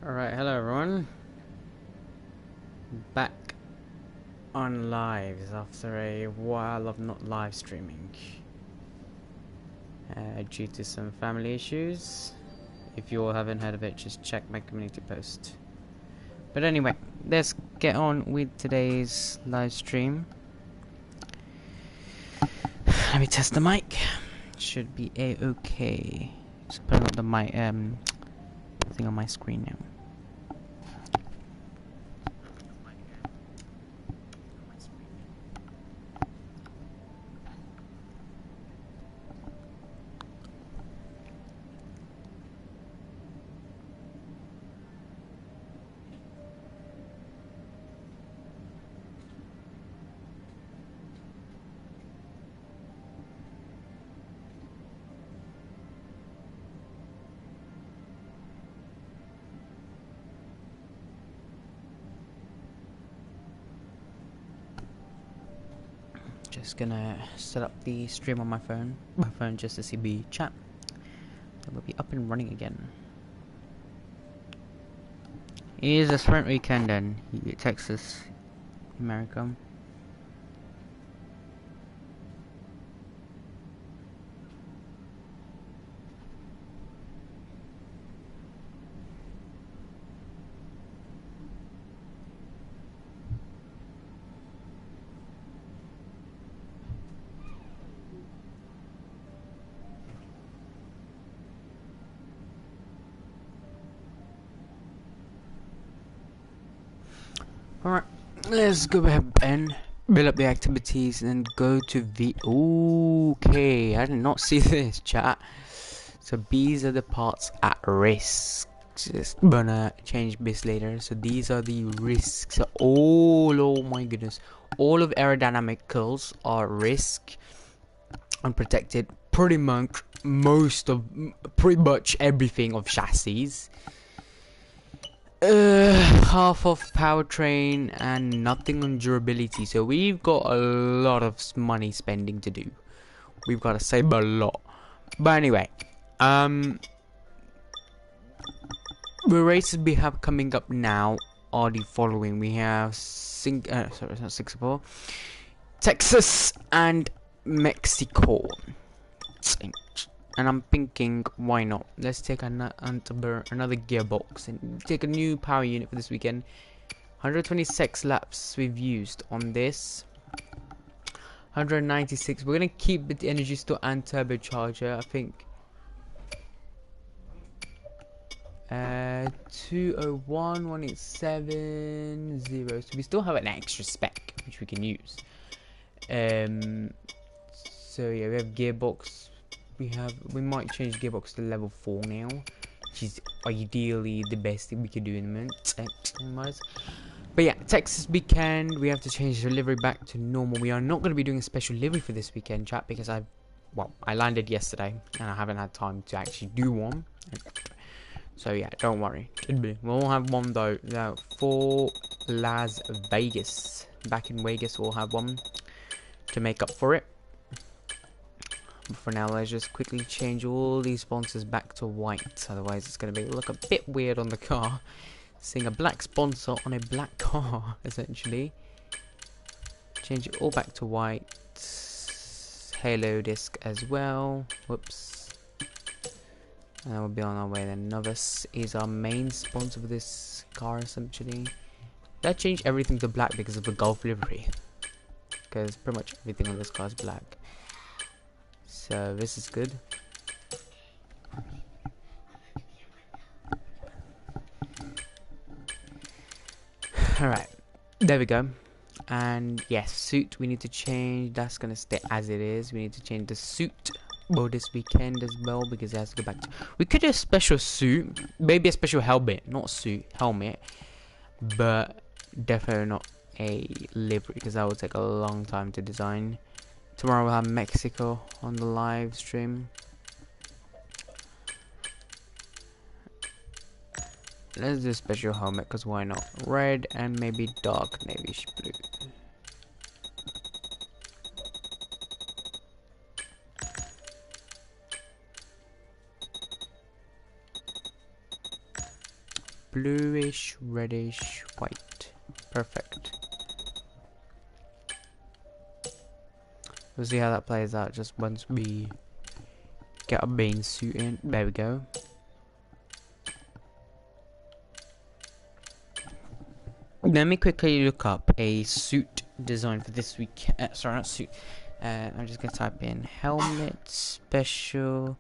Alright, hello everyone. Back on lives after a while of not live streaming due to some family issues. If you all haven't heard of it, just check my community post. But anyway, let's get on with today's live stream. Let me test the mic. Should be a-okay. Just putting up the mic thing on my screen now. Just gonna set up the stream on my phone just to see the chat. Then we'll be up and running again. It is a sprint weekend in Texas, America. Alright, let's go ahead and build up the activities and go to the... Okay, I did not see this, chat. So these are the parts at risk. Just gonna change this later. So these are the risks. So oh my goodness. All of aerodynamicals are risk. Unprotected. Pretty much everything of chassis. Half of powertrain and nothing on durability, so we've got a lot of money spending to do. We've got to save a lot. But anyway, the races we have coming up now are the following. We have Singapore, Texas, and Mexico. And I'm thinking, why not? Let's take another gearbox and take a new power unit for this weekend. 126 laps we've used on this. 196. We're gonna keep the energy store and turbocharger. I think 201 1870. So we still have an extra spec which we can use. So yeah, we have gearbox. We might change gearbox to level 4 now, which is ideally the best thing we could do in a minute. But yeah, Texas weekend, we have to change the livery back to normal. We are not going to be doing a special livery for this weekend, chat, because I landed yesterday and I haven't had time to actually do one. So yeah, don't worry. We'll have one though for Las Vegas. Back in Vegas, we'll have one to make up for it. But for now, let's just quickly change all these sponsors back to white. Otherwise, it's going to look a bit weird on the car. Seeing a black sponsor on a black car, essentially. Change it all back to white. Halo disc as well. Whoops. And we'll be on our way then. Novus is our main sponsor for this car, essentially. That changed everything to black because of the Gulf livery. Because pretty much everything on this car is black. So this is good. Alright, there we go. And yes, suit we need to change. That's gonna stay as it is. We need to change the suit for this weekend as well because it has to go back to... We could do a special suit, maybe a special helmet, not suit, helmet, but definitely not a livery because that will take a long time to design. Tomorrow we'll have Mexico on the live stream. Let's do a special helmet because why not? Red and maybe dark navy blue. bluish, reddish, white. Perfect. We'll see how that plays out just once we get our main suit in. There we go. Let me quickly look up a suit design for this week. Sorry, not suit. I'm just gonna type in helmet special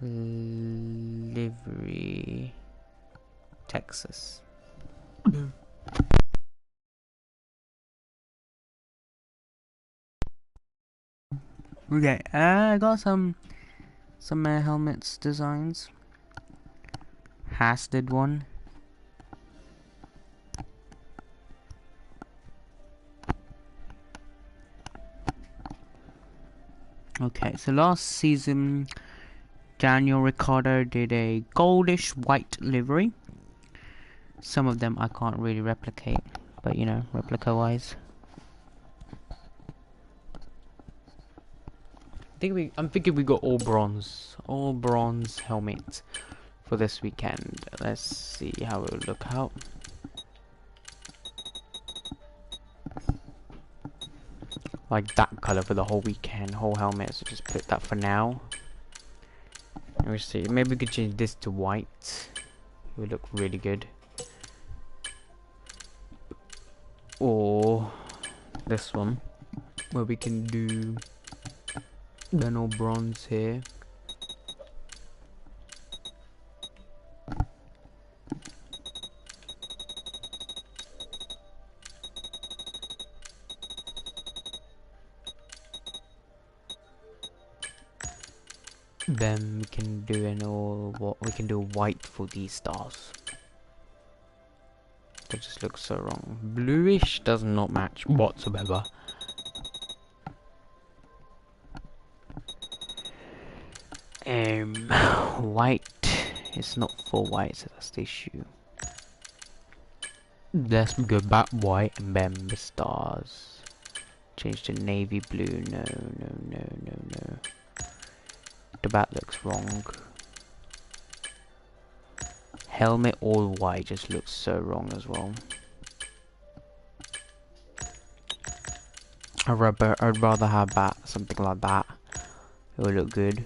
livery Texas. Okay, I got some helmets designs. Hasted one. Okay, so last season, Daniel Ricciardo did a goldish white livery. Some of them I can't really replicate, but you know, replica wise. I'm thinking we got all bronze helmet for this weekend. Let's see how it will look out. Like that color for the whole weekend, whole helmet. So just put that for now. Let me see. Maybe we could change this to white. It would look really good. Or this one, where we can do then all bronze here. Then we can do we can do white for these stars. That just looks so wrong. Bluish does not match whatsoever. White is not full white, so that's the issue. Let's go back white and then the stars. Change to navy blue. No. The back looks wrong. Helmet all white just looks so wrong as well. I'd rather have that, something like that. It would look good.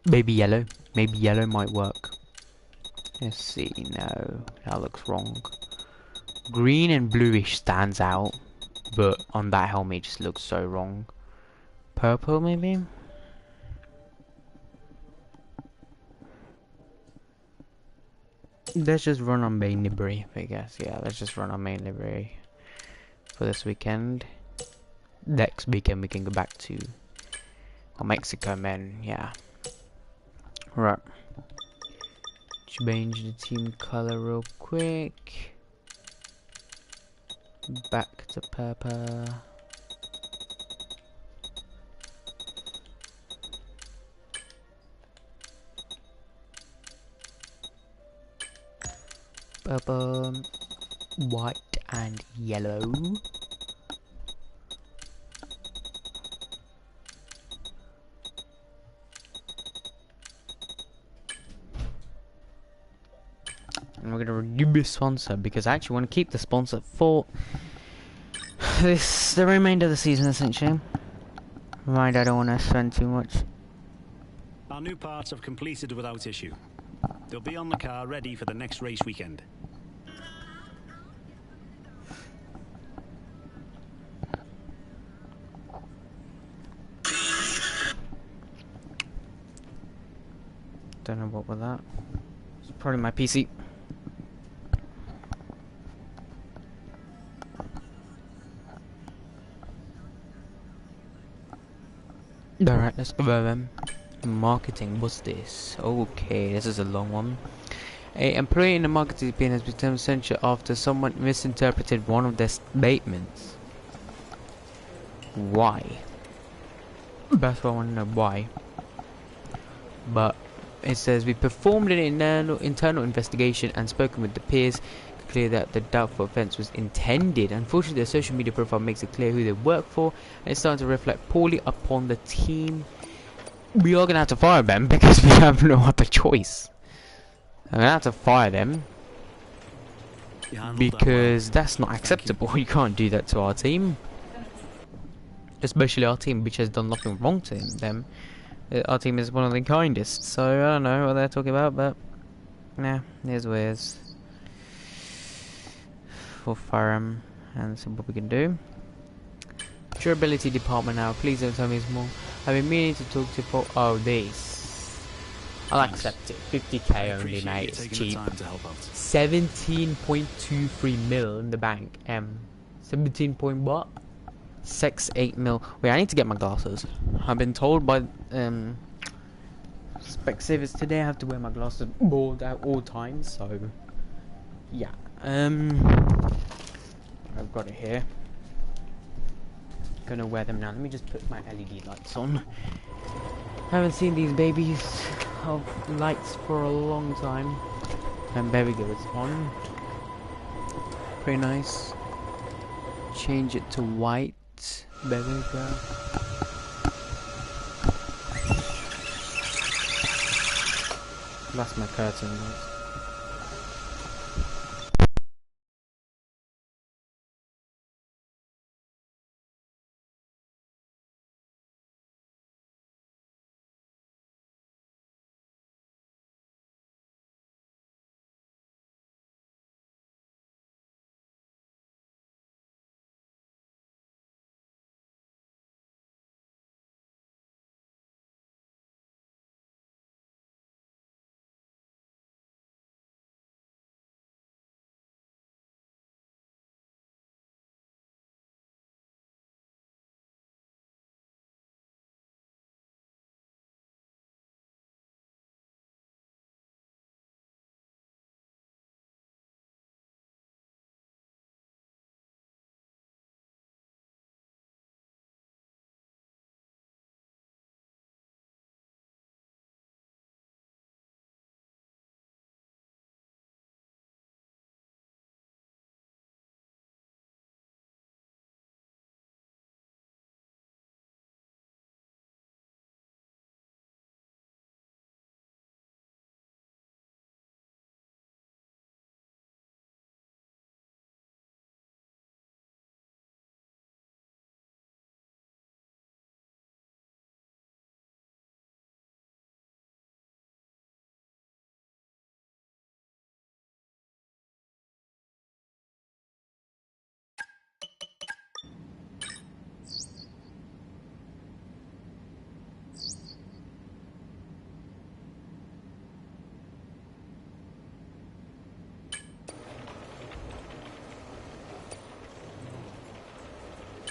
Maybe yellow might work. Let's see, no, that looks wrong. Green and bluish stands out, but on that helmet it just looks so wrong. Purple maybe? Let's just run on main livery, I guess. Yeah, let's just run on main livery for this weekend. Next weekend we can go back to Mexico, man. Yeah. Right. Change the team color real quick. Back to purple. Purple, white and yellow. And we're gonna remove the sponsor because I actually want to keep the sponsor for the remainder of the season, essentially. Right, I don't want to spend too much. Our new parts have completed without issue. They'll be on the car ready for the next race weekend. Don't know what was that. It's probably my PC. Alright, let's go over them. Marketing, what's this? Okay, this is a long one. A employee in the marketing team has become censured after someone misinterpreted one of their statements. Why? That's what I want to know, why. But it says we performed an internal investigation and spoken with the peers. Clear that the doubtful offence was intended. Unfortunately, their social media profile makes it clear who they work for, and it's starting to reflect poorly upon the team. we are gonna have to fire them because we have no other choice. I'm gonna have to fire them because that's not acceptable. You can't do that to our team, especially our team, which has done nothing wrong to them. Our team is one of the kindest, so I don't know what they're talking about, but nah, here's what it is. We'll fire them and see what we can do. Durability department now. Please don't tell me it's more. I've been meaning to talk to Paul. Oh, this. I'll accept it. 50k only, mate. It's cheap. 17.23 mil in the bank. 17 point what? 8 mil. Wait, I need to get my glasses. I've been told by Specsavers today I have to wear my glasses at all times. So yeah. I've got it here. Gonna wear them now. Let me just put my LED lights on. Haven't seen these babies of lights for a long time. And there we go, it's on. Pretty nice. Change it to white. There we go. That's my curtain lights.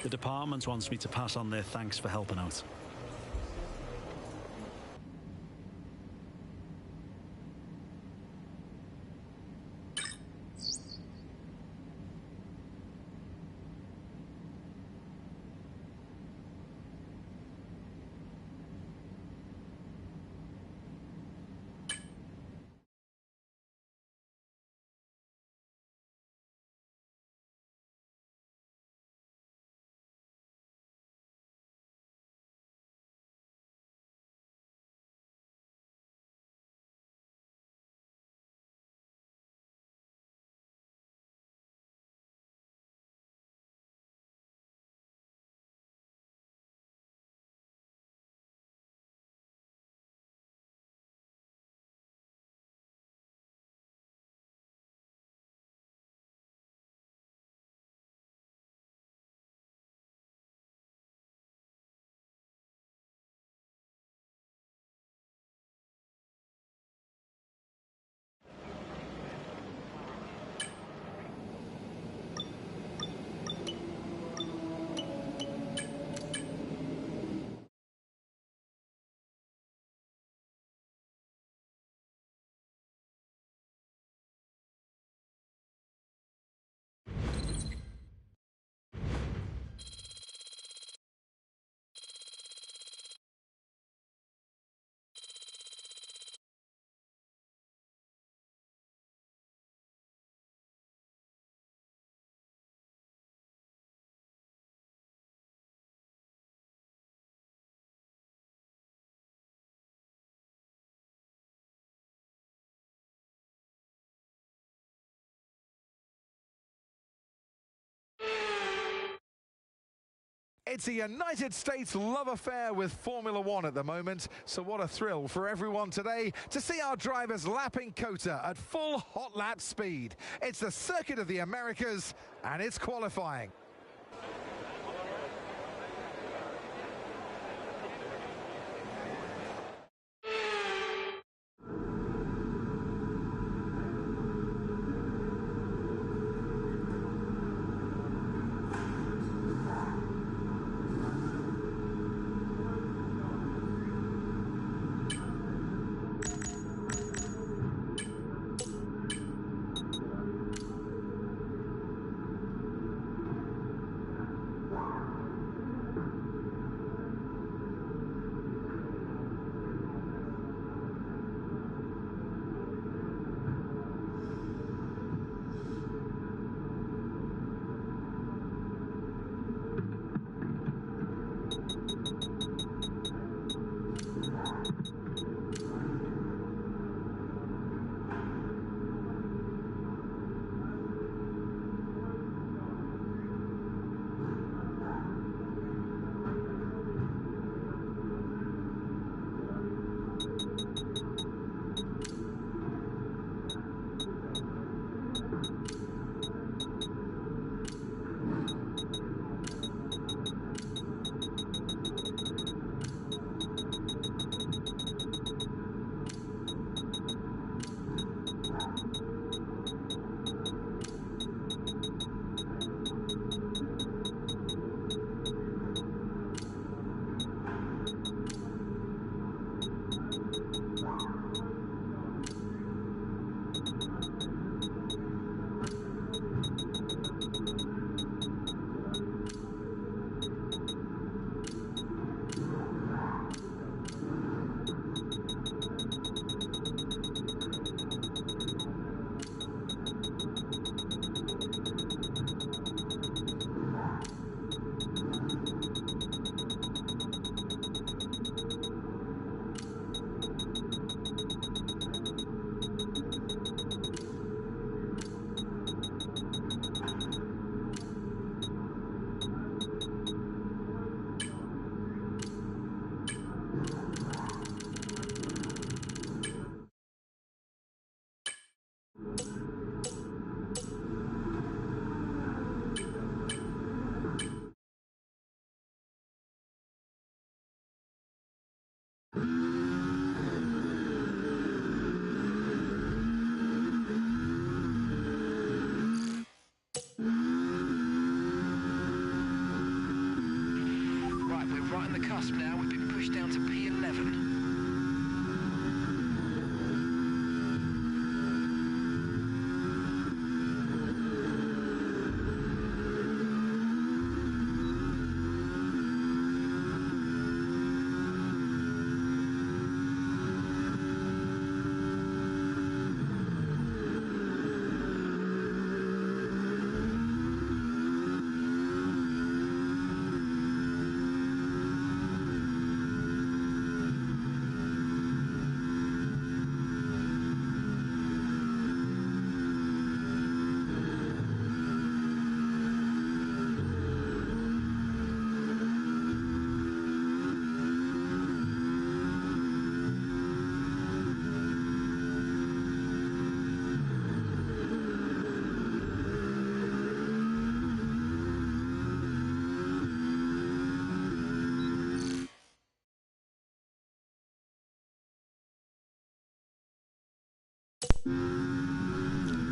The department wants me to pass on their thanks for helping out. It's a United States love affair with Formula One at the moment, so what a thrill for everyone today to see our drivers lapping COTA at full hot lap speed. It's the Circuit of the Americas, and it's qualifying. Right on the cusp now, we've been pushed down to P11.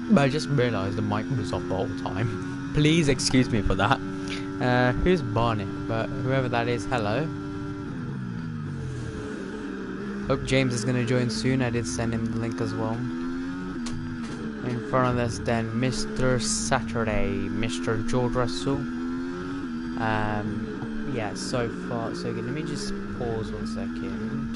But I just realised the mic was off the whole time. Please excuse me for that. Who's Barney? But whoever that is, hello. Hope James is going to join soon. I did send him the link as well. In front of us then, Mr. Saturday, Mr. George Russell. Yeah, so far so good. Let me just pause 1 second.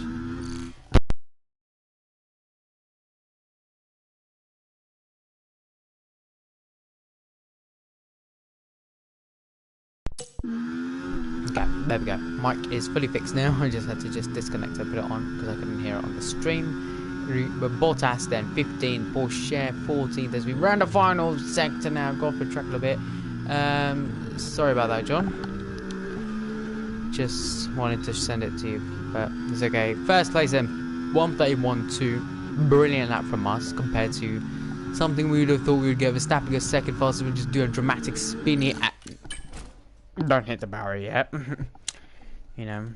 Okay, there we go. Mic is fully fixed now. I just had to disconnect and put it on because I couldn't hear it on the stream. But Bottas then 15, Porsche 14th as we round the final sector now. Go off the track a little bit. Sorry about that, John. just wanted to send it to you, but it's okay. First place then, 1:31.2. Brilliant lap from us compared to something we would have thought we would get Verstappen a second faster and just do a dramatic spin here. Don't hit the barrier yet. You know.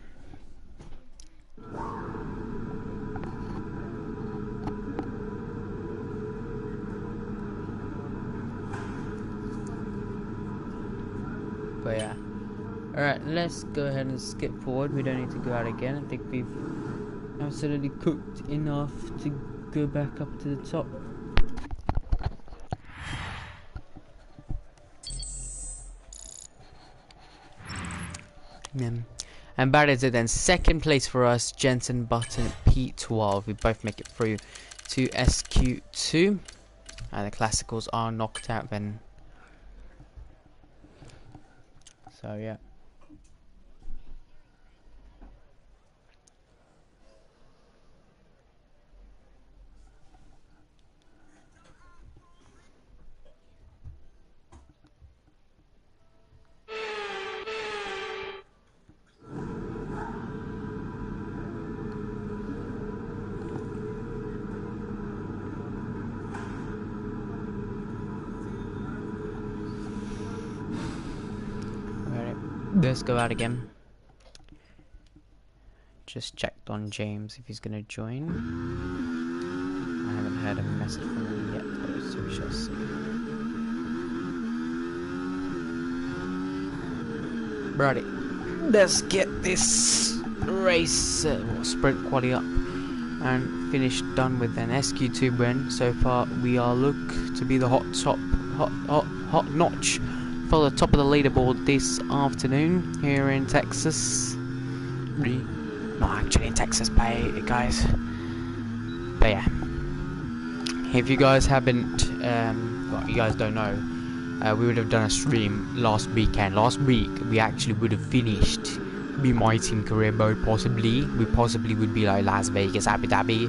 But yeah. Alright, let's go ahead and skip forward. We don't need to go out again. I think we've absolutely cooked enough to go back up to the top. And that is it then. Second place for us, Jensen Button P12. We both make it through to SQ2. And the classicals are knocked out then. So yeah. Let's go out again. Just checked on James if he's gonna join. I haven't heard a message from him yet though, so we shall see. Righty, let's get this race sprint quali up and finish done with an SQ2 win. So far we are look to be the hot notch for the top of the leaderboard this afternoon here in Texas. Not actually in Texas, guys. But yeah, if you guys haven't, well, you guys don't know, we would have done a stream last weekend. Last week we actually would have finished Be Mighty in career mode. Possibly, we possibly would be like Las Vegas, Abu Dhabi,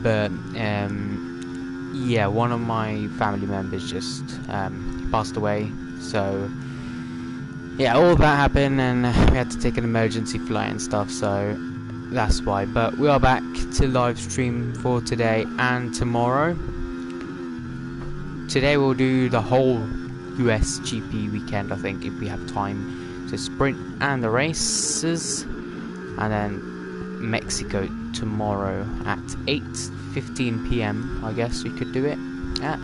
but yeah, one of my family members just passed away. So yeah, all that happened and we had to take an emergency flight and stuff, so that's why. But we are back to live stream for today and tomorrow. Today we'll do the whole US GP weekend, I think, if we have time. So sprint and the races, and then Mexico tomorrow at 8:15 PM. I guess we could do it at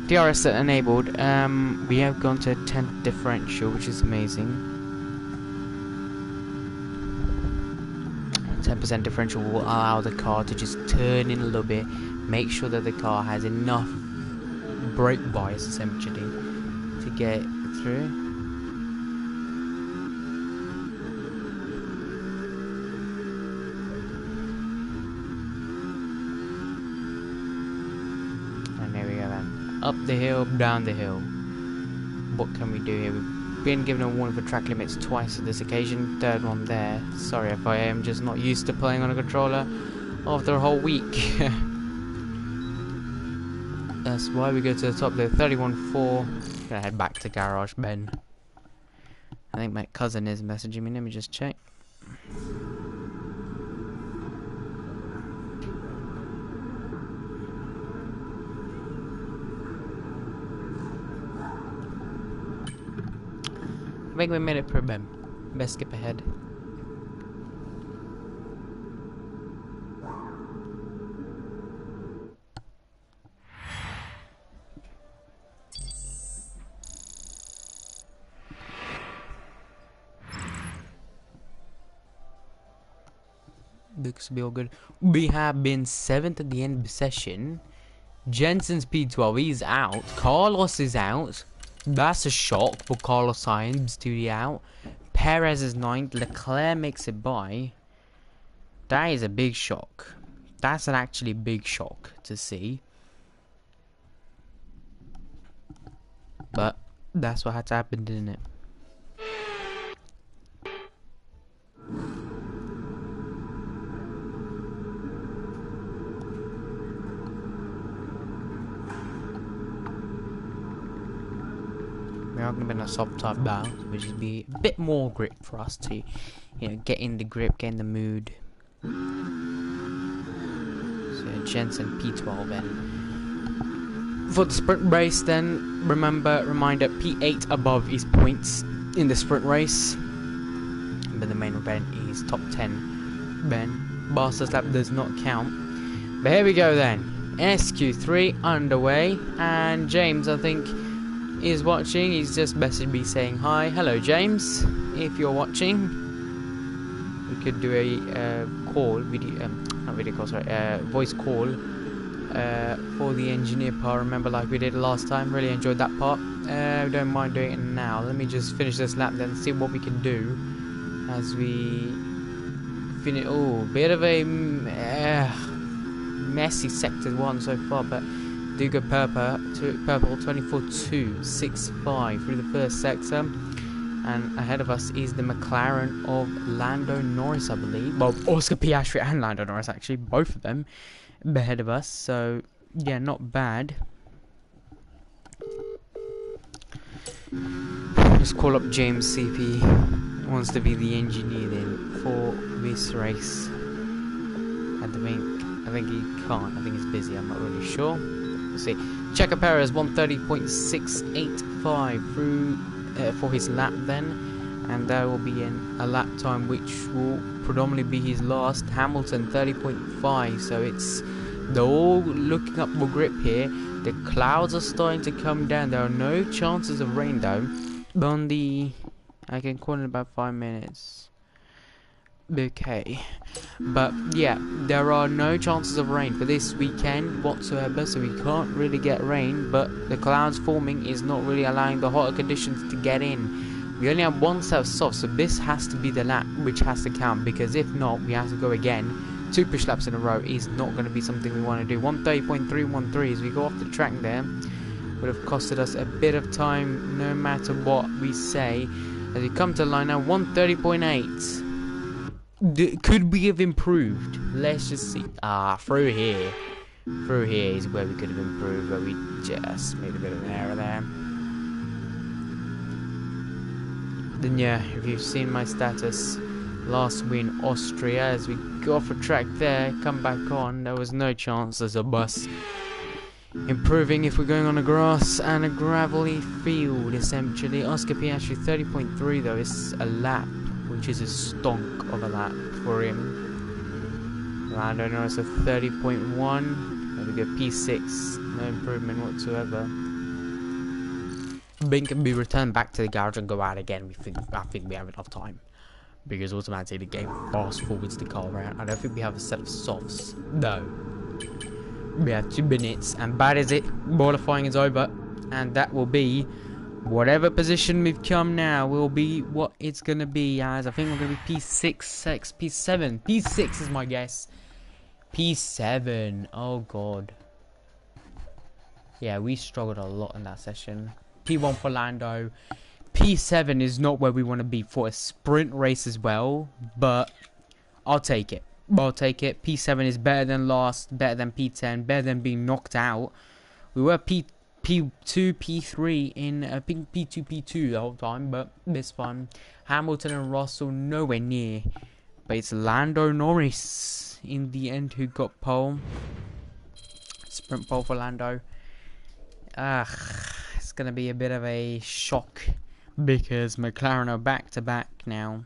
DRS set enabled. We have gone to 10 differential, which is amazing. 10% differential will allow the car to just turn in a little bit, make sure that the car has enough brake bias essentially to get through. And there we go then. Up the hill, down the hill. What can we do here? We've been given a warning for track limits twice on this occasion. Third one there. Sorry if I am just not used to playing on a controller after a whole week. That's why we go to the top there. 31.4. Gonna head back to garage, Ben. I think my cousin is messaging me. Let me just check. I think we made it per Ben. Best skip ahead. Looks to be all good. We have been 7th at the end of the session. Jensen's P12, he's out. Carlos is out. That's a shock for Carlos Sainz to be out. Perez is 9th. Leclerc makes it by. That is a big shock. That's an actually big shock to see. But that's what had to happen, didn't it? We now going to be on a soft type bow, which will be a bit more grip for us to, get in the grip, get in the mood. So Jensen P12 then. For the sprint race then, reminder, P8 above is points in the sprint race. But the main event is top 10 then. Barca's lap does not count. But here we go then. SQ3 underway, and James, I think, is watching. He's just messaged me saying hi. Hello, James. If you're watching, we could do a call, not video call, sorry, voice call for the engineer part. Remember, like we did last time. Really enjoyed that part. Don't mind doing it now. Let me just finish this lap then, see what we can do as we finish. Oh, bit of a messy sector 1 so far, but do go purple 24.265 through the first sector, and ahead of us is the McLaren of Lando Norris, I believe. Well, Oscar Piastri and Lando Norris, actually, both of them ahead of us. So yeah, not bad. Just call up James, see if he wants to be the engineer then for this race. I think he can't. I think he's busy. I'm not really sure. We'll see. Checo Perez 1:30.685 through for his lap then, and that will be in a lap time which will predominantly be his last. Hamilton 30.5. So they're all looking up for grip here. The clouds are starting to come down. There are no chances of rain though. I can call in about 5 minutes. Okay, but yeah, there are no chances of rain for this weekend whatsoever, so we can't really get rain, but the clouds forming is not really allowing the hotter conditions to get in. We only have one set of softs, so this has to be the lap which has to count, because if not, we have to go again. 2 push laps in a row is not going to be something we want to do. 1:30.313 as we go off the track there would have costed us a bit of time no matter what we say. As we come to the line now, 1:30.8. Could we have improved? Let's just see. Through here is where we could have improved, where we just made a bit of an error there. Then yeah, if you've seen my status, last win Austria, as we go off a track there, come back on, there was no chance as a bus. Improving if we're going on a grass and a gravelly field, essentially. Oscar Piastri 30.3 though is a lap, which is a stonk of a lap for him. Lando Norris a 30.1. There we go, P6, no improvement whatsoever. Bing can be returned back to the garage and go out again. I think we have enough time, because automatically the game fast forwards the car around. I don't think we have a set of softs. No. We have 2 minutes, and bad is it, qualifying is over, and that will be whatever position we've come now will be what it's gonna be as. I think we're gonna be P7. P6 is my guess. P7. Oh god. Yeah, we struggled a lot in that session. P1 for Lando. P7 is not where we want to be for a sprint race as well, but I'll take it. P7 is better than last, better than P10, better than being knocked out. We were P2, P3 in P2, P2 the whole time, but this fun. Hamilton and Russell nowhere near, but it's Lando Norris in the end who got pole. Sprint pole for Lando. It's gonna be a bit of a shock because McLaren are back to back now.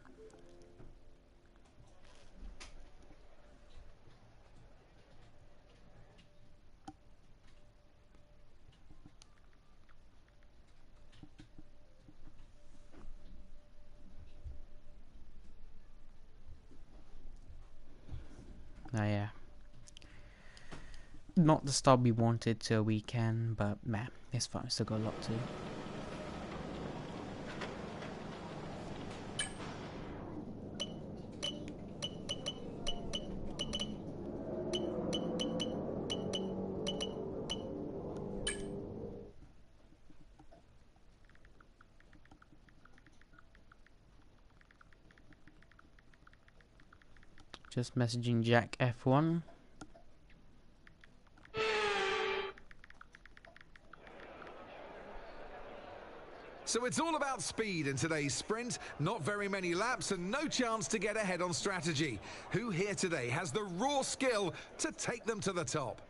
Yeah. Not the start we wanted to a weekend, but man, it's fine. Still got a lot to do. Just messaging Jack F1. So it's all about speed in today's sprint. Not very many laps and no chance to get ahead on strategy. Who here today has the raw skill to take them to the top?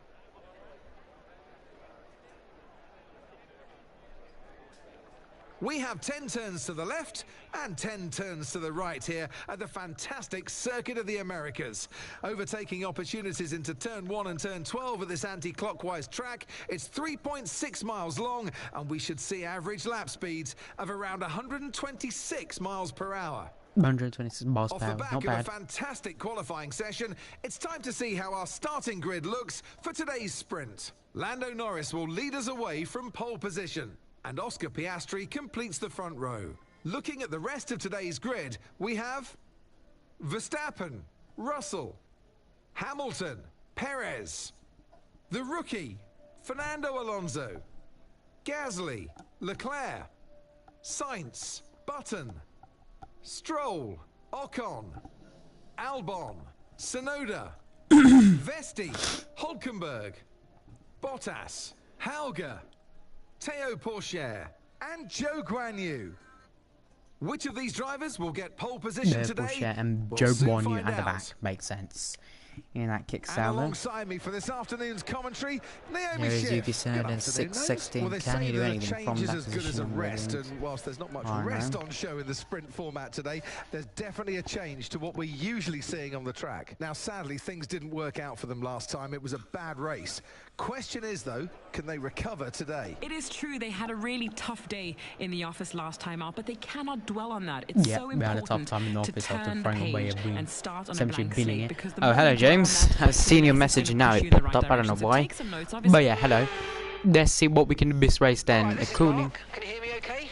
We have 10 turns to the left and 10 turns to the right here at the fantastic Circuit of the Americas. Overtaking opportunities into turn 1 and turn 12 of this anti-clockwise track. It's 3.6 miles long and we should see average lap speeds of around 126 miles per hour. 126 miles per hour, Off the back not of a bad. fantastic qualifying session, it's time to see how our starting grid looks for today's sprint. Lando Norris will lead us away from pole position, and Oscar Piastri completes the front row. Looking at the rest of today's grid, we have Verstappen, Russell, Hamilton, Perez, the rookie, Fernando Alonso, Gasly, Leclerc, Sainz, Button, Stroll, Ocon, Albon, Tsunoda, Vesti, Hülkenberg, Bottas, Hauger, Théo Pourchaire and Joe Guan Yu. Which of these drivers will get pole position today? Pourchaire and We'll Joe soon Guan Yu find at the out. back. Makes sense. In that kick And salvo. alongside me for this afternoon's commentary, Naomi There is Schiff. Yuki Good Tsunoda, afternoon, 6:16. Well, they Can say he do that a anything change from is that as good as a position? rest, and whilst there's not much I know. rest on show in the sprint format today, there's definitely a change to what we're usually seeing on the track. Now, sadly, things didn't work out for them last time. It was a bad race. Question is, though, can they recover today? It is true they had a really tough day in the office last time out, but they cannot dwell on that. It's Yeah, so we had a important tough time in the to office after turn the throwing away page a win. and start on a Essentially blank billing slate. it. Because the Oh, more hello you dwell on James. that, I've seen the your less it's message gonna now. push It you in the popped right up. I don't know direction. So why. take some notes, obviously. But yeah, hello. Let's see what we can do this race then. Alright, this is Cooling. Mark. Can you hear me okay?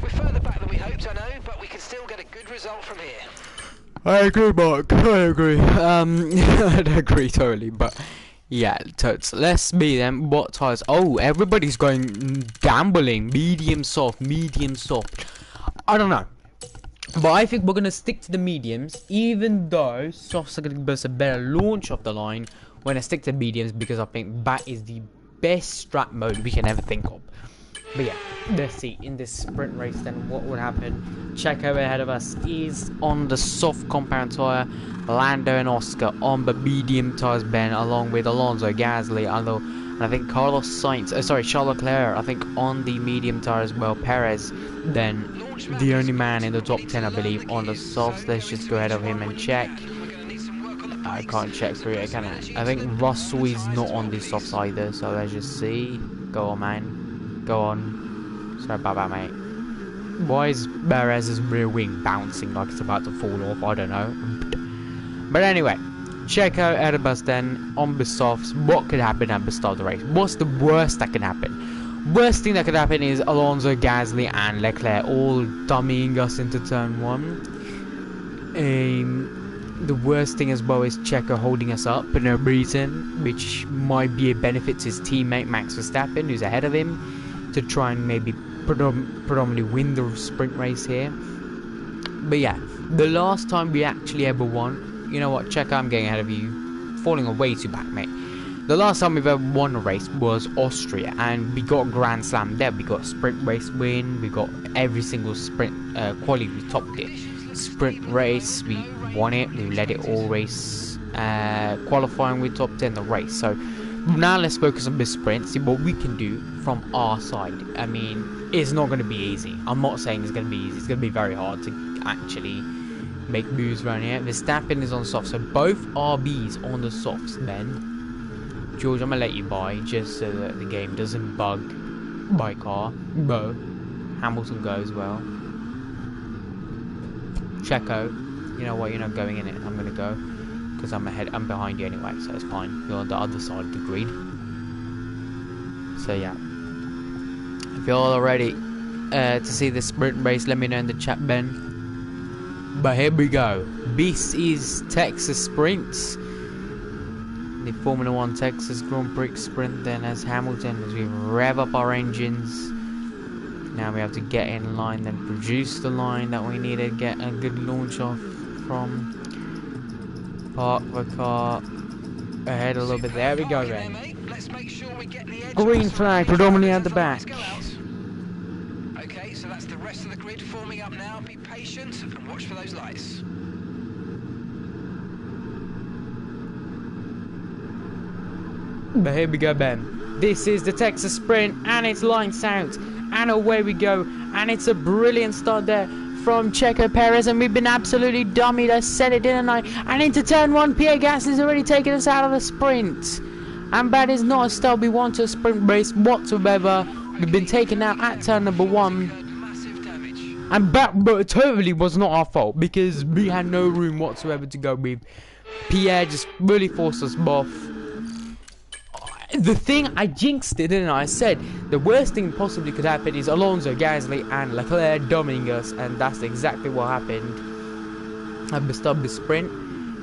We're further back than we hoped, I know, but we can still get a good result from here. I agree, Mark. I agree. I agree totally, but yeah, totes. Let's be them. What tires? Oh, everybody's going gambling. Medium soft, medium soft. I don't know, but I think we're gonna stick to the mediums, even though softs are gonna give us a better launch off the line. We're gonna stick to mediums because I think that is the best strat mode we can ever think of. But yeah, let's see in this sprint race then what would happen. Checo ahead of us is on the soft compound tyre. Lando and Oscar on the medium tyres, Ben, along with Alonso, Gasly, and I think Carlos Sainz, Charles Leclerc, I think on the medium tyre as well. Perez, then the only man in the top 10, I believe, on the softs. Let's just go ahead of him and check. I can't check through it, can I? I think Russell is not on the softs either, so let's just see. Go on, man. Go on. Sorry about that, mate. Why is Perez's rear wing bouncing like it's about to fall off? I don't know. But anyway, Checo ahead of us then on the softs. What could happen at the start of the race? What's the worst that can happen? Worst thing that could happen is Alonso, Gasly and Leclerc all dummying us into turn 1. The worst thing as well is Checo holding us up for no reason, which might be a benefit to his teammate Max Verstappen, who's ahead of him, to try and maybe predominantly win the sprint race here. But yeah, the last time we actually ever won, you know what, Checo, I'm getting ahead of you, falling away too back, mate. The last time we've ever won a race was Austria, and we got a Grand Slam there. We got a sprint race win, we got every single sprint quali, we topped it. Sprint race, we won it, we led it all race, qualifying, we topped 10 the race. So now let's focus on this sprint, see what we can do from our side. I mean, it's not going to be easy. I'm not saying it's going to be easy. It's going to be very hard to actually make moves around here. Verstappen is on soft, so both RBs on the softs. Then George, I'm going to let you by just so that the game doesn't bug my car. Bo, Hamilton go as well. Checo, you know what, you're not going in it, I'm gonna go, because I'm behind you anyway, so it's fine, you're on the other side of the grid. So yeah, if you're all ready to see the sprint race, let me know in the chat, Ben. But here we go, this is Texas Sprints, the Formula 1 Texas Grand Prix sprint then, as Hamilton, as we rev up our engines. Now we have to get in line, then produce the line that we need to get a good launch off from. Park the car ahead a little bit. There we go then. Green flag predominantly at the back. rest of the grid forming up now. Be patient and watch for those lights. But here we go, Ben. This is the Texas Sprint, and it's lights out, and away we go. And it's a brilliant start there from Checo Perez, and we've been absolutely dummied. I said it, didn't I? And into turn one, Pierre Gasly's already taken us out of the sprint. And that is not a start we want to a sprint race whatsoever. We've been taken out at turn number one. And that totally was not our fault, because we had no room whatsoever to go with. Pierre just really forced us off. The thing, I jinxed it, didn't I? I said the worst thing possibly could happen is Alonso, Gasly and Leclerc dominating us, and that's exactly what happened at the start of the sprint.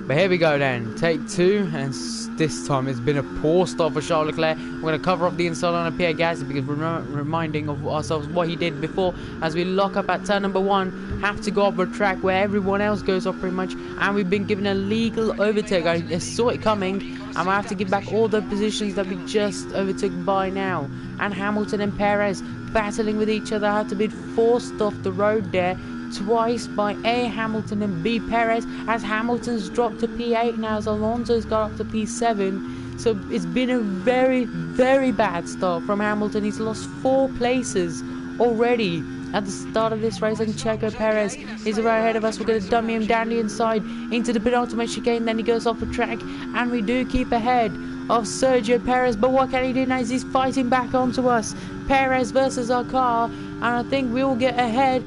But here we go then, take two, and this time it's been a poor start for Charles Leclerc. We're going to cover up the inside on a Pierre Gasly, because we're reminding of ourselves what he did before, as we lock up at turn number one, have to go off a track where everyone else goes off pretty much, and we've been given a legal overtake. I saw it coming, and I have to give back all the positions that we just overtook by now. And Hamilton and Perez battling with each other, had to be forced off the road there twice by A. Hamilton and B. Perez, as Hamilton's dropped to P8 now, as Alonso's got up to P7. So it's been a very, very bad start from Hamilton. He's lost 4 places already at the start of this race, and Checo Perez is right ahead of us. We're going to dummy him down the inside into the penultimate chicane, then he goes off the track, and we do keep ahead of Sergio Perez. But what can he do now? He's fighting back onto us. Perez versus our car, and I think we will get ahead.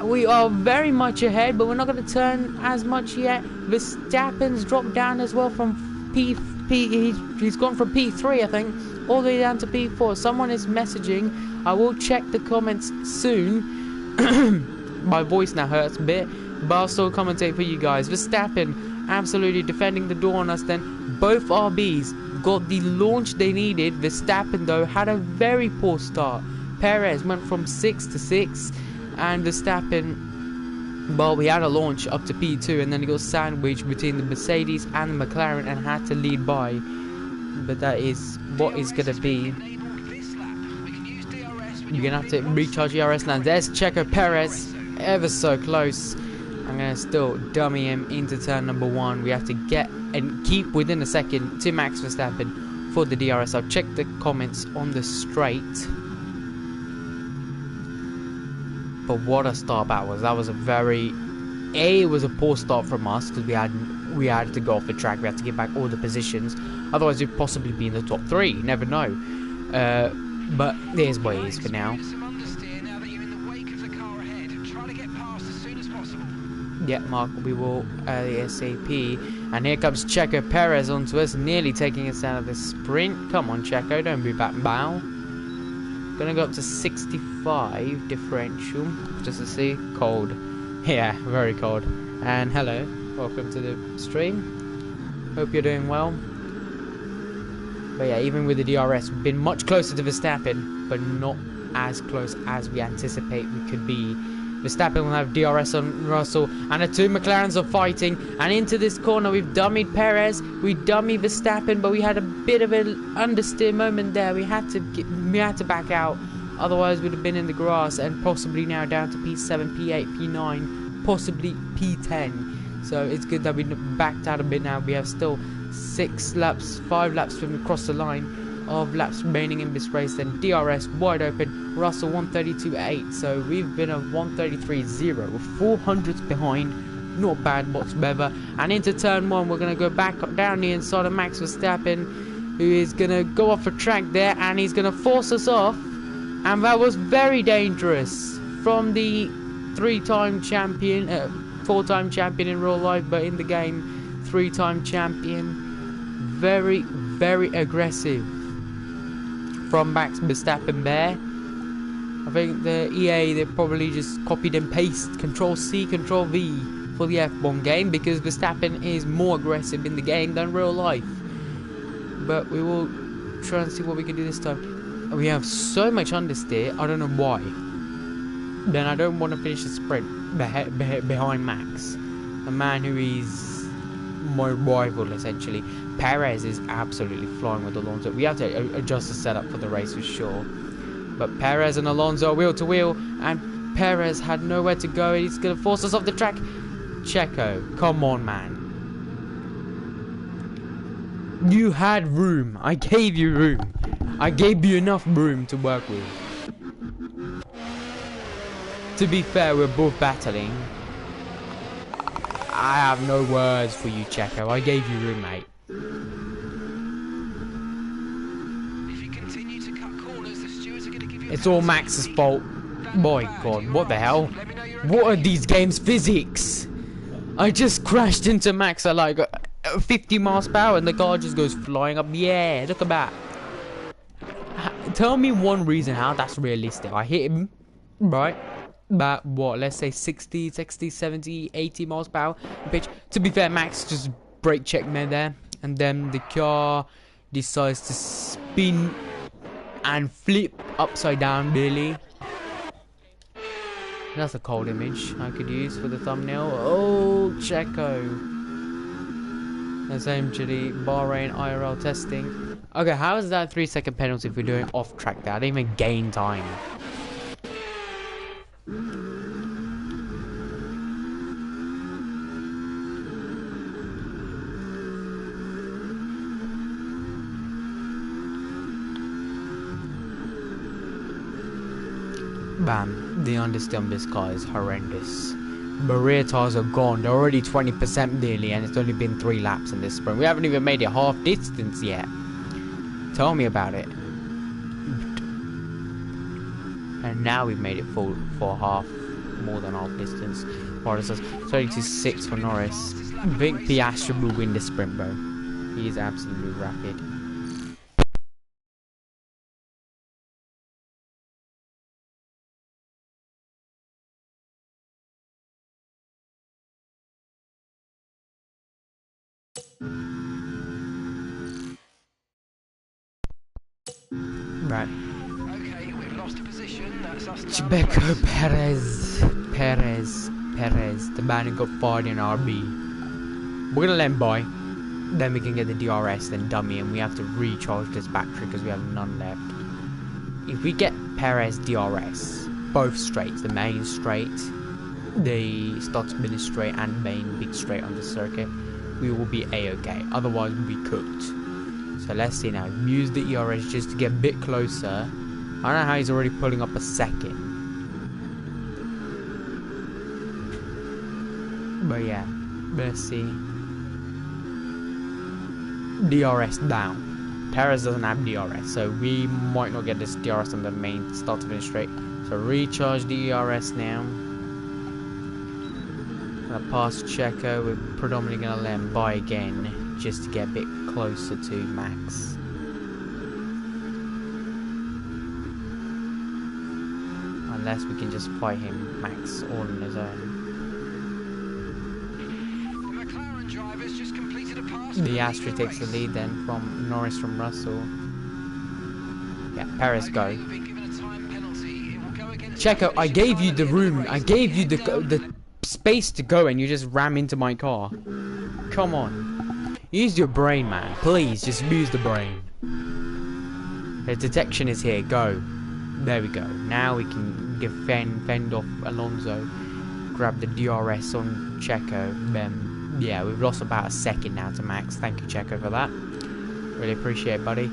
We are very much ahead, but we're not going to turn as much yet. Verstappen's dropped down as well from he's gone from P3, I think, all the way down to P4. Someone is messaging. I will check the comments soon. My voice now hurts a bit, but I'll still commentate for you guys. Verstappen absolutely defending the door on us then. Both RBs got the launch they needed. Verstappen, though, had a very poor start. Perez went from 6 to 6. And Verstappen, well, we had a launch up to P2, and then he got sandwiched between the Mercedes and the McLaren and had to lead by. But that is what is going to be. You're going to have to recharge DRS now. There's Checo Perez, ever so close. I'm going to still dummy him into turn number 1. We have to get and keep within a second to Max Verstappen for the DRS. I'll check the comments on the straight. But what a start that was. That was a very... it was a poor start from us, because we had to go off the track. We had to get back all the positions. Otherwise, we'd possibly be in the top 3. You never know. But here's what it is for now. Yeah, Mark, we will ASAP. And here comes Checo Perez onto us, nearly taking us out of the sprint. Come on, Checo, don't be back bow. Gonna go up to 65 differential, just to see. Cold. Yeah, very cold. And hello, welcome to the stream. Hope you're doing well. But yeah, even with the DRS, we've been much closer to Verstappen, but not as close as we anticipate we could be. Verstappen will have DRS on Russell, and the 2 McLarens are fighting. And into this corner, we've dummied Perez, we dummied Verstappen, but we had a bit of an understeer moment there. We had to back out, otherwise we'd have been in the grass, and possibly now down to P7, P8, P9, possibly P10. So it's good that we backed out a bit now. We have still 5 laps from across the line of laps remaining in this race. Then DRS wide open, Russell 132.8, so we've been a 133.0, we're 400s behind, not bad whatsoever. And into turn 1, we're going to go back down the inside of Max Verstappen, who is going to go off a track there, and he's going to force us off, and that was very dangerous from the 3-time champion, 4-time champion in real life, but in the game 3-time champion. Very, very aggressive from Max Verstappen there. I think the EA, they probably just copied and pasted Control C, Control V for the F1 game, because Verstappen is more aggressive in the game than real life. But we will try and see what we can do this time. We have so much understeer, I don't know why. Then I don't want to finish the sprint behind Max, a man who is my rival essentially. Perez is absolutely flying with Alonso. We have to adjust the setup for the race for sure. But Perez and Alonso wheel to wheel, and Perez had nowhere to go and he's gonna force us off the track. Checo, come on, man. You had room. I gave you room. I gave you enough room to work with. To be fair, we're both battling. I have no words for you, Checo. I gave you room, mate. If you continue to cut corners, the stewards are going to give you It's all Max's fault. My God, what the hell? What are these games' physics? I just crashed into Max at like 50 miles per hour and the car just goes flying up the air. Look at that. Tell me one reason how that's realistic. I hit him, right? About what, let's say 60, 70, 80 miles per hour pitch. To be fair, Max just brake checked me there, and then the car decides to spin and flip upside down, really. That's a cold image I could use for the thumbnail. Oh, Checo. Essentially, Bahrain IRL testing. Okay, how is that a 3-second penalty if we're doing off track there? I didn't even gain time. Bam, the understeer on this car is horrendous. The rear tires are gone, they're already 20% nearly and it's only been 3 laps in this sprint. We haven't even made it half distance yet. Tell me about it. And now we've made it full for half, more than half distance. What is this? 32.6 for Norris. Vic Piastri will win the sprint, bro. He is absolutely rapid. Right. Okay, we've lost a position. That's us. Checo Perez. The man who got fired in RB. We're gonna let him by. Then we can get the DRS, then dummy, and we have to recharge this battery because we have none left. If we get Perez DRS, both straights, the main straight, the start spinning straight, and main big straight on the circuit, we will be a-okay. Otherwise, we'll be cooked. So let's see now. Use the ERS just to get a bit closer. I don't know how he's already pulling up a second. But yeah, let's see. DRS down. Perez doesn't have DRS, so we might not get this DRS on the main start to finish straight. So recharge the ERS now. Gonna pass Checo. We're predominantly gonna let him by again, just to get a bit closer to Max. Unless we can just fight him, Max, all on his own. The Astri takes the lead then from Norris from Russell. Yeah, Perez go. Checo, I gave you the room. I gave you the space to go and you just ram into my car. Come on. Use your brain, man. Please, just use the brain. The detection is here. Go. There we go. Now we can give fend off Alonso. Grab the DRS on Checo. Yeah, we've lost about a second now to Max. Thank you, Checo, for that. Really appreciate it, buddy.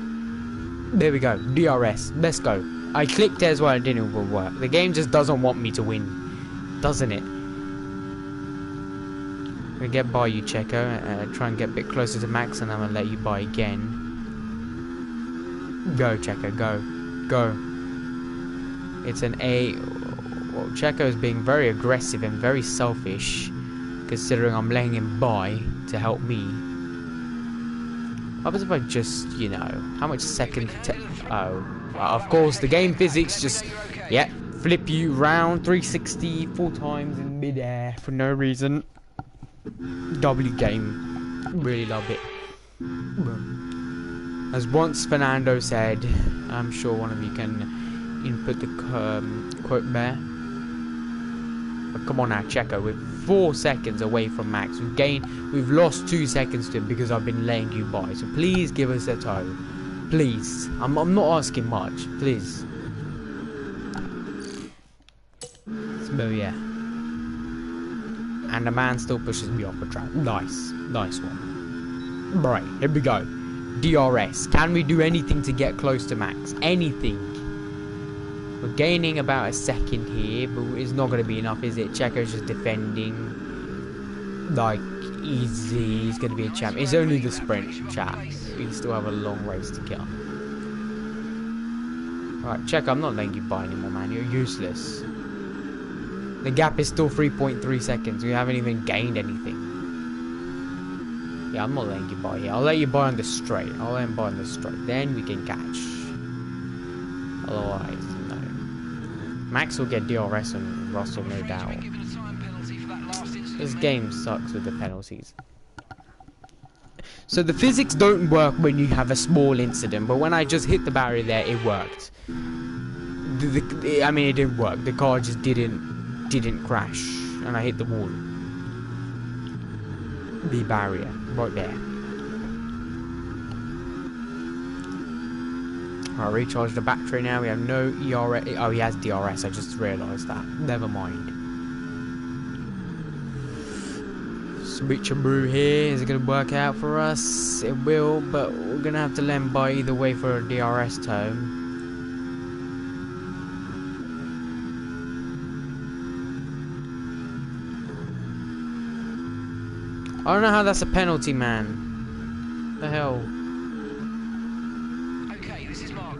There we go. DRS. Let's go. I clicked as well. It didn't even work. The game just doesn't want me to win. Doesn't it? I'm gonna get by you, Checo. Try and get a bit closer to Max, and I'm gonna let you by again. Go, Checo. Go. Go. It's an A. Well, Checo is being very aggressive and very selfish, considering I'm letting him by to help me. What happens if I just, you know, how much second? Oh, of course, the game physics just, yeah, flip you round 360 4 times in midair for no reason. W game, really love it. As once Fernando said, I'm sure one of you can input the quote there. But come on now, Checo, we're 4 seconds away from Max. We've lost 2 seconds to him because I've been laying you by. So please give us a tow. Please. I'm not asking much. Please. But yeah. And the man still pushes me off the track. Nice. Nice one. Right, here we go. DRS. Can we do anything to get close to Max? Anything. We're gaining about a second here, but it's not going to be enough, is it? Checo's just defending. Like, easy. He's going to be a champ. It's only the sprint, chat. We still have a long race to get on. Right, Checo, I'm not letting you by anymore, man. You're useless. The gap is still 3.3 seconds. We haven't even gained anything. Yeah, I'm not letting you by here. I'll let you by on the straight. I'll let him by on the straight. Then we can catch. Otherwise, no. Max will get DRS on Russell, no doubt. This game sucks with the penalties. So the physics don't work when you have a small incident, but when I just hit the barrier there, it worked. I mean, it didn't work. The car just didn't crash, and I hit the wall. The barrier, right there. I'll recharge the battery now. We have no ERS. Oh, he has DRS. I just realised that. Never mind. Switcheroo here. Is it going to work out for us? It will, but we're going to have to let him by either way for a DRS tone. I don't know how that's a penalty, man. The hell? Okay, this is Mark.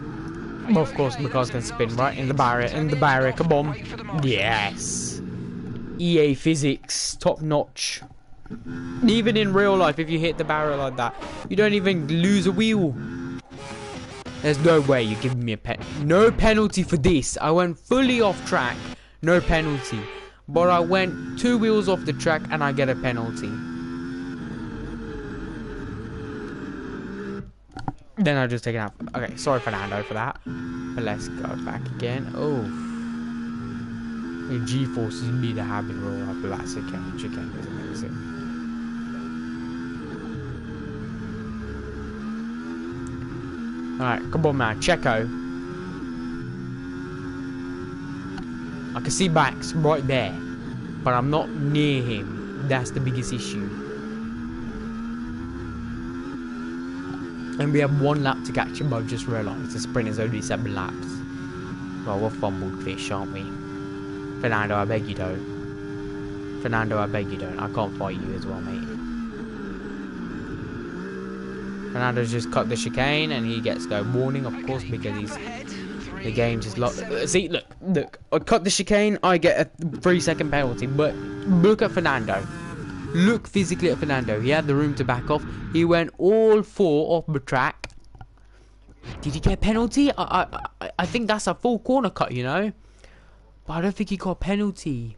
Well, of course, the car's gonna spin right in the barrier. In the barrier, come on. Yes. EA physics, top notch. Even in real life, if you hit the barrier like that, you don't even lose a wheel. There's no way you're giving me a no penalty for this. I went fully off track, no penalty. But I went 2 wheels off the track and I get a penalty. Then I'll just take it out. Okay, sorry Fernando for that. But let's go back again. Oh. The G-forces need to have it roll up. That's okay. Chicken is amazing. Alright, come on man. Checo. I can see Max right there. But I'm not near him. That's the biggest issue. And we have 1 lap to catch him. I've just realised the sprint is only 7 laps. Well, we're fumbled fish, aren't we? Fernando, I beg you don't. Fernando, I beg you don't. I can't fight you as well, mate. Fernando's just cut the chicane and he gets the warning, of course, because he's the game just locked. See, look. I cut the chicane, I get a 3-second penalty. But look at Fernando. Look physically at Fernando. He had the room to back off. He went all 4 off the track. Did he get a penalty? I think that's a full corner cut, you know. But I don't think he got a penalty.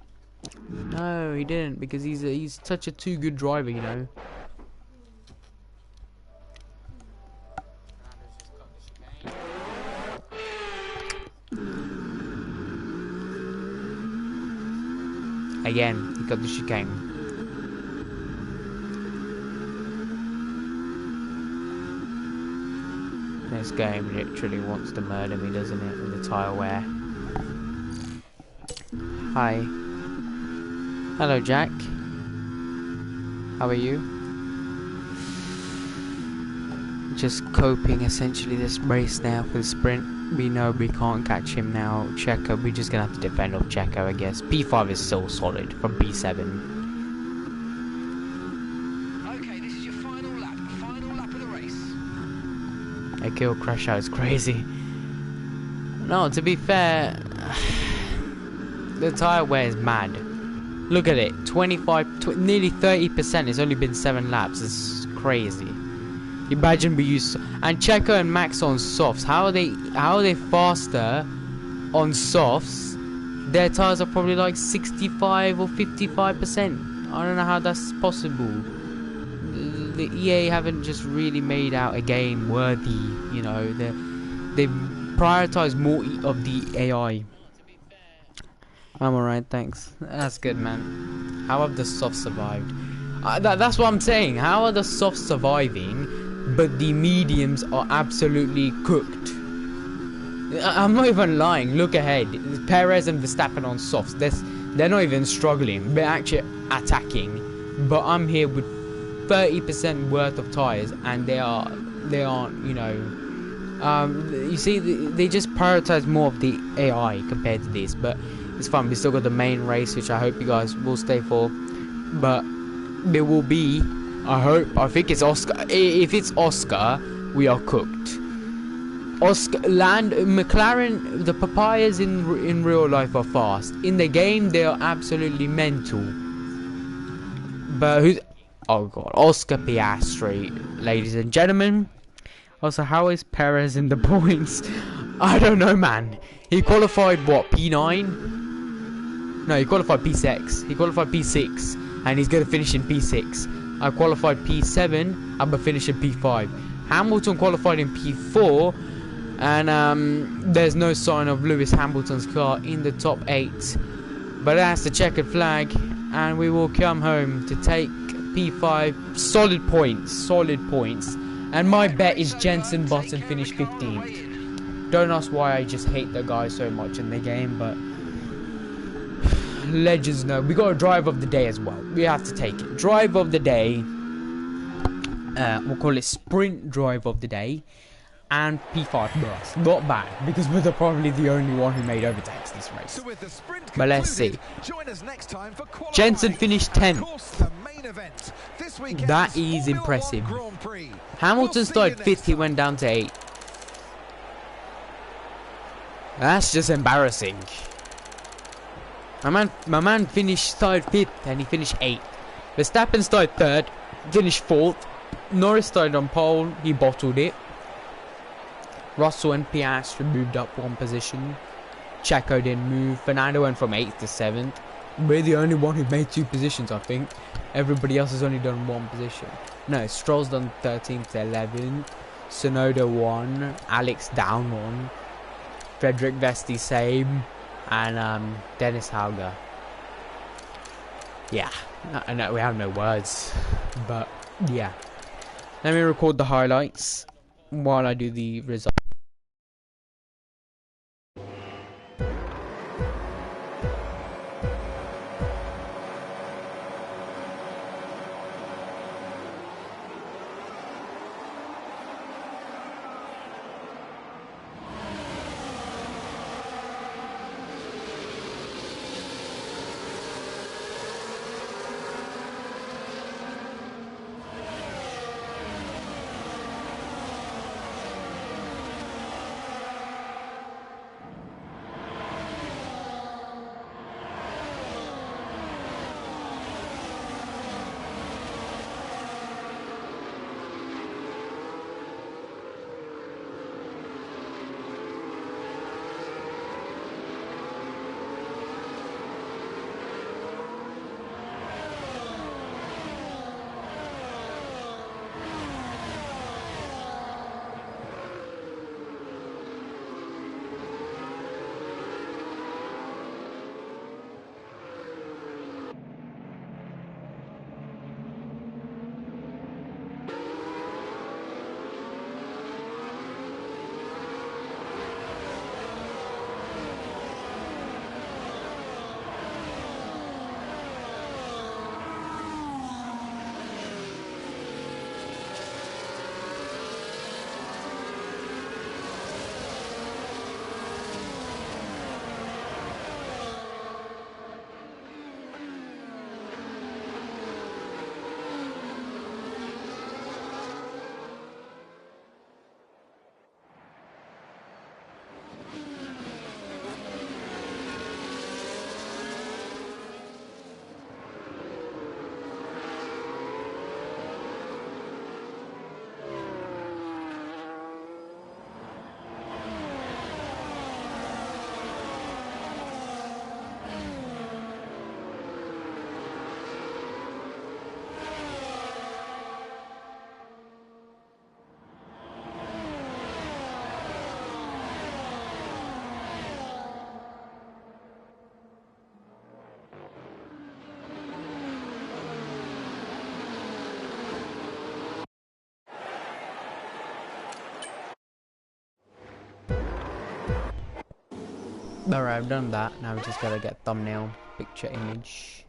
No, he didn't, because he's such a too good driver, you know. Again, he got the chicane. This game literally wants to murder me, doesn't it, with the tyre wear. Hi. Hello, Jack. How are you? Just coping, essentially, this race now for the sprint. We know we can't catch him now. Checo, we're just going to have to defend off Checo, I guess. P5 is still solid from P7. A kill crash out is crazy. No, to be fair, the tyre wear is mad. Look at it, 25, nearly 30%. It's only been 7 laps. It's crazy. Imagine we use and Checo and Max on softs. How are they faster on softs? Their tyres are probably like 65 or 55%. I don't know how that's possible. The EA haven't just really made out a game worthy, you know. They prioritize more of the AI. I'm alright, thanks. That's good, man. How have the softs survived? That's what I'm saying. How are the softs surviving, but the mediums are absolutely cooked? I'm not even lying. Look ahead. Perez and Verstappen on softs. They're not even struggling. They're actually attacking. But I'm here with 30% worth of tyres, and they aren't, you know. You see, they just prioritize more of the AI compared to this, but it's fun. We still got the main race, which I hope you guys will stay for. But there will be, I think it's Oscar. If it's Oscar, we are cooked. McLaren, the papayas in real life are fast. In the game, they are absolutely mental. But who's... Oh god, Oscar Piastri, ladies and gentlemen. Also, how is Perez in the points? I don't know, man. He qualified, what, P9? No, he qualified P6. He qualified P6, and he's going to finish in P6. I qualified P7, I'm going to finish in P5. Hamilton qualified in P4, and there's no sign of Lewis Hamilton's car in the top 8. But that's the checkered flag, and we will come home to take P5. Solid points. And my bet is Jenson Button finished 15th. Don't ask why I just hate the guy so much in the game, but legends know. We got a drive of the day as well. We have to take it. Drive of the day. We'll call it sprint drive of the day. And P5 for us. Not bad, because we're probably the only one who made overtakes this race. But let's see. Jenson finished 10th. That is impressive. Hamilton started 5th, he went down to 8th. That's just embarrassing. My man started 5th and he finished 8th. Verstappen started 3rd, finished 4th. Norris started on pole, he bottled it. Russell and Piastri moved up 1 position. Checo didn't move. Fernando went from 8th to 7th. We're the only one who made 2 positions, I think. Everybody else has only done 1 position. No, Stroll's done 13th to 11th. Sonoda 1. Alex down 1. Frederick Vesti same. And Dennis Hauger. Yeah, I know we have no words. But yeah. Let me record the highlights while I do the results. Alright, I've done that. Now we just gotta get thumbnail. picture image.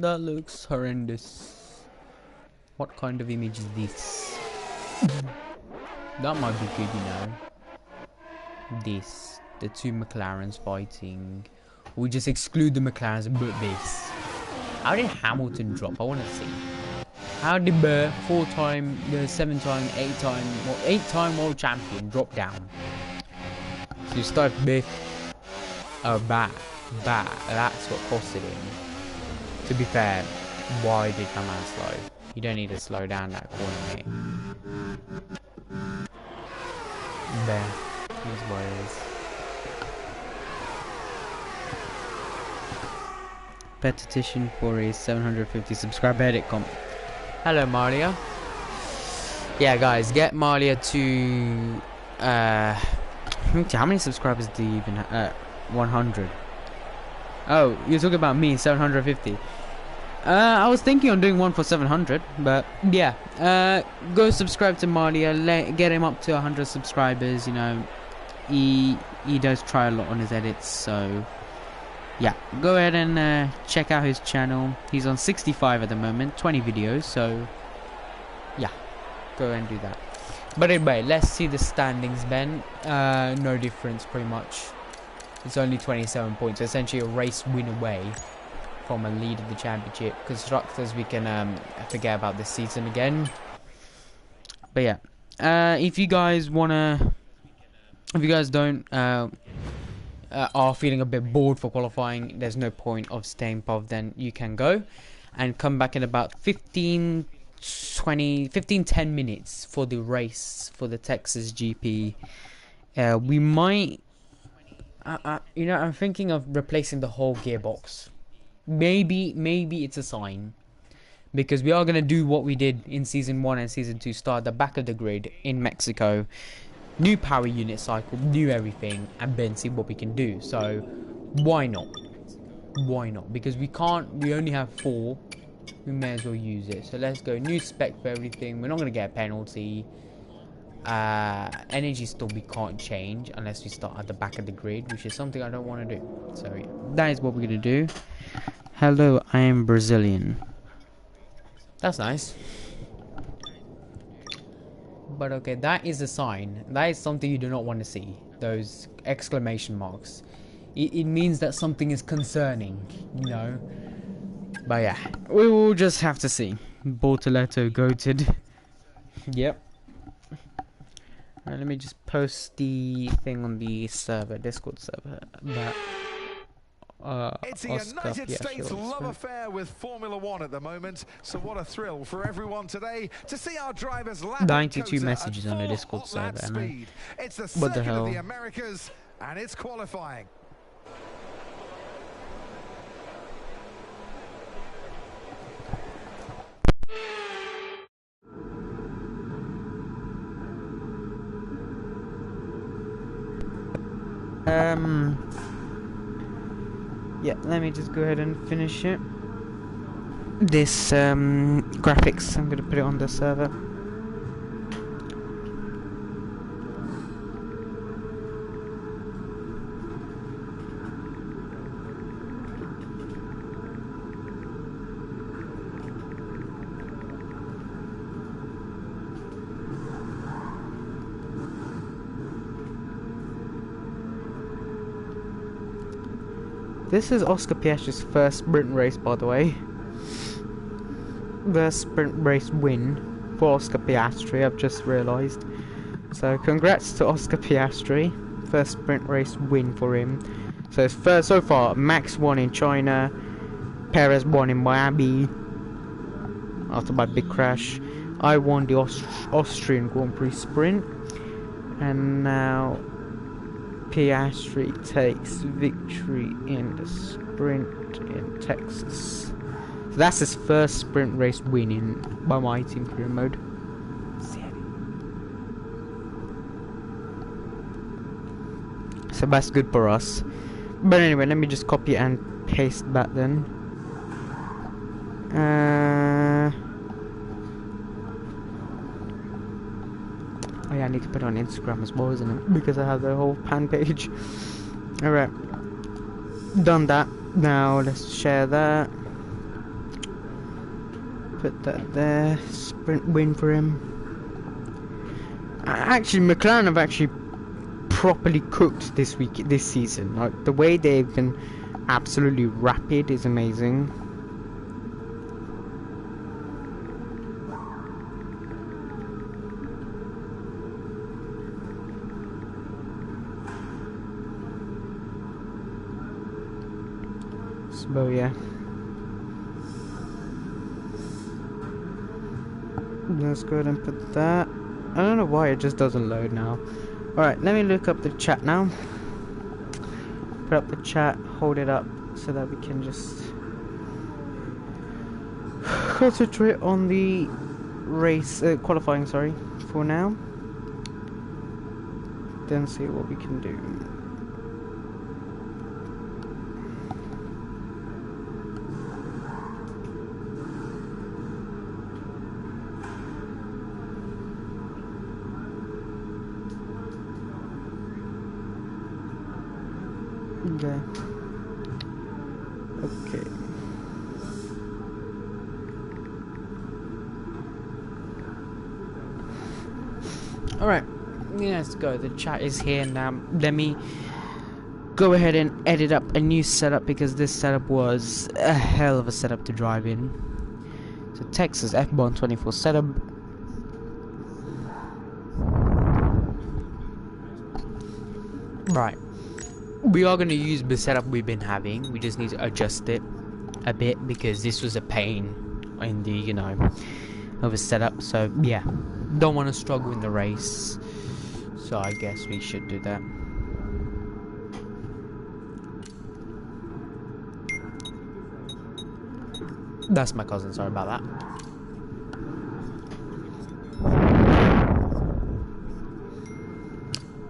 That looks horrendous. What kind of image is this? That might be good, you know. This, the two McLarens fighting. We just exclude the McLarens and put this. How did Hamilton drop? I want to see. How did Burr, 4-time, 7-time, 8-time, well, 8-time world champion, drop down? So you start with back. That's what costed him. To be fair, why did my man slow? You don't need to slow down that corner, mate. There. Here's what it is. Petition for a 750 subscriber edit comp. Hello, Malia. Yeah, guys, get Malia to how many subscribers do you even have? 100. Oh, you're talking about me, 750. I was thinking on doing one for 700, but yeah. Go subscribe to Malia, get him up to 100 subscribers. You know, he does try a lot on his edits, so yeah. Go ahead and check out his channel. He's on 65 at the moment, 20 videos, so yeah. Go ahead and do that. But anyway, let's see the standings, Ben. No difference, pretty much. It's only 27 points, so essentially a race win away from a lead of the championship. Constructors, we can forget about this season again. But yeah, if you guys don't are feeling a bit bored for qualifying, there's no point of staying above, then you can go and come back in about 10 minutes for the race for the Texas GP. We might you know, I'm thinking of replacing the whole gearbox. Maybe it's a sign, because we are going to do what we did in season 1 and season 2, start at the back of the grid in Mexico, new power unit cycle, new everything, and then see what we can do. So why not? Because we only have 4, we may as well use it. So let's go new spec for everything. We're not going to get a penalty. Energy store we can't change unless we start at the back of the grid, which is something I don't want to do. So yeah, that is what we're gonna do. Hello, I am Brazilian. That's nice. But okay, that is a sign. That is something you do not want to see. Those exclamation marks. It means that something is concerning, you know. But yeah, we will just have to see. Bortoletto goated. Yep. Let me just post the thing on the server, Discord server. That it's a United States love affair with Formula 1 at the moment, so what a thrill for everyone today to see our drivers lap 92 messages on the Discord server. Speed. It's the what the circuit hell? of the Americas, and it's qualifying. Yeah, let me just go ahead and finish it. This graphics, I'm gonna put it on the server. This is Oscar Piastri's first sprint race, by the way. The sprint race win for Oscar Piastri, I've just realised. So congrats to Oscar Piastri. First sprint race win for him. So it's first, so far, Max won in China, Perez won in Miami after my big crash. I won the Austrian Grand Prix sprint, and now Piastri takes victory in the sprint in Texas. So that's his first sprint race win by my team career mode. So that's good for us. But anyway, let me just copy and paste that then. yeah, I need to put it on Instagram as well, isn't it? Because I have the whole pan page. Alright. Done that. Now let's share that. Put that there. Sprint win for him. Actually, McLaren have actually properly cooked this season. Like, the way they've been absolutely rapid is amazing. So yeah, let's go ahead and put that. I don't know why it just doesn't load now. Alright, let me look up the chat now. Put up the chat, hold it up so that we can just concentrate on the race, qualifying, sorry, for now. Then see what we can do. Okay. Alright, let's go. The chat is here now. Let me go ahead and edit up a new setup because this setup was a hell of a setup to drive in. So Texas F124 setup. Right. We are going to use the setup we've been having. We just need to adjust it a bit because this was a pain in the, you know, of a setup. So yeah, don't want to struggle in the race. So I guess we should do that. That's my cousin, sorry about that.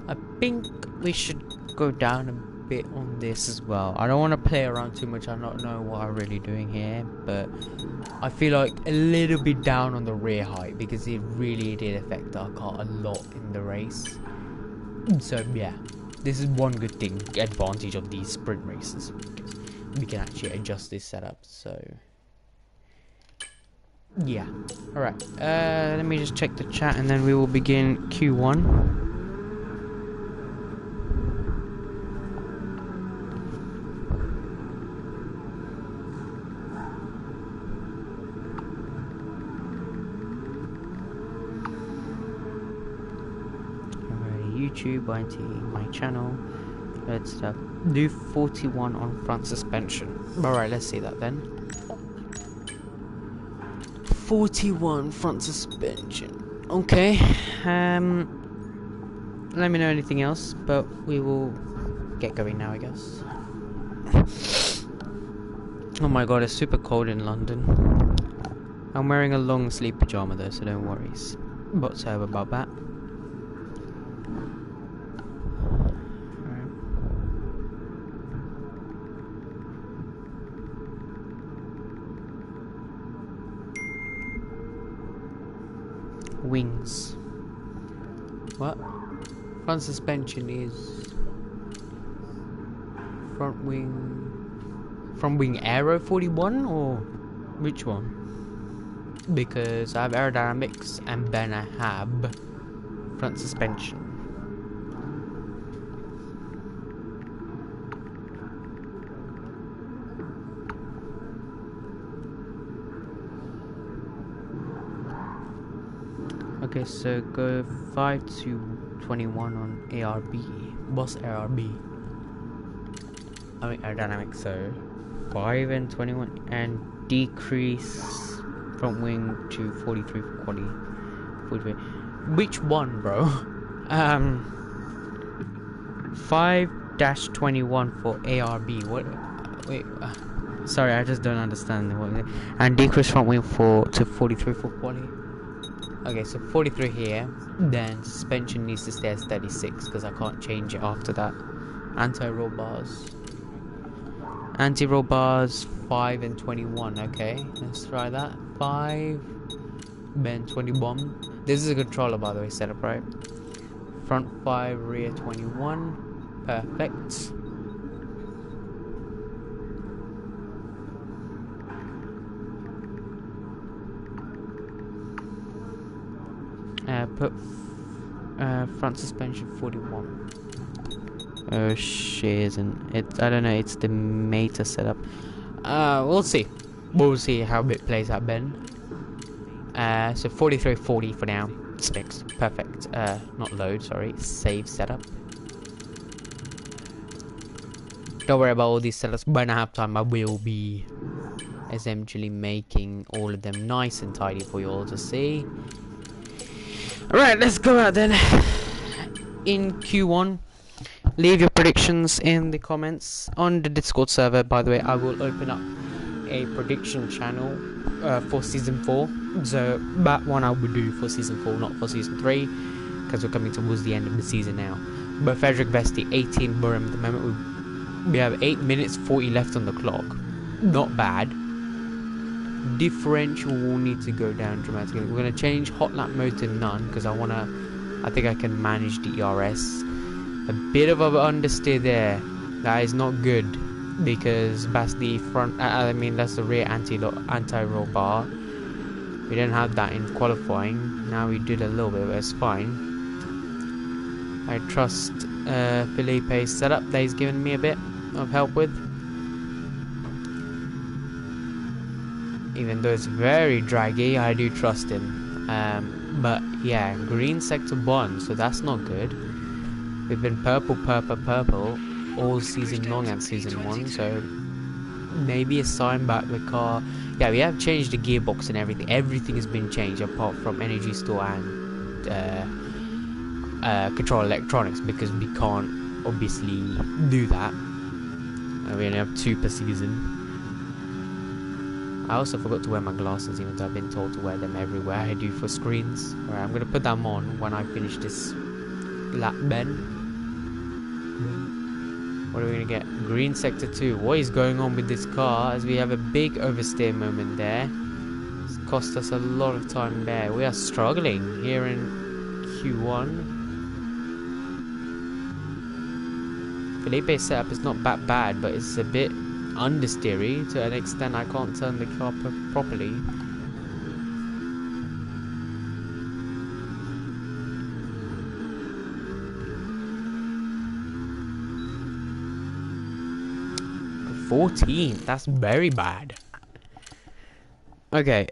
I think we should go down a bit on this as well. I don't want to play around too much. I don't know what I'm really doing here, but I feel like a little bit down on the rear height because it really did affect our car a lot in the race. So yeah, this is one good thing, advantage of these sprint races, because we can actually adjust this setup. So yeah, alright, let me just check the chat and then we will begin Q1. YouTube, YT, my channel. Let's do 41 on front suspension. Alright, let's see that then. 41 front suspension. Okay. Let me know anything else, but we will get going now, I guess. Oh my god, it's super cold in London. I'm wearing a long sleeve pajama though, so don't worry whatsoever about that. Wings. What? Front suspension is front wing aero 41 or which one? Because I have aerodynamics and then I have front suspension. Okay, so go 5 to 21 on ARB. What's ARB? I mean aerodynamics, so 5 and 21 and decrease front wing to 43 for quali. 43. Which one, bro? 5-21 for ARB. What? Wait. Sorry, I just don't understand what. And decrease front wing to 43 for quali. Okay, so 43 here, then suspension needs to stay at 36 because I can't change it after that. Anti-roll bars. Anti-roll bars, 5 and 21, okay. Let's try that. 5, then 21. This is a controller, by the way, setup, right? front 5, rear 21. Perfect. Put front suspension 41. Oh shit, isn't it? I don't know, it's the Meta setup. We'll see. We'll see how it plays out, Ben. So 4340 for now. It's fixed. Perfect. Not load, sorry. Save setup. Don't worry about all these setups. When I have time, I will be essentially making all of them nice and tidy for you all to see. Alright, let's go out then. In Q1, leave your predictions in the comments on the Discord server. By the way, I will open up a prediction channel for season 4. So that one I will do for season 4, not for season 3, because we're coming towards the end of the season now. But Frederick Vesti, 18 Burham at the moment. We have 8 minutes 40 left on the clock. Not bad. Differential will need to go down dramatically. We're going to change hot lap mode to none because I think I can manage the ERS. A bit of an understeer there. That is not good because that's the front. That's the rear anti-roll bar. We didn't have that in qualifying. Now we did a little bit, but it's fine. I trust Felipe's setup that he's given me a bit of help with. Even though it's very draggy, I do trust him. But yeah, green sector 1, so that's not good. We've been purple all season long at season 1, so maybe a sign back the car. Yeah, we have changed the gearbox and everything. Everything has been changed apart from energy store and control electronics, because we can't obviously do that. We only have 2 per season. I also forgot to wear my glasses, even though I've been told to wear them everywhere I do for screens. Alright, I'm going to put them on when I finish this lap bend. What are we going to get? Green sector 2. What is going on with this car? As we have a big oversteer moment there. It's cost us a lot of time there. We are struggling here in Q1. Felipe's setup is not that bad, but it's a bit understeery to an extent I can't turn the car properly. $14, that's very bad. Okay,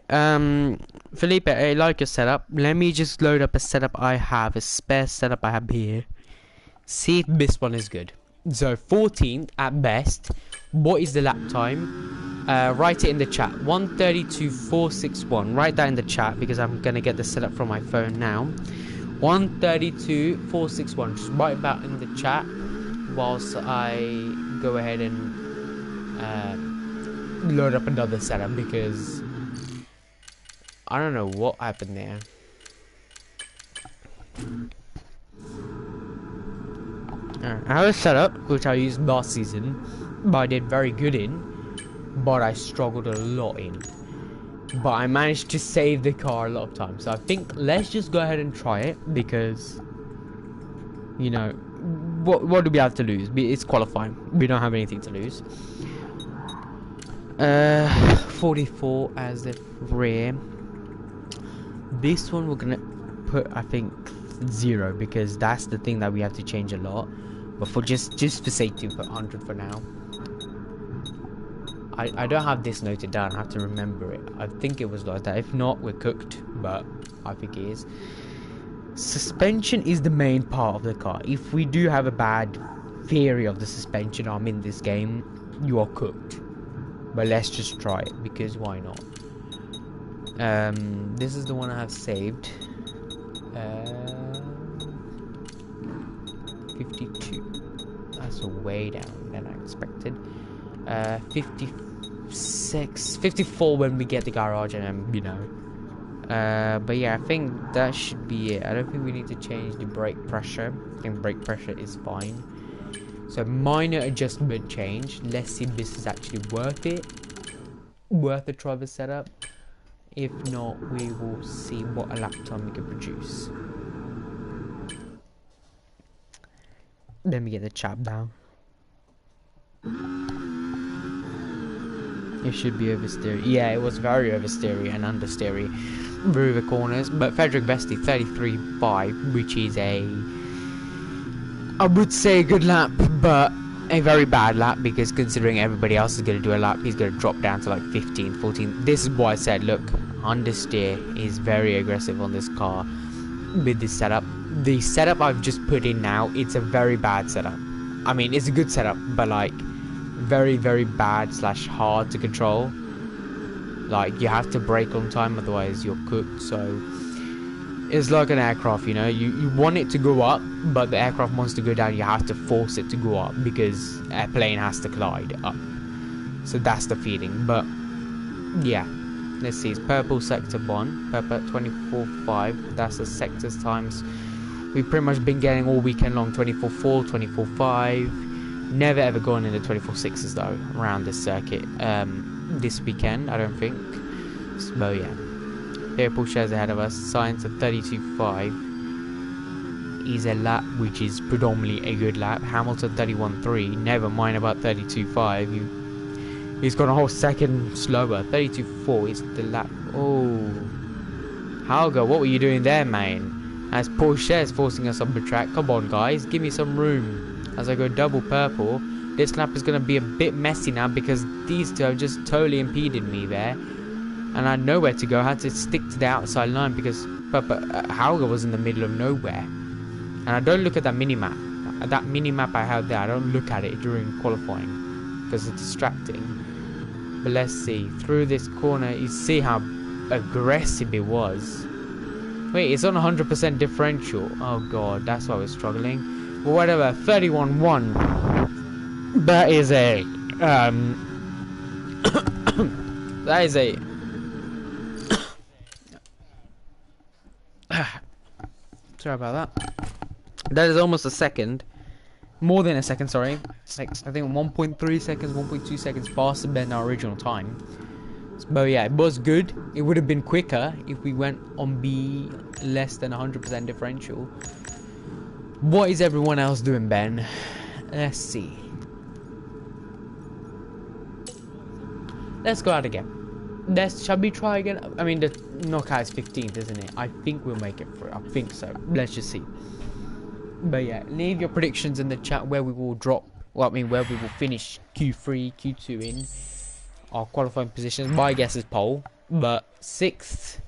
Felipe, I like your setup. Let me just load up a setup I have, a spare setup I have here. See if this one is good. So 14th at best. What is the lap time? Write it in the chat. 1:32.461. Write that in the chat because I'm gonna get the setup from my phone now. 1:32.461. Just write that in the chat whilst I go ahead and load up another setup, because I don't know what happened there. I have a setup which I used last season, but I did very good in, but I struggled a lot in. But I managed to save the car a lot of times. So I think let's just go ahead and try it, because, you know, what do we have to lose? It's qualifying. We don't have anything to lose. 44 as the rear. This one we're gonna put, I think, 0, because that's the thing that we have to change a lot. But for just for safety, put 100 for now. I don't have this noted down. I have to remember it. I think it was like that. If not, we're cooked. But I think it is. Suspension is the main part of the car. If we do have a bad theory of the suspension arm in this game, you are cooked. But let's just try it, because why not? This is the one I have saved. 52. That's way down than I expected. 56, 54 when we get the garage, and you know. But yeah, I think that should be it. I don't think we need to change the brake pressure. I think brake pressure is fine. So minor adjustment change. Let's see if this is actually worth it. Worth the driver setup. If not, we will see what a lap time we can produce. Let me get the chat down. It should be oversteery. Yeah, it was very oversteery and understeery through the corners. But Frederick Vesti 33.5, which is a, I would say, a good lap, but a very bad lap, because considering everybody else is going to do a lap, he's going to drop down to like 15, 14. This is why I said, look, understeer is very aggressive on this car with this setup. The setup I've just put in now, it's a very bad setup. I mean, it's a good setup, but like very, very bad / hard to control. Like, you have to brake on time, otherwise you're cooked. So it's like an aircraft, you know, you want it to go up, but the aircraft wants to go down. You have to force it to go up because a plane has to glide up. So that's the feeling. But yeah, let's see, it's purple sector 1, purple 24.5. that's the sectors times we've pretty much been getting all weekend long. 24.4, 24.5. Never ever gone in the 24.6s though around this circuit this weekend, I don't think. So yeah, Liverpool shares ahead of us. Cyan's at 32.5 is a lap which is predominantly a good lap. Hamilton 31.3, never mind about 32.5. He's got a whole second slower. 32.4 is the lap. Oh, Hauger, what were you doing there, man? As Porsche is forcing us up the track. Come on guys, give me some room. As I go double purple, this lap is going to be a bit messy now because these two have just totally impeded me there. And I had nowhere to go. I had to stick to the outside line because Hauger was in the middle of nowhere. And I don't look at that mini-map. That mini-map I had there, I don't look at it during qualifying because it's distracting. But let's see. Through this corner, you see how aggressive it was. Wait, it's on 100% differential. Oh god, that's why I was struggling. But whatever, 31.1. That is a that is a sorry about that. That is almost a second, more than a second, sorry. Like, I think 1.3 seconds, 1.2 seconds faster than our original time. But yeah, it was good. It would have been quicker if we went on B less than 100% differential. What is everyone else doing, Ben? Let's see. Let's go out again. Shall we try again? I mean, the knockout is 15th, isn't it? I think we'll make it through. I think so. Let's just see. But yeah, leave your predictions in the chat where we will drop. Well, I mean, where we will finish Q3, Q2 in our qualifying positions. My guess is pole, but 6th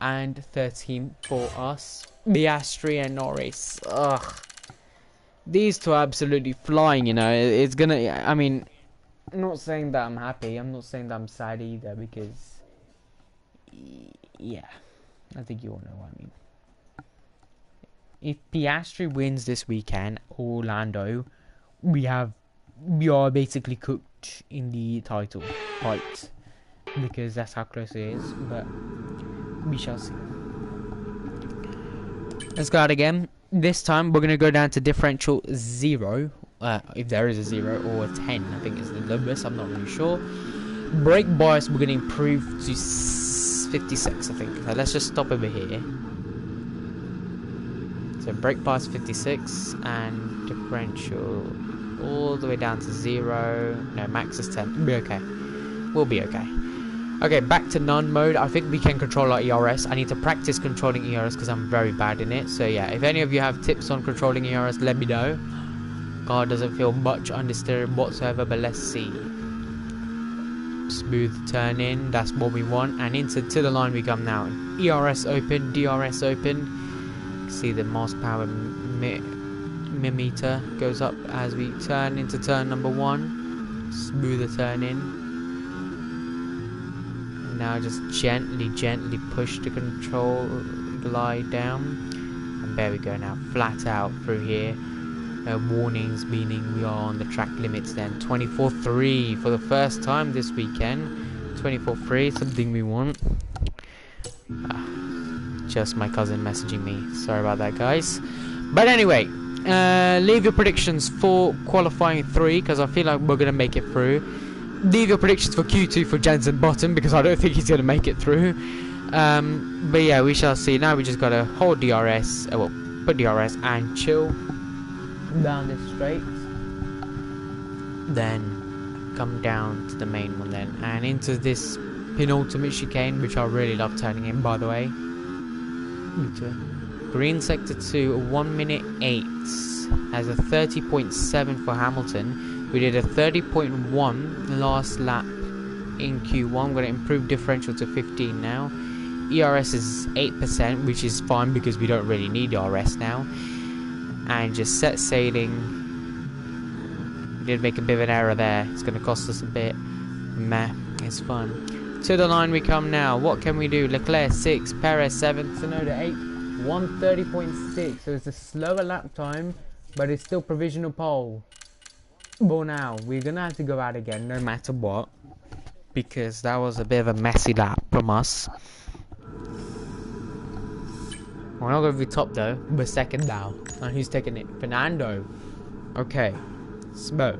and 13th for us. Piastri and Norris. Ugh. These two are absolutely flying, you know. It's gonna, I mean, I'm not saying that I'm happy. I'm not saying that I'm sad either, because, yeah, I think you all know what I mean. If Piastri wins this weekend, Orlando, we are basically cooked in the title fight, because that's how close it is. But we shall see. Let's go out again. This time we're going to go down to differential 0, if there is a 0, or a 10, I think is the lowest, I'm not really sure. Brake bias we're going to improve to 56, I think. So let's just stop over here. So brake bias 56, and differential all the way down to 0. No, max is 10. We'll be okay. We'll be okay. Okay, back to none mode. I think we can control our ERS. I need to practice controlling ERS because I'm very bad in it. So yeah, if any of you have tips on controlling ERS, let me know. Car doesn't feel much understeering whatsoever, but let's see. Smooth turn in, that's what we want. And into the line we come now. ERS open, DRS open. See the miles per hour meter goes up as we turn into turn number 1. Smoother turn in. Now just gently push the control, glide down, and there we go. Now flat out through here. No warnings, meaning we are on the track limits then. 24.3 for the first time this weekend. 24.3, something we want. Just my cousin messaging me. Sorry about that, guys. But anyway, leave your predictions for qualifying 3, because I feel like we're gonna make it through. Leave your predictions for Q2 for Jensen Button, because I don't think he's going to make it through. But yeah, we shall see. Now we just got to hold DRS, well, put DRS and chill. down this straight, then come down to the main one then, and into this penultimate chicane, which I really love turning in, by the way. Green sector 2, 1 minute 8, has a 30.7 for Hamilton. We did a 30.1 last lap in Q1. We're going to improve differential to 15 now. ERS is 8%, which is fine because we don't really need ERS now. And just set sailing. We did make a bit of an error there. It's going to cost us a bit. Meh, it's fun. To the line we come now. What can we do? Leclerc 6, Perez 7, Tsunoda 8, 130.6. So it's a slower lap time, but it's still provisional pole. But now we're going to have to go out again no matter what, because that was a bit of a messy lap from us. We're not going to be top though, we're second now. And who's taking it? Fernando. Okay. Smo.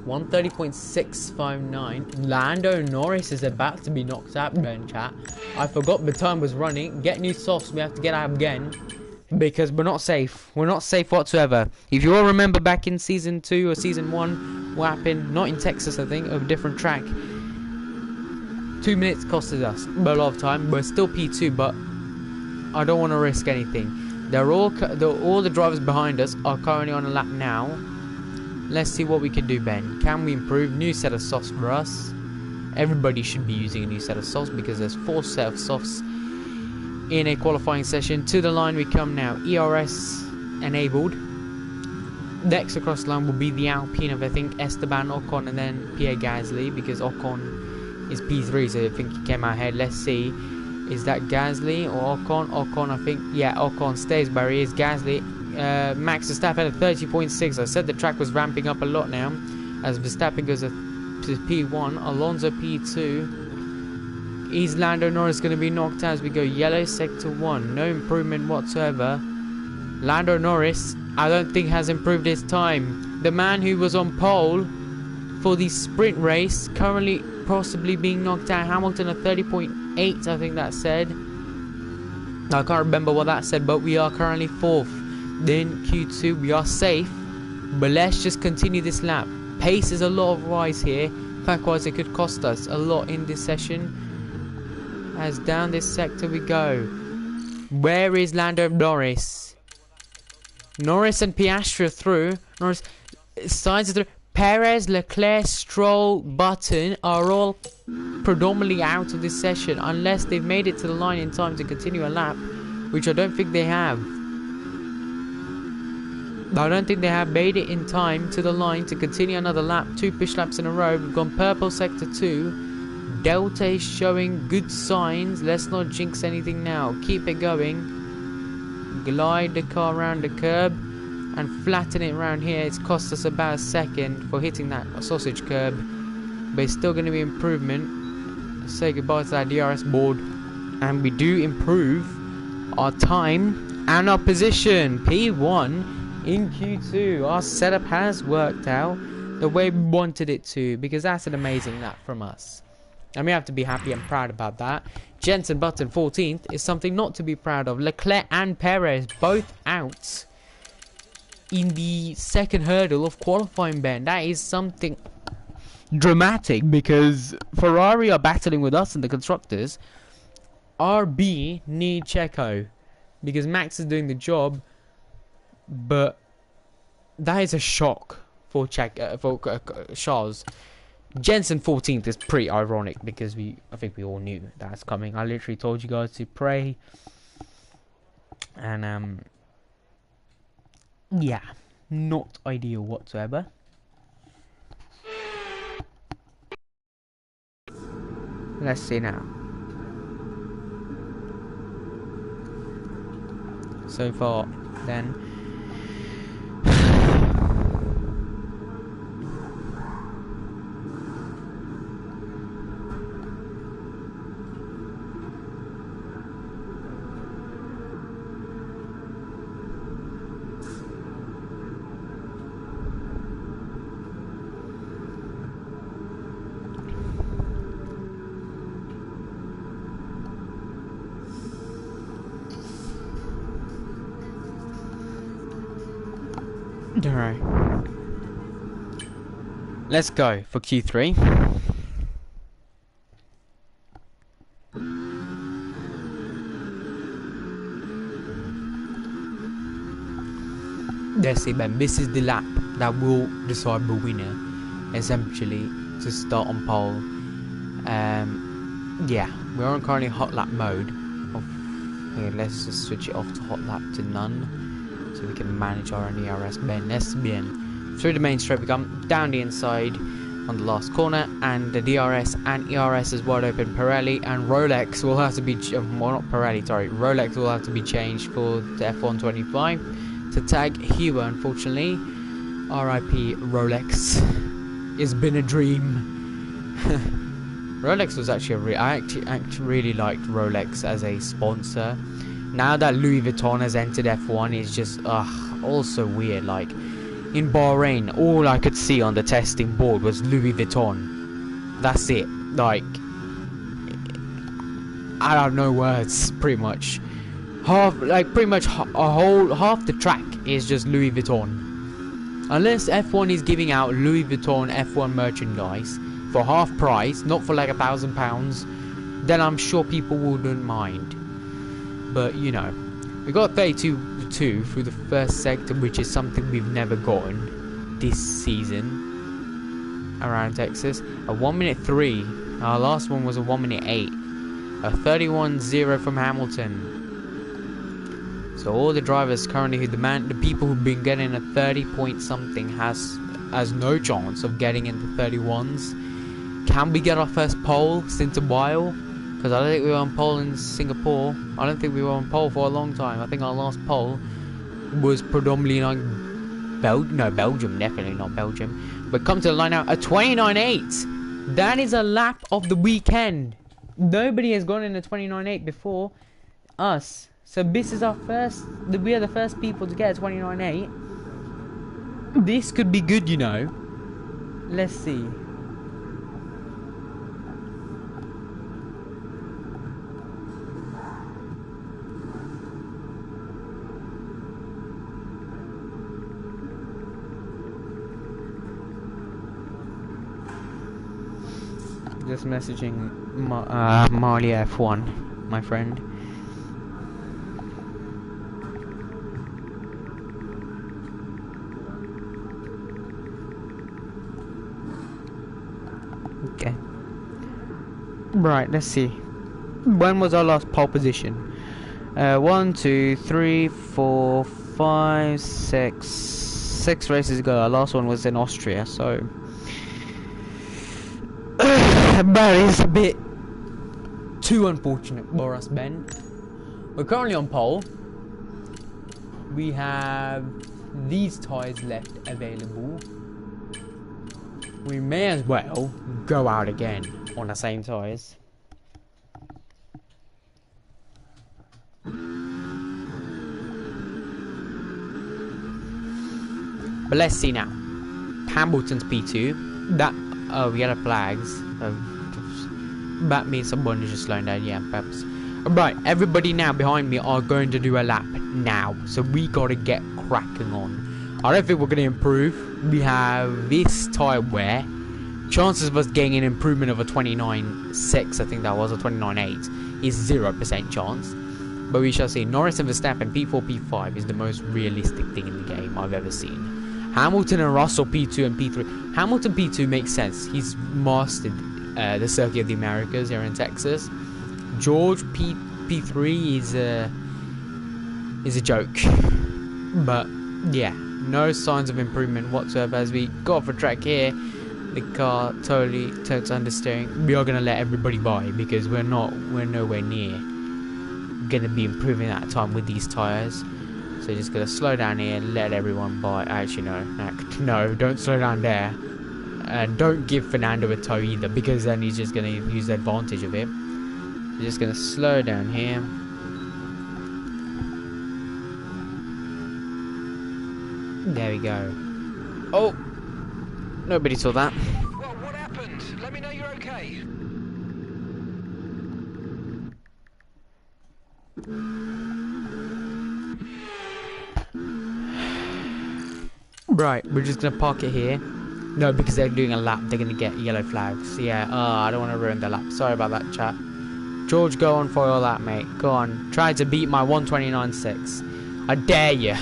130.659. Lando Norris is about to be knocked out, Ben chat. I forgot the time was running. Get new softs, we have to get out again. Because we're not safe. We're not safe whatsoever. If you all remember back in Season 2 or Season 1, what happened, not in Texas I think, of a different track. 2 minutes costed us a lot of time. We're still P2, but I don't want to risk anything. All the drivers behind us are currently on a lap now. Let's see what we can do, Ben. Can we improve? New set of softs for us. Everybody should be using a new set of softs because there's 4 set of softs in a qualifying session. To the line we come now. ERS enabled. Next across the line will be the Alpine of I think Esteban Ocon and then Pierre Gasly, because Ocon is P3, so I think he came out ahead. Let's see. Is that Gasly or Ocon? Ocon, I think. Yeah, Ocon stays where he is. Gasly. Max Verstappen at 30.6. I said the track was ramping up a lot now, as Verstappen goes to P1, Alonso P2. Is Lando Norris going to be knocked out as we go yellow sector 1? No improvement whatsoever. Lando Norris, I don't think has improved his time. The man who was on pole for the sprint race, currently possibly being knocked out. Hamilton at 30.8, I think that said. I can't remember what that said, but we are currently 4th. Then Q2, we are safe, but let's just continue this lap. Pace is a lot of rise here. Fact-wise, it could cost us a lot in this session. As down this sector we go. Where is Lando Norris? Norris and Piastri through. Norris, Sainz through. Perez, Leclerc, Stroll, Button are all predominantly out of this session, unless they've made it to the line in time to continue a lap, which I don't think they have. I don't think they have made it in time to the line to continue another lap. 2 push laps in a row. We've gone purple sector 2. Delta is showing good signs. Let's not jinx anything now. Keep it going. Glide the car around the curb and flatten it around here. It's cost us about a second for hitting that sausage curb, but it's still going to be improvement. Say goodbye to that DRS board, and we do improve our time and our position. P1 in Q2. Our setup has worked out the way we wanted it to, because that's an amazing lap from us, and we have to be happy and proud about that. Jensen Button 14th is something not to be proud of. Leclerc and Perez both out in the second hurdle of qualifying, Ben. That is something dramatic, because Ferrari are battling with us in the constructors. RB need Checo because Max is doing the job, but that is a shock for Charles. Jensen 14th is pretty ironic, because I think we all knew that's coming. I literally told you guys to pray, and yeah, not ideal whatsoever. Let's see now. So far, then. Alright. Let's go for Q3. Let's see, man. This is the lap that will decide the winner, essentially, to start on pole. Yeah, we're on currently hot lap mode. Okay, let's just switch it off to hot lap to none, so we can manage our ERS. Let's begin. Through the main straight we come, down the inside on the last corner, and the DRS and ERS is wide open. Pirelli and Rolex will have to be, well, not Pirelli, sorry, Rolex will have to be changed for the F125 to tag Huber, unfortunately. RIP Rolex. It's been a dream. Rolex was actually I actually really liked Rolex as a sponsor. Now that Louis Vuitton has entered F1, it's just also weird. Like in Bahrain, all I could see on the testing board was Louis Vuitton. That's it. Like I have no words. Pretty much half the track is just Louis Vuitton. Unless F1 is giving out Louis Vuitton F1 merchandise for half price, not for like £1,000, then I'm sure people wouldn't mind. But you know, we got 32.2 through the first sector, which is something we've never gotten this season around Texas. A 1:03. Our last one was a 1:08. A 31.0 from Hamilton. So all the drivers currently, the people who've been getting a 30 point something has no chance of getting into 31s. Can we get our first pole since a while? Because I don't think we were on pole in Singapore. I don't think we were on pole for a long time. I think our last pole was predominantly like Belgium, definitely not Belgium. But come to the line now, a 29.8. That is a lap of the weekend. Nobody has gone in a 29.8 before us. So this is our first, we are the first people to get a 29.8. This could be good, you know. Let's see. Just messaging Marley F1, my friend. Okay. Right, let's see. When was our last pole position? 1, 2, 3, 4, 5, 6. 6 races ago. Our last one was in Austria, so but it's a bit too unfortunate for us, Ben. We're currently on pole. We have these tyres left available. We may as well go out again on the same tyres. But let's see now. Hamilton's P2. That we got flags. That means someone is just slowing down. Yeah, perhaps. Right, everybody now behind me are going to do a lap now, so we gotta get cracking on. I don't think we're gonna improve. We have this tyre wear. Chances of us getting an improvement of a 29.6, I think that was a 29.8, is 0% chance. But we shall see. Norris and Verstappen P4, P5 is the most realistic thing in the game I've ever seen. Hamilton and Russell P2 and P3. Hamilton P2 makes sense. He's mastered the circuit of the Americas here in Texas. George P3 is a joke. But yeah, no signs of improvement whatsoever. As we go off a track here, the car totally turns understeering. We are gonna let everybody by because we're nowhere near gonna be improving that time with these tires. So just gonna slow down here, let everyone by. Actually no, don't slow down there. And don't give Fernando a tow either, because then he's just gonna use the advantage of it. So just gonna slow down here. There we go. Oh, nobody saw that. Well, what happened? Let me know you're okay. Right, we're just gonna park it here. No, because they're doing a lap, they're gonna get yellow flags. Yeah, I don't want to ruin the lap. Sorry about that, chat. George, go on for your lap, mate. Go on. Try to beat my 129.6. I dare you.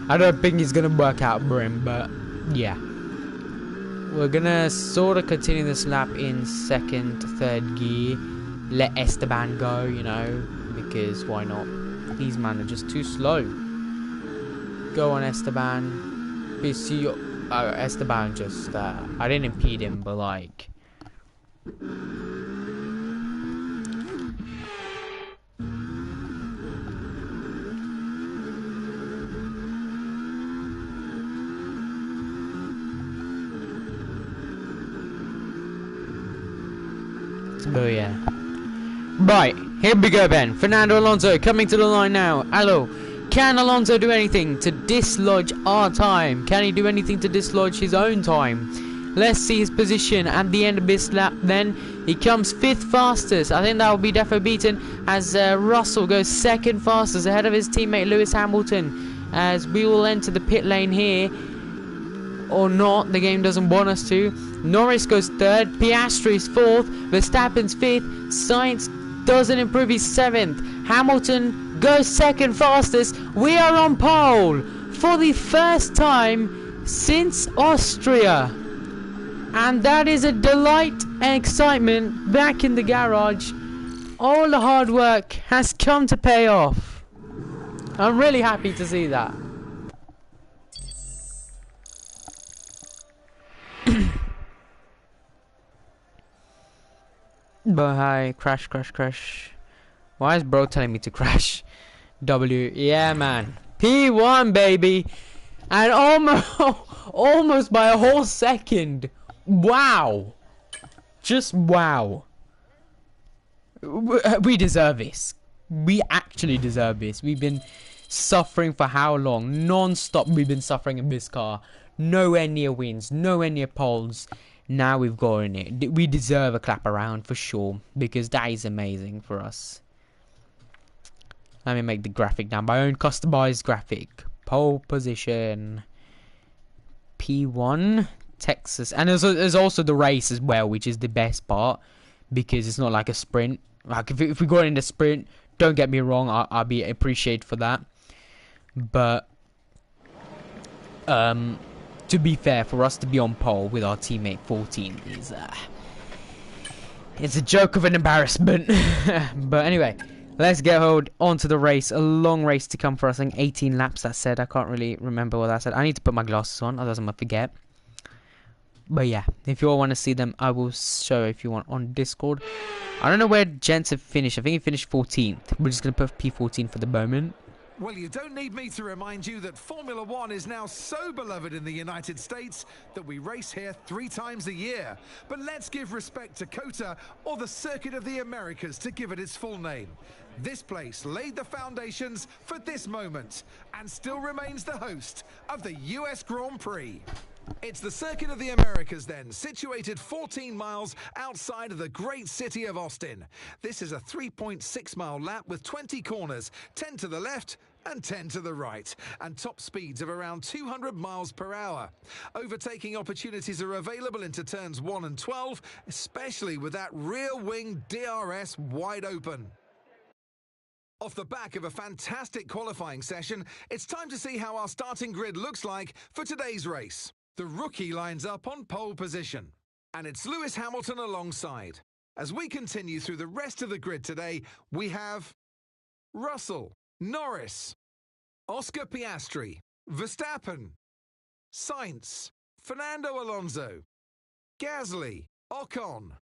I don't think it's gonna work out for him, but yeah. We're gonna sort of continue this lap in second, third gear. Let Esteban go, you know, because why not? These men are just too slow. Go on, Esteban. You see, Esteban just, I didn't impede him, but like. Oh yeah. Right, here we go then. Fernando Alonso coming to the line now. Hello. Can Alonso do anything to dislodge our time? Can he do anything to dislodge his own time? Let's see his position at the end of this lap then. He comes 5th fastest. I think that will be definitely beaten as Russell goes 2nd fastest ahead of his teammate Lewis Hamilton. As we will enter the pit lane here. Or not, the game doesn't want us to. Norris goes 3rd, Piastri's 4th, Verstappen's 5th, Sainz doesn't improve, he's 7th, Hamilton goes 2nd fastest. We are on pole for the first time since Austria, and that is a delight and excitement back in the garage. All the hard work has come to pay off. I'm really happy to see that. But hi, crash. Why is bro telling me to crash? W, yeah man. P1 baby. And almost by a whole second. Wow. Just wow. We deserve this. We actually deserve this. We've been suffering for how long? Non-stop we've been suffering in this car. Nowhere near wins, nowhere near poles. Now we've gotten it. We deserve a clap around for sure, because that is amazing for us. Let me make the graphic now. My own customized graphic. Pole position. P1. Texas. And there's also the race as well, which is the best part. Because it's not like a sprint. Like if we go in the sprint, don't get me wrong, I'll be appreciated for that. But to be fair, for us to be on pole with our teammate 14 is it's a joke of an embarrassment. But anyway, let's get on to the race. A long race to come for us. I think 18 laps, that said. I can't really remember what that said. I need to put my glasses on, otherwise I'm gonna forget. But yeah, if you all want to see them, I will show if you want on Discord. I don't know where Gents have finished. I think he finished 14th. We're just gonna put P14 for the moment. Well, you don't need me to remind you that Formula One is now so beloved in the United States that we race here 3 times a year. But let's give respect to COTA, or the Circuit of the Americas, to give it its full name. This place laid the foundations for this moment and still remains the host of the US Grand Prix. It's the Circuit of the Americas then, situated 14 miles outside of the great city of Austin. This is a 3.6-mile lap with 20 corners, 10 to the left and 10 to the right, and top speeds of around 200 miles per hour. Overtaking opportunities are available into turns 1 and 12, especially with that rear wing DRS wide open. Off the back of a fantastic qualifying session, it's time to see how our starting grid looks like for today's race. The rookie lines up on pole position, and it's Lewis Hamilton alongside. As we continue through the rest of the grid today, we have Russell, Norris, Oscar Piastri, Verstappen, Sainz, Fernando Alonso, Gasly, Ocon,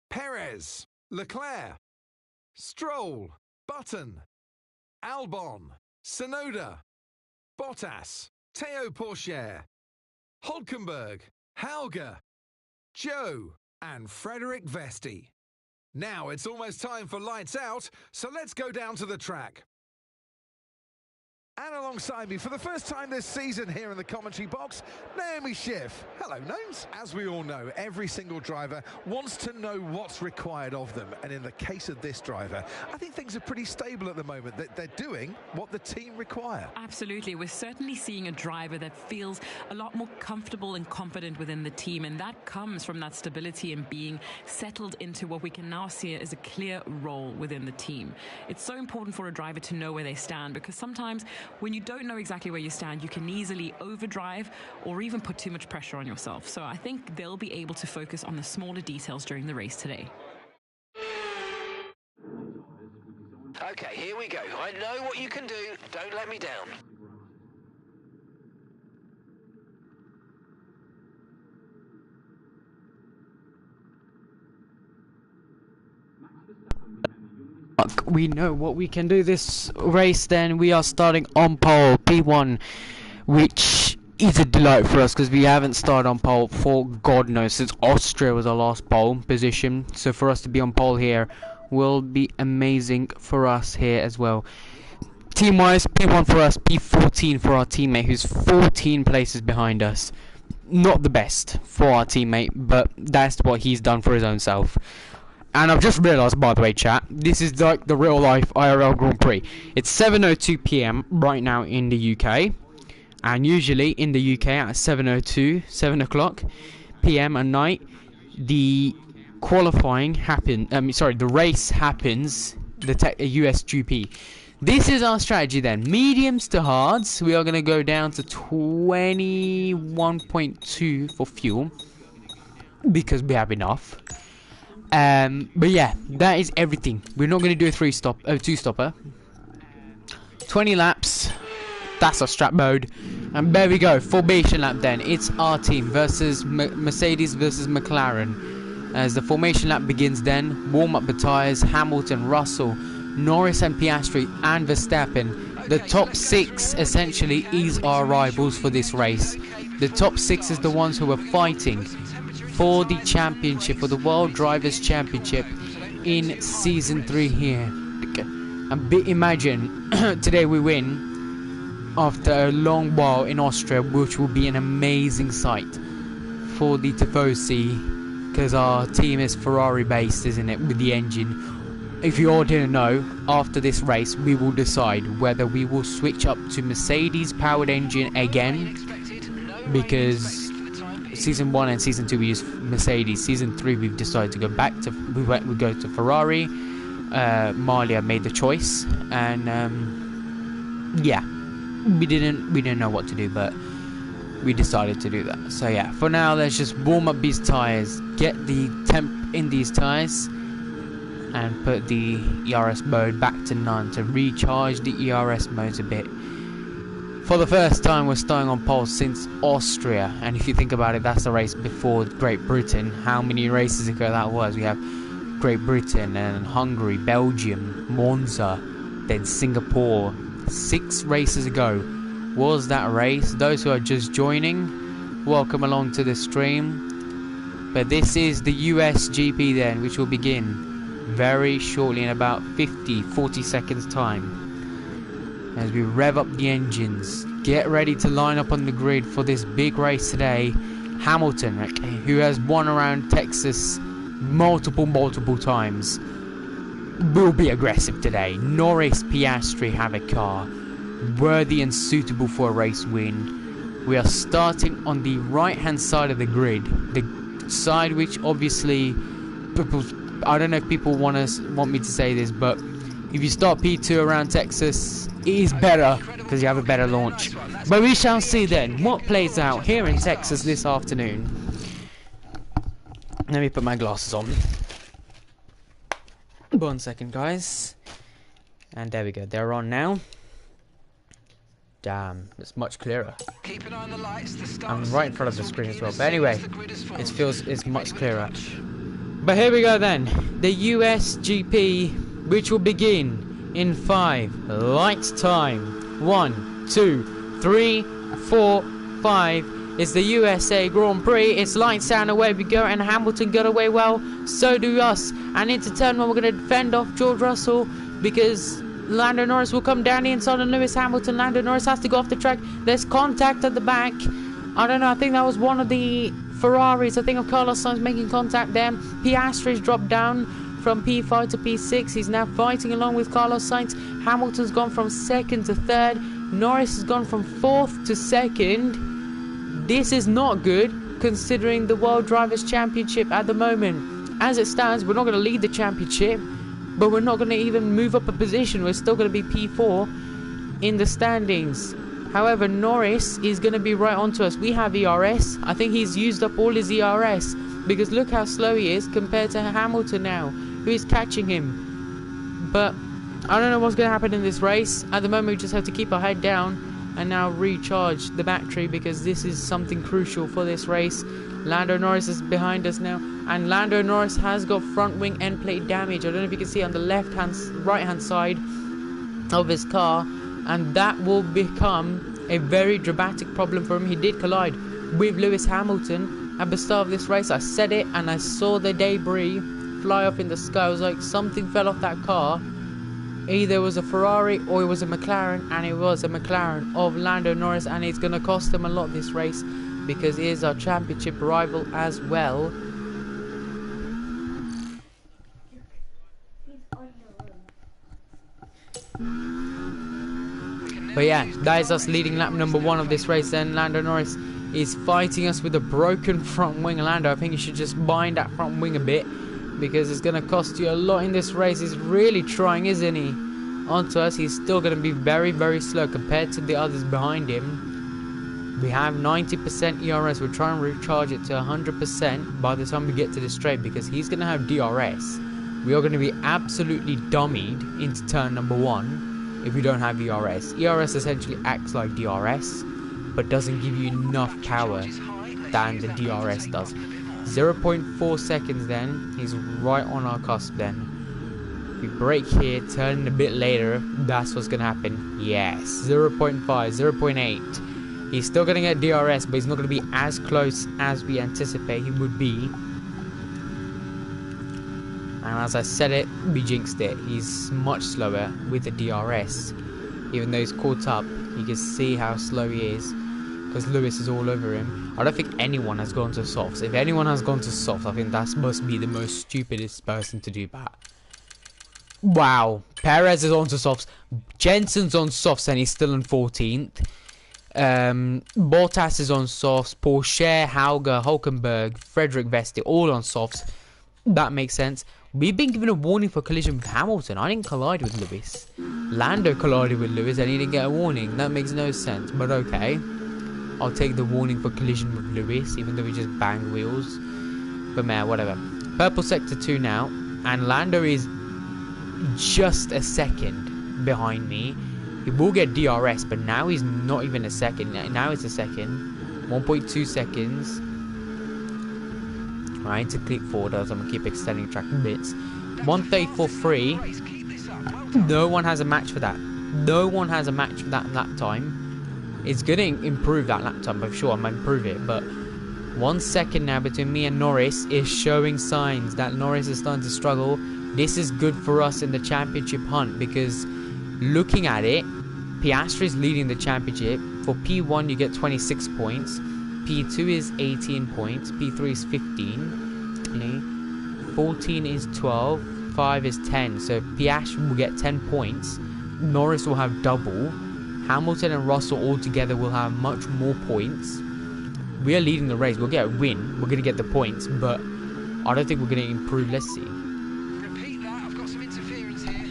Perez, Leclerc, Stroll, Button, Albon, Tsunoda, Bottas, Théo Pourchaire, Hülkenberg, Hauger, Joe, and Frederick Vesti. Now it's almost time for lights out, so let's go down to the track. And alongside me for the first time this season here in the commentary box, Naomi Schiff. Hello, Gnomes. As we all know, every single driver wants to know what's required of them. And in the case of this driver, I think things are pretty stable at the moment. That they're doing what the team require. Absolutely. We're certainly seeing a driver that feels a lot more comfortable and confident within the team. And that comes from that stability and being settled into what we can now see as a clear role within the team. It's so important for a driver to know where they stand, because sometimes when you don't know exactly where you stand, you can easily overdrive or even put too much pressure on yourself. So I think they'll be able to focus on the smaller details during the race today. Okay, here we go. I know what you can do. Don't let me down. We know what we can do this race. Then we are starting on pole P1, which is a delight for us because we haven't started on pole for God knows since Austria was our last pole position. So for us to be on pole here will be amazing for us here as well. Team wise, P1 for us, P14 for our teammate who's 14 places behind us. Not the best for our teammate, but that's what he's done for his own self. And I've just realised, by the way, chat, this is like the real life IRL Grand Prix. It's 7:02 PM right now in the UK. And usually in the UK at 7 o'clock PM at night, the qualifying the race happens, the US GP. This is our strategy then. Mediums to hards. We are going to go down to 21.2 for fuel, because we have enough. But yeah, that is everything. We're not going to do a two-stopper. 20 laps. That's our strap mode. And there we go. Formation lap then. It's our team versus Mercedes versus McLaren. As the formation lap begins then, warm up the tyres. Hamilton, Russell, Norris and Piastri and Verstappen. The top 6 essentially is our rivals for this race. The top 6 is the ones who are fighting for the championship, for the World Drivers' Championship in Season 3 here. Imagine today we win after a long while in Austria, which will be an amazing sight for the Tifosi, because our team is Ferrari based, isn't it, with the engine. If you all didn't know, after this race we will decide whether we will switch up to Mercedes powered engine again, because Season 1 and Season 2 we used Mercedes. Season 3 we've decided to go back to we go to Ferrari. Malia made the choice, and yeah, we didn't know what to do, but we decided to do that. So yeah, for now let's just warm up these tires, get the temp in these tires, and put the ERS mode back to none to recharge the ERS modes a bit. For the first time we're starting on pole since Austria, and if you think about it, that's the race before Great Britain. How many races ago that was? We have Great Britain and Hungary, Belgium, Monza, then Singapore. 6 races ago was that race. Those who are just joining, welcome along to the stream. But this is the US GP then, which will begin very shortly in about 40 seconds time. As we rev up the engines, get ready to line up on the grid for this big race today. Hamilton, who has won around Texas multiple times, will be aggressive today. Norris, Piastri have a car worthy and suitable for a race win. We are starting on the right hand side of the grid, the side which obviously I don't know if people want me to say this, but if you start P2 around Texas, it is better because you have a better launch. But we shall see then what plays out here in Texas this afternoon. Let me put my glasses on. 1 second, guys. And there we go. They're on now. Damn, it's much clearer. Keep an eye on the lights. I'm right in front of the screen as well. But anyway, it's much clearer. But here we go then. The US GP, which will begin in 5. Lights time. 1, 2, 3, 4, 5. It's the USA Grand Prix. It's lights down, away we go, and Hamilton got away well. So do us. And into turn 1, we're going to fend off George Russell, because Lando Norris will come down the inside on Lewis Hamilton. Lando Norris has to go off the track. There's contact at the back. I don't know, I think that was one of the Ferraris. I think of Carlos Sainz making contact there. Piastri's dropped down from P5 to P6. He's now fighting along with Carlos Sainz. Hamilton's gone from 2nd to 3rd. Norris has gone from 4th to 2nd. This is not good considering the World Drivers' Championship at the moment. As it stands, we're not going to lead the championship, but we're not going to even move up a position. We're still going to be P4 in the standings. However, Norris is going to be right onto us. We have ERS. I think he's used up all his ERS, because look how slow he is compared to Hamilton now, who is catching him. But I don't know what's going to happen in this race. At the moment, we just have to keep our head down and now recharge the battery, because this is something crucial for this race. Lando Norris is behind us now, and Lando Norris has got front wing end plate damage. I don't know if you can see on the right hand side of his car, and that will become a very dramatic problem for him. He did collide with Lewis Hamilton at the start of this race. I said it, and I saw the debris fly off in the sky. I was like, something fell off that car. Either it was a Ferrari or it was a McLaren, and it was a McLaren of Lando Norris, and it's going to cost him a lot this race, because he is our championship rival as well. But yeah, that is us leading lap number 1 of this race. Then Lando Norris is fighting us with a broken front wing. Lando, I think you should just bind that front wing a bit, because it's going to cost you a lot in this race. He's really trying, isn't he? Onto us, he's still going to be very, very slow compared to the others behind him. We have 90% ERS. We'll try and recharge it to 100% by the time we get to the straight, because he's going to have DRS. We are going to be absolutely dummied into turn number 1 if we don't have ERS. ERS essentially acts like DRS, but doesn't give you enough power than the DRS does. 0.4 seconds then. He's right on our cusp then. If we brake here, turn a bit later, that's what's going to happen. Yes, 0.5, 0.8. He's still going to get DRS, but he's not going to be as close as we anticipate he would be. And as I said it, we jinxed it. He's much slower with the DRS. Even though he's caught up, you can see how slow he is, because Lewis is all over him. I don't think anyone has gone to softs. If anyone has gone to softs, I think that must be the most stupidest person to do that. Wow, Perez is on to softs. Jensen's on softs and he's still in 14th. Bottas is on softs. Porsche, Hauger, Hulkenberg, Frederick Vesti, all on softs. That makes sense. We've been given a warning for collision with Hamilton. I didn't collide with Lewis. Lando collided with Lewis and he didn't get a warning. That makes no sense, but okay. I'll take the warning for collision with Lewis, even though we just banged wheels. But man, whatever. Purple sector 2 now, and Lando is just a second behind me. He will get DRS, but now he's not even a second. Now it's a second. 1.2 seconds. Right, to click forward, as I'm going to keep extending track bits. 1:34.3. No one has a match for that. No one has a match for that lap time. It's going to improve that lap time, I'm sure. I might improve it, but 1 second now between me and Norris is showing signs that Norris is starting to struggle. This is good for us in the championship hunt, because looking at it, Piastri is leading the championship. For P1 you get 26 points, P2 is 18 points, P3 is 15, 14 is 12, 5 is 10, so Piastri will get 10 points, Norris will have double, Hamilton and Russell all together will have much more points. We are leading the race. We'll get a win, we're going to get the points, but I don't think we're going to improve. Let's see. Repeat that, I've got some interference here.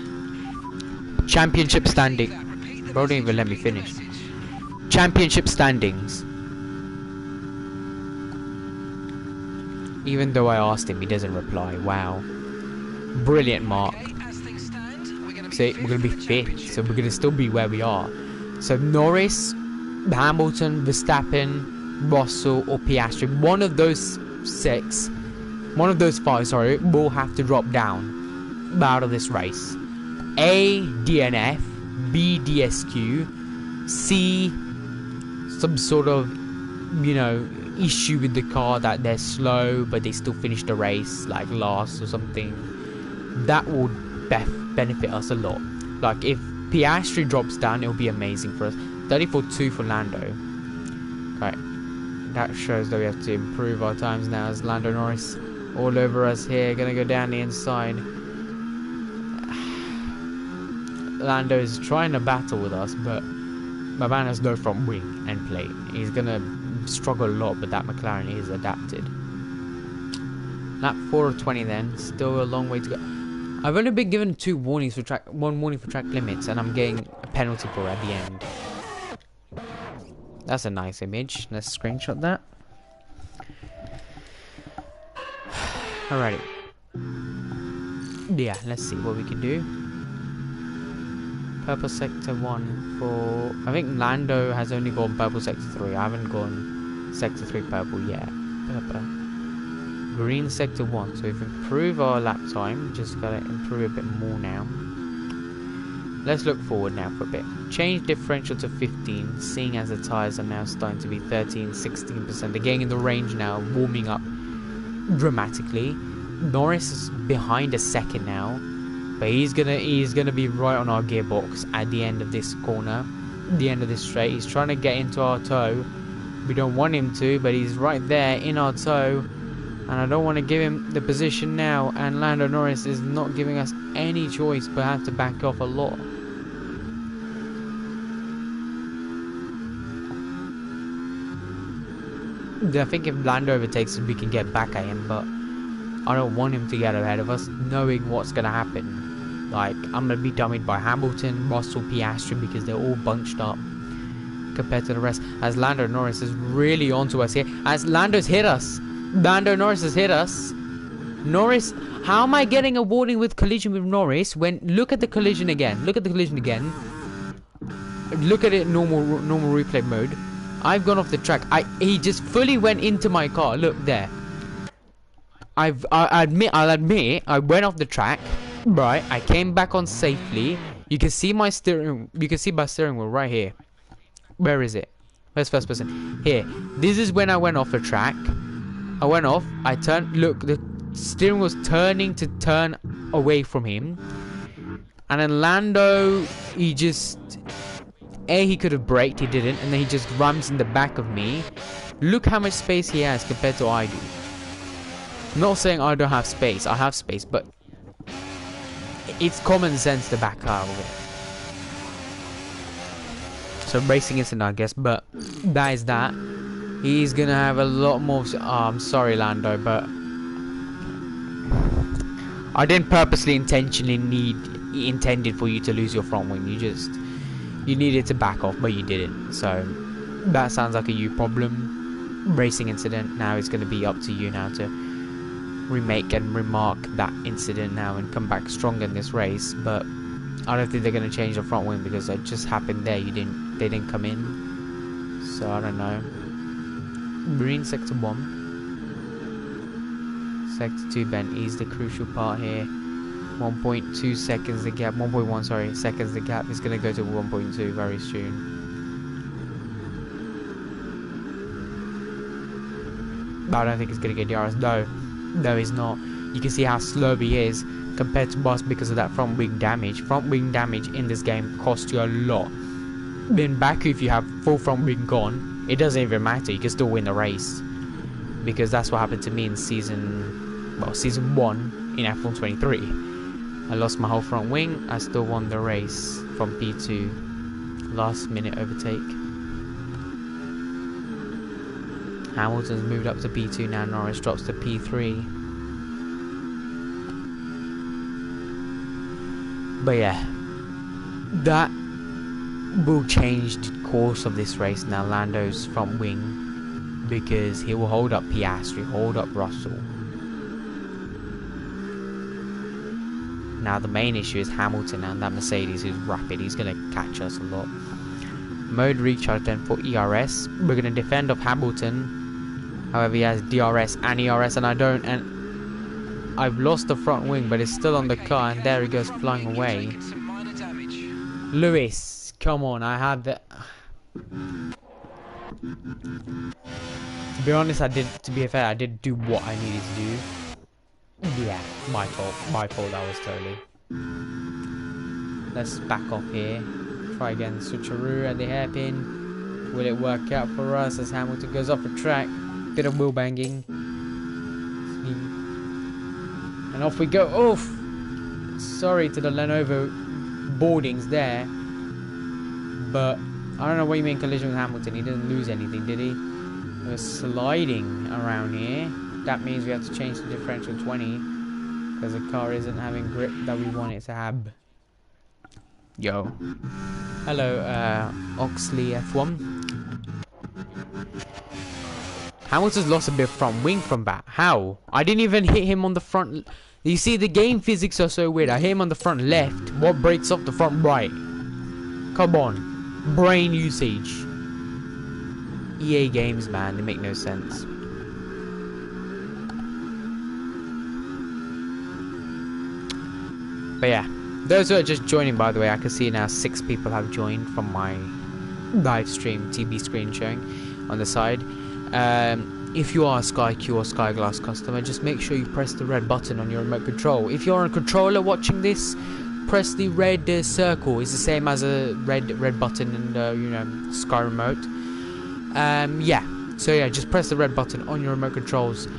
Championship standing. Bro, don't even let me finish. Championship standings. Even though I asked him, he doesn't reply. Wow. Brilliant, Mark. See, we're going to be 5th, so we're going to still be where we are. So Norris, Hamilton, Verstappen, Russell or Piastri, one of those 5, sorry, will have to drop down out of this race. A, DNF, B, DSQ, C, some sort of, you know, issue with the car that they're slow but they still finish the race like last or something. That will benefit us a lot. Like, if Piastri drops down, it'll be amazing for us. 34.2 for Lando. Okay. That shows that we have to improve our times now as Lando Norris all over us here. Gonna go down the inside. Lando is trying to battle with us, but my man has no front wing and plate. He's gonna struggle a lot, but that McLaren is adapted. Lap 4 of 20 then. Still a long way to go. I've only been given 2 warnings for track, 1 warning for track limits, and I'm getting a penalty for it at the end. That's a nice image. Let's screenshot that. Alrighty. Yeah, let's see what we can do. Purple sector 1 for... I think Lando has only gone purple sector 3. I haven't gone sector 3 purple yet. Purple. Green sector 1. So we've improved our lap time. Just gotta improve a bit more now. Let's look forward now for a bit. Change differential to 15, seeing as the tyres are now starting to be 13, 16%. They're getting in the range now, warming up dramatically. Norris is behind a second now, but he's gonna be right on our gearbox at the end of this corner, the end of this straight. He's trying to get into our toe. We don't want him to, but he's right there in our toe, and I don't want to give him the position now. And Lando Norris is not giving us any choice, but have to back off a lot. I think if Lando overtakes us, we can get back at him, but I don't want him to get ahead of us, knowing what's going to happen. Like, I'm going to be dummied by Hamilton, Russell, Piastri, because they're all bunched up compared to the rest. As Lando Norris is really onto us here. As Lando's hit us. Lando Norris has hit us. Norris, how am I getting a warning with collision with Norris when, look at the collision again. Look at the collision again. Look at it normal replay mode. I've gone off the track. He just fully went into my car. Look there. I'll admit, I went off the track. Right, I came back on safely. You can see my steering. You can see my steering wheel right here. Where is it? Where's first person? Here. This is when I went off the track. I went off. I turned. Look, the steering was turning to turn away from him. And then Lando, he just. He could have braked, he didn't, and then he just rams in the back of me. Look how much space he has compared to I do. I'm not saying I don't have space, I have space, but it's common sense to back out of it. So racing incident, I guess, but that is that. He's gonna have a lot more. Oh, I'm sorry, Lando, but I didn't purposely intended for you to lose your front wing. You needed to back off, but you didn't. So that sounds like a you problem. Racing incident. Now it's going to be up to you now to remake and remark that incident now and come back stronger in this race. But I don't think they're going to change the front wing because it just happened there. They didn't come in. So I don't know. Green sector 1. Sector 2 bend is the crucial part here. 1.2 seconds the gap, 1.1 sorry, seconds the gap is going to go to 1.2 very soon. But I don't think it's going to get DRS. No, he's not. You can see how slow he is compared to us because of that front wing damage. Front wing damage in this game costs you a lot. In Baku, if you have full front wing gone, it doesn't even matter. You can still win the race. Because that's what happened to me in season 1 in F124. I lost my whole front wing. I still won the race from P2. Last minute overtake. Hamilton's moved up to P2 now. Norris drops to P3. But yeah, that will change the course of this race now. Lando's front wing, because he will hold up Piastri, hold up Russell. Now the main issue is Hamilton and that Mercedes who's rapid. He's going to catch us a lot. Mode recharge then for ERS. We're going to defend off Hamilton. However, he has DRS and ERS and I don't. And I've lost the front wing, but it's still on the car. And there he goes flying away. Lewis, come on. I had the... To be honest, to be fair, I did do what I needed to do. Yeah, my fault. That was totally. Let's back off here. Try again. Switcheroo at the hairpin. Will it work out for us as Hamilton goes off the track? Bit of wheel banging. And off we go. Oof! Sorry to the Lenovo boardings there. But I don't know what you mean collision with Hamilton. He didn't lose anything, did he? We're sliding around here. That means we have to change the differential 20. Because the car isn't having grip that we want it to have. Yo. Hello, Oxley F1. Hamilton's lost a bit of front wing from that. How? I didn't even hit him on the front. You see, the game physics are so weird. I hit him on the front left. What breaks off the front right? Come on. Brain usage. EA games, man. They make no sense. But yeah. Those who are just joining, by the way, I can see now 6 people have joined from my live stream TV screen showing on the side. If you are a SkyQ or Skyglass customer, just make sure you press the red button on your remote control. If you're on a controller watching this, press the red circle. It's the same as a red button in the Sky remote. Yeah. So yeah, just press the red button on your remote controls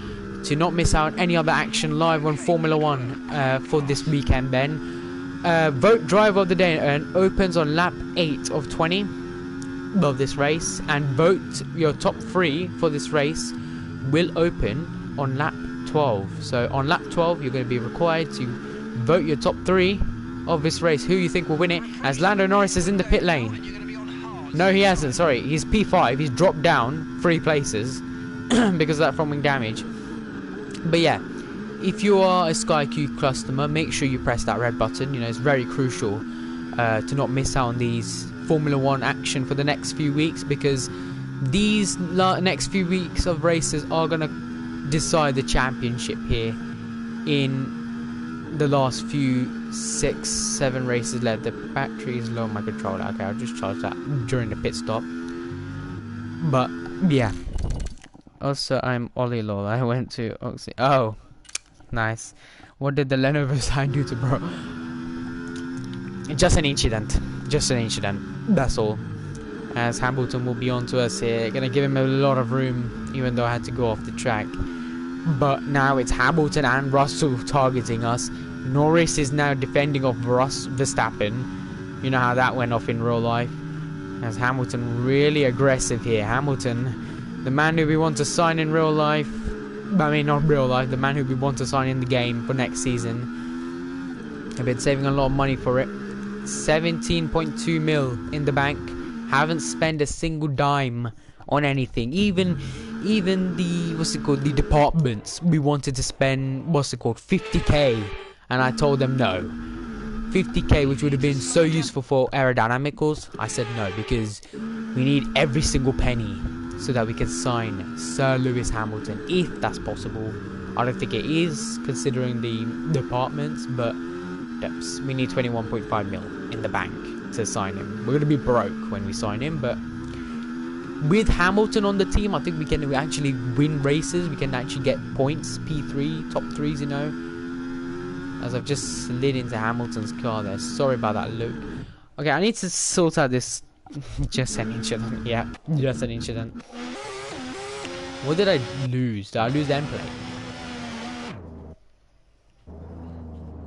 to not miss out on any other action live on Formula 1 for this weekend. Then. Vote driver of the day and opens on lap 8 of 20 of this race, and vote your top 3 for this race will open on lap 12. So on lap 12 you're going to be required to vote your top 3 of this race, who you think will win it, as Lando Norris is in the pit lane. No, he hasn't, sorry, he's P5, he's dropped down 3 places because of that front wing damage. But yeah, if you are a SkyQ customer, make sure you press that red button. It's very crucial to not miss out on these Formula 1 action for the next few weeks, because these next few weeks of races are going to decide the championship here in the last few 6-7 races left. The battery is low on my controller. Okay, I'll just charge that during the pit stop. But yeah. Also, I'm Ollie Lol. I went to Oxy. Oh. Nice. What did the Lenovo sign do to bro? Just an incident. Just an incident. That's all. As Hamilton will be on to us here. Gonna give him a lot of room, even though I had to go off the track. But now it's Hamilton and Russell targeting us. Norris is now defending off Verstappen. You know how that went off in real life. As Hamilton really aggressive here. Hamilton, the man who we want to sign in real life. I mean, not real life, the man who we want to sign in the game for next season. I've been saving a lot of money for it. 17.2 mil in the bank. Haven't spent a single dime on anything. Even the, the departments, we wanted to spend, 50k. And I told them no. 50k, which would have been so useful for aerodynamicals. I said no, because we need every single penny, so that we can sign Sir Lewis Hamilton, if that's possible. I don't think it is, considering the departments, but we need 21.5 mil in the bank to sign him. We're going to be broke when we sign him, but with Hamilton on the team, I think we can actually win races. We can actually get points, P3, top 3s, as I've just slid into Hamilton's car there. Sorry about that, Luke. Okay, I need to sort out this. Just an incident. Yeah, just an incident. What did I lose? Did I lose the end play?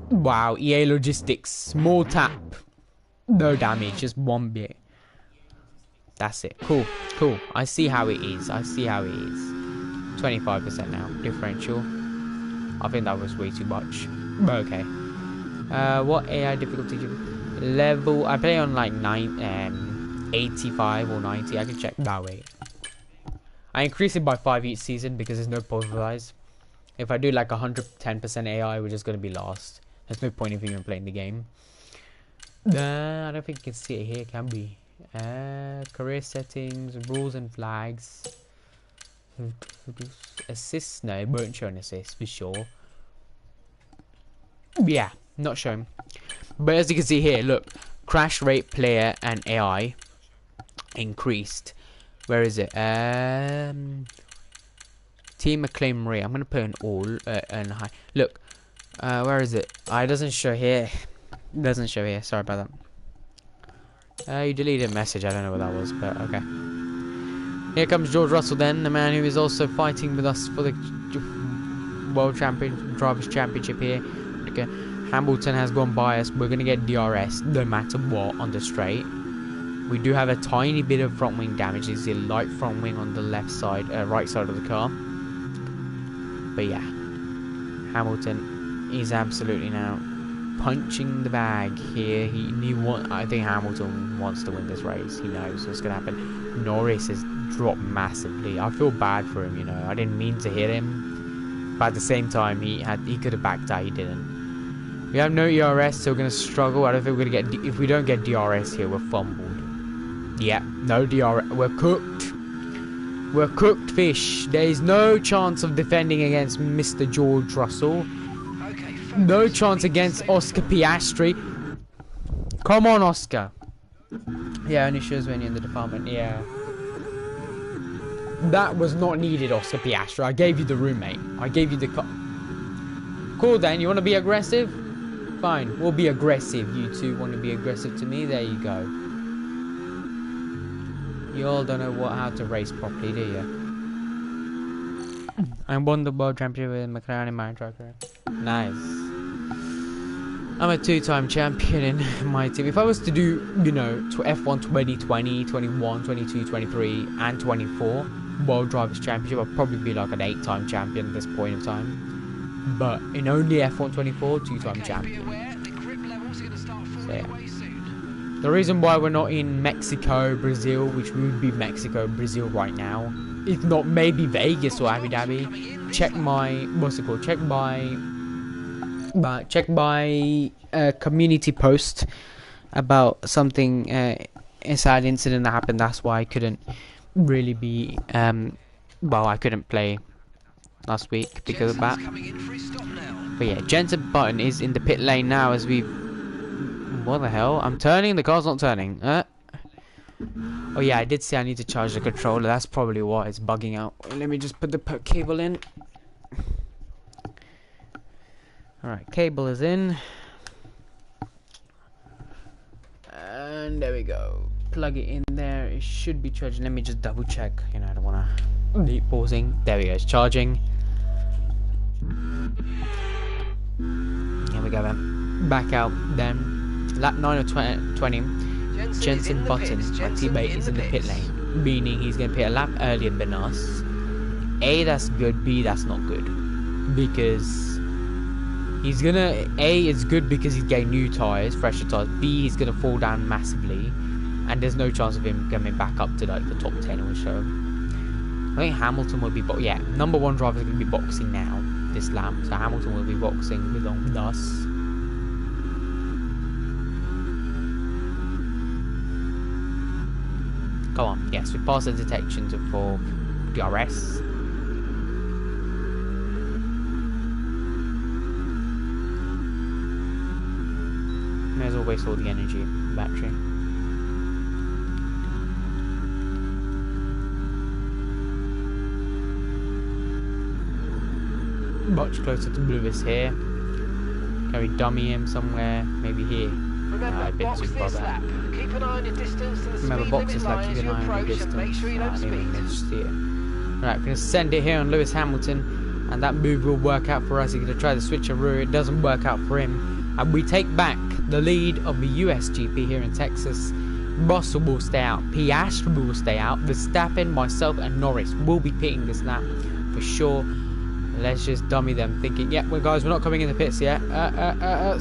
Wow, EA Logistics. Small tap. No damage, just 1 bit. That's it. Cool, cool. I see how it is. I see how it is. 25% now. Differential. I think that was way too much. Okay. What AI difficulty level? I play on like 85 or 90. I can check that way. I increase it by 5 each season because there's no pulverize. If I do like 110% AI, we're just gonna be lost. There's no point of even playing the game. I don't think you can see it here, can we? Career settings, rules and flags. Assists, no, it won't show an assist for sure. Yeah, not shown. But as you can see here, look, crash rate, player, and AI increased. Where is it? Team acclaim rate. I'm gonna put in all and high. Look, where is it? It doesn't show here. Doesn't show here. Sorry about that. You deleted a message. I don't know what that was, but okay. Here comes George Russell then, the man who is also fighting with us for the World Drivers' Championship here. Okay. Hamilton has gone by us. We're going to get DRS no matter what on the straight. We do have a tiny bit of front wing damage. There's a light front wing on the left side, right side of the car. But yeah, Hamilton is absolutely now punching the bag here. I think Hamilton wants to win this race. He knows what's going to happen. Norris has dropped massively. I feel bad for him, you know. I didn't mean to hit him, but at the same time, he could have backed out. He didn't. We have no ERS, so we're going to struggle. I don't think we're going to get... If we don't get DRS here, we're fumbled. Yeah, no DRS. We're cooked. We're cooked fish. There is no chance of defending against Mr. George Russell. No chance against Oscar Piastri. Come on, Oscar. Yeah, only shows when you're in the department. Yeah. That was not needed, Oscar Piastri. I gave you the room, mate. I gave you the... Cool, then. You want to be aggressive? Fine. We'll be aggressive. You two want to be aggressive to me? There you go. You all don't know how to race properly, do you? I won the world championship with McLaren in my track. Nice. I'm a two-time champion in my team. If I was to do, you know, F1 2020, 21, 22, 23, and 24 World Drivers' Championship, I'd probably be like an 8-time champion at this point in time. But in only F1 24, 2-time champion. So, yeah. The reason why we're not in Mexico, Brazil, which would be Mexico, Brazil right now, if not maybe Vegas or Abu Dhabi, check my, what's it called? Check my community post about something, a sad incident that happened. That's why I couldn't really be, I couldn't play last week because of that. But yeah, Jensen Button is in the pit lane now as we... What the hell? I'm turning, the car's not turning. Oh yeah, I did say I need to charge the controller. That's probably why it's bugging out. Let me just put the cable in. Alright, cable is in. And there we go. Plug it in there. It should be charging. Let me just double check. You know, I don't want to keep pausing. There we go, it's charging. Here we go then. Back out then. Lap 9 of 20. Jensen Button, my teammate, is in the pit lane, meaning he's going to pit a lap earlier than us. A, that's good. B, that's not good, because he's gonna... A, it's good because he's getting new tyres, fresher tyres. B, he's going to fall down massively, and there's no chance of him coming back up to like the top 10 or so. I think Hamilton will be... Yeah, number 1 driver is going to be boxing now, this lap, so Hamilton will be boxing along with us. Come on, yes, we passed the detection for DRS. May as well waste all the energy battery. Much closer to Lewis here. Can we dummy him somewhere? Maybe here. Remember, box this lap. Keep an eye on your distance to the speed limit line as you approach and make sure you don't speed. Right, we're going to send it here on Lewis Hamilton, and that move will work out for us. He's going to try to switch a rear. It doesn't work out for him, and we take back the lead of the US GP here in Texas. Russell will stay out. Piastri will stay out. Verstappen, myself, and Norris will be pitting this lap for sure. Let's just dummy them, thinking, yeah, well, guys, we're not coming in the pits yet.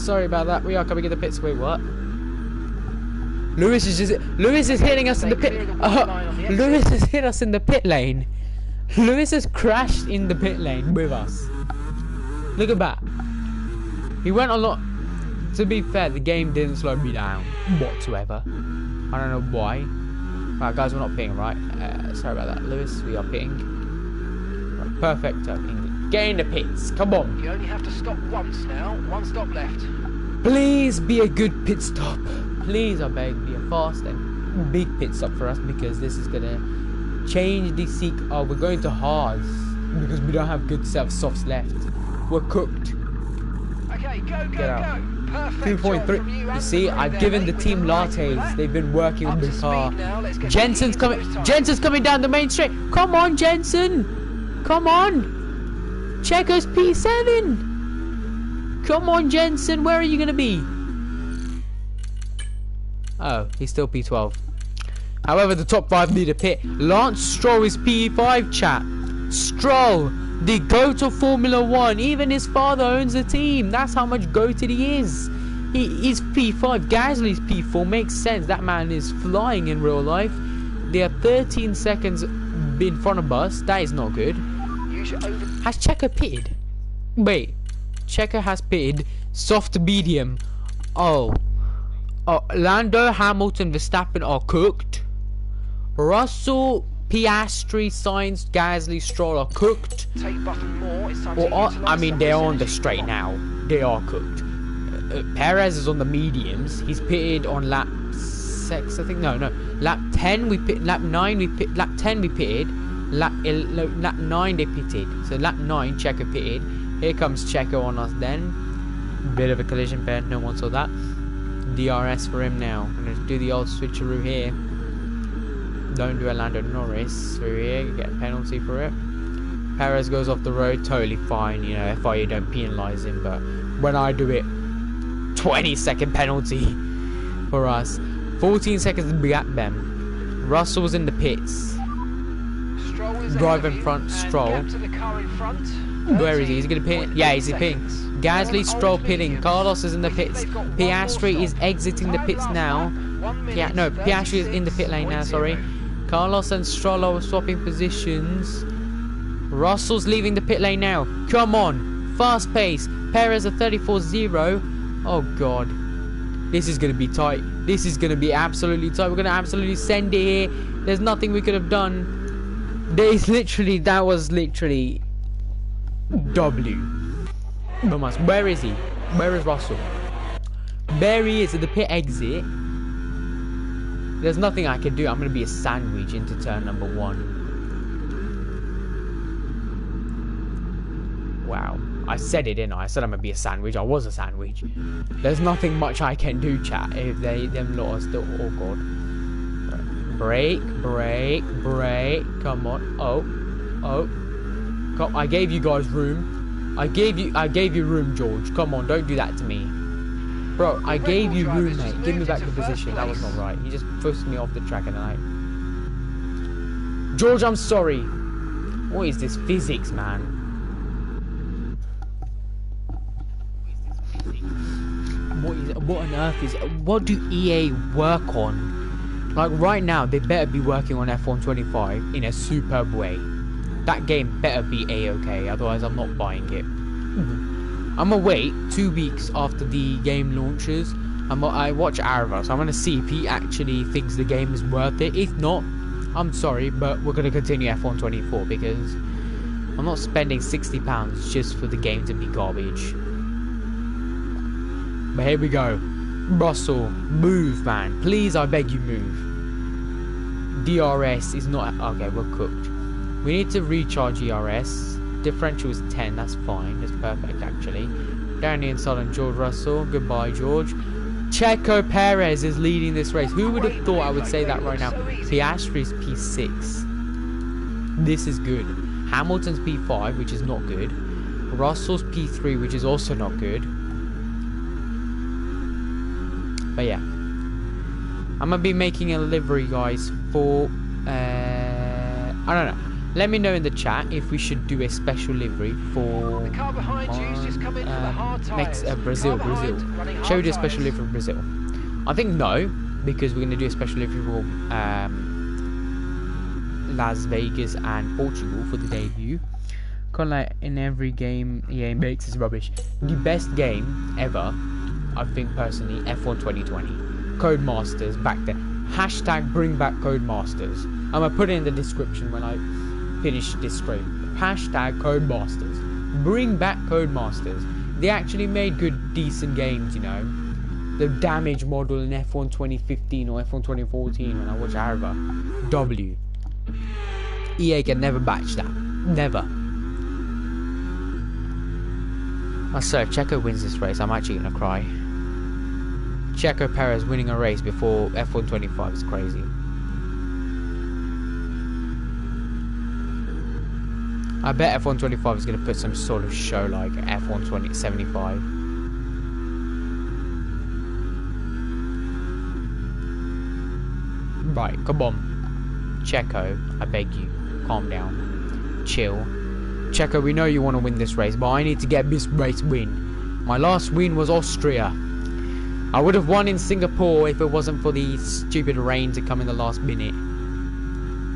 Sorry about that. We are coming in the pits. Wait, what? Lewis is hitting us in the pit. Lewis has hit us in the pit lane. Lewis has crashed in the pit lane with us. Look at that. He went a lot. To be fair, the game didn't slow me down whatsoever. I don't know why. Right, guys, we're not pitting, right? Sorry about that, Lewis. We are pitting. Right, perfect. Get in the pits. Come on. You only have to stop once now. One stop left. Please be a good pit stop. Please, I beg, be a fast and big pit stop for us, because this is gonna change the we're going to hards because we don't have good softs left. We're cooked. Okay, go. Perfect 2.3. job from You and see, the crew I've there, given mate, the with team right lattes. lap. They've been working on Up the to car. speed now, let's get Jensen's the coming. Jensen's coming down the main straight. Come on, Jensen. Come on. Checo's P7. Come on, Jensen. Where are you gonna be? Oh, he's still P12. However, the top 5 need a pit. Lance Stroll is P5, chat. Stroll, the GOAT of Formula 1. Even his father owns the team. That's how much GOATed he is. He's P5. Gasly's P4. Makes sense. That man is flying in real life. They are 13 seconds in front of us. That is not good. Has Checo pitted? Wait. Checo has pitted. Soft medium. Oh. Lando, Hamilton, Verstappen are cooked. Russell, Piastri, Sainz, Gasly, Stroll are cooked. Take button more. It's time Well, to I mean, they're on the energy. straight now. They are cooked. Perez is on the mediums. He's pitted on lap 6, I think. No. Lap 10 we pit. Lap 9 we pit. Lap 10 we pitted. Lap 9 they pitted. So lap 9 Checo pitted. Here comes Checo on us then. Bit of a collision pair. No one saw that. DRS for him now. I'm gonna do the old switcheroo here. Don't do a Lando Norris through here. You get a penalty for it. Perez goes off the road. Totally fine. You know, FIA don't penalise him, but when I do it, 20-second penalty for us. 14 seconds to be at them. Russell's in the pits. Drive in front, Stroll. Where is he? He's gonna pit. Yeah, he's pitting. Gasly, Stroll pitting. Carlos is in the pits. Piastri is exiting the pits now. Piastri is in the pit lane now. Sorry. Carlos and Stroll are swapping positions. Russell's leaving the pit lane now. Come on, fast pace. Perez at 34.0. Oh god, this is gonna be tight. This is gonna be absolutely tight. We're gonna absolutely send it here. There's nothing we could have done. That was literally W. Where is he? Where is Russell? There he is at the pit exit. There's nothing I can do. I'm going to be a sandwich into turn number 1. Wow. I said it, didn't I? I said I'm going to be a sandwich. I was a sandwich. There's nothing much I can do, chat, if them lot are still... Oh, God. Brake. Come on. Oh. I gave you guys room. I gave you room, George. Come on, don't do that to me. Bro, I gave you room, mate. Give me back the position. That was not right. He just pushed me off the track and I... George, I'm sorry. What is this physics, man? What on earth is... What do EA work on? Like, right now, they better be working on F125 in a superb way. That game better be A-okay, otherwise I'm not buying it. I'm gonna wait 2 weeks after the game launches. I watch Arva, so I'm gonna see if he actually thinks the game is worth it. If not, I'm sorry, but we're gonna continue F124 because I'm not spending £60 just for the game to be garbage. But here we go. Russell, move, man. Please, I beg you, move. DRS is not... Okay, we're cooked. We need to recharge ERS. Differential is 10, that's fine. That's perfect, actually. Down the inside on George Russell. Goodbye, George. Checo Perez is leading this race. Who would have thought I would say that right now? Piastri's P6. This is good. Hamilton's P5, which is not good. Russell's P3, which is also not good. But yeah. I'm going to be making a livery, guys, for... I don't know. Let me know in the chat if we should do a special livery for The car behind you's just come in for the hard next tyres. Brazil. Car behind, running hard Shall we do a special tyres. livery for Brazil? I think no, because we're going to do a special livery for Las Vegas and Portugal for the debut. Kind of like in every game EA makes is rubbish. The best game ever, I think personally, F1 2020. Codemasters back there. Hashtag bring back Codemasters. I'm going to put it in the description when I finish this stream. Hashtag Codemasters. Bring back Codemasters. They actually made good, decent games, you know. The damage model in F1 2015 or F1 2014 when I watch Arva. W. EA can never match that. Never. I swear, if Checo wins this race, I'm actually going to cry. Checo Perez winning a race before F125 is crazy. I bet F125 is going to put some sort of show like F175. Right, come on. Checo, I beg you, calm down. Chill. Checo, we know you want to win this race, but I need to get this race win. My last win was Austria. I would have won in Singapore if it wasn't for the stupid rain to come in the last minute.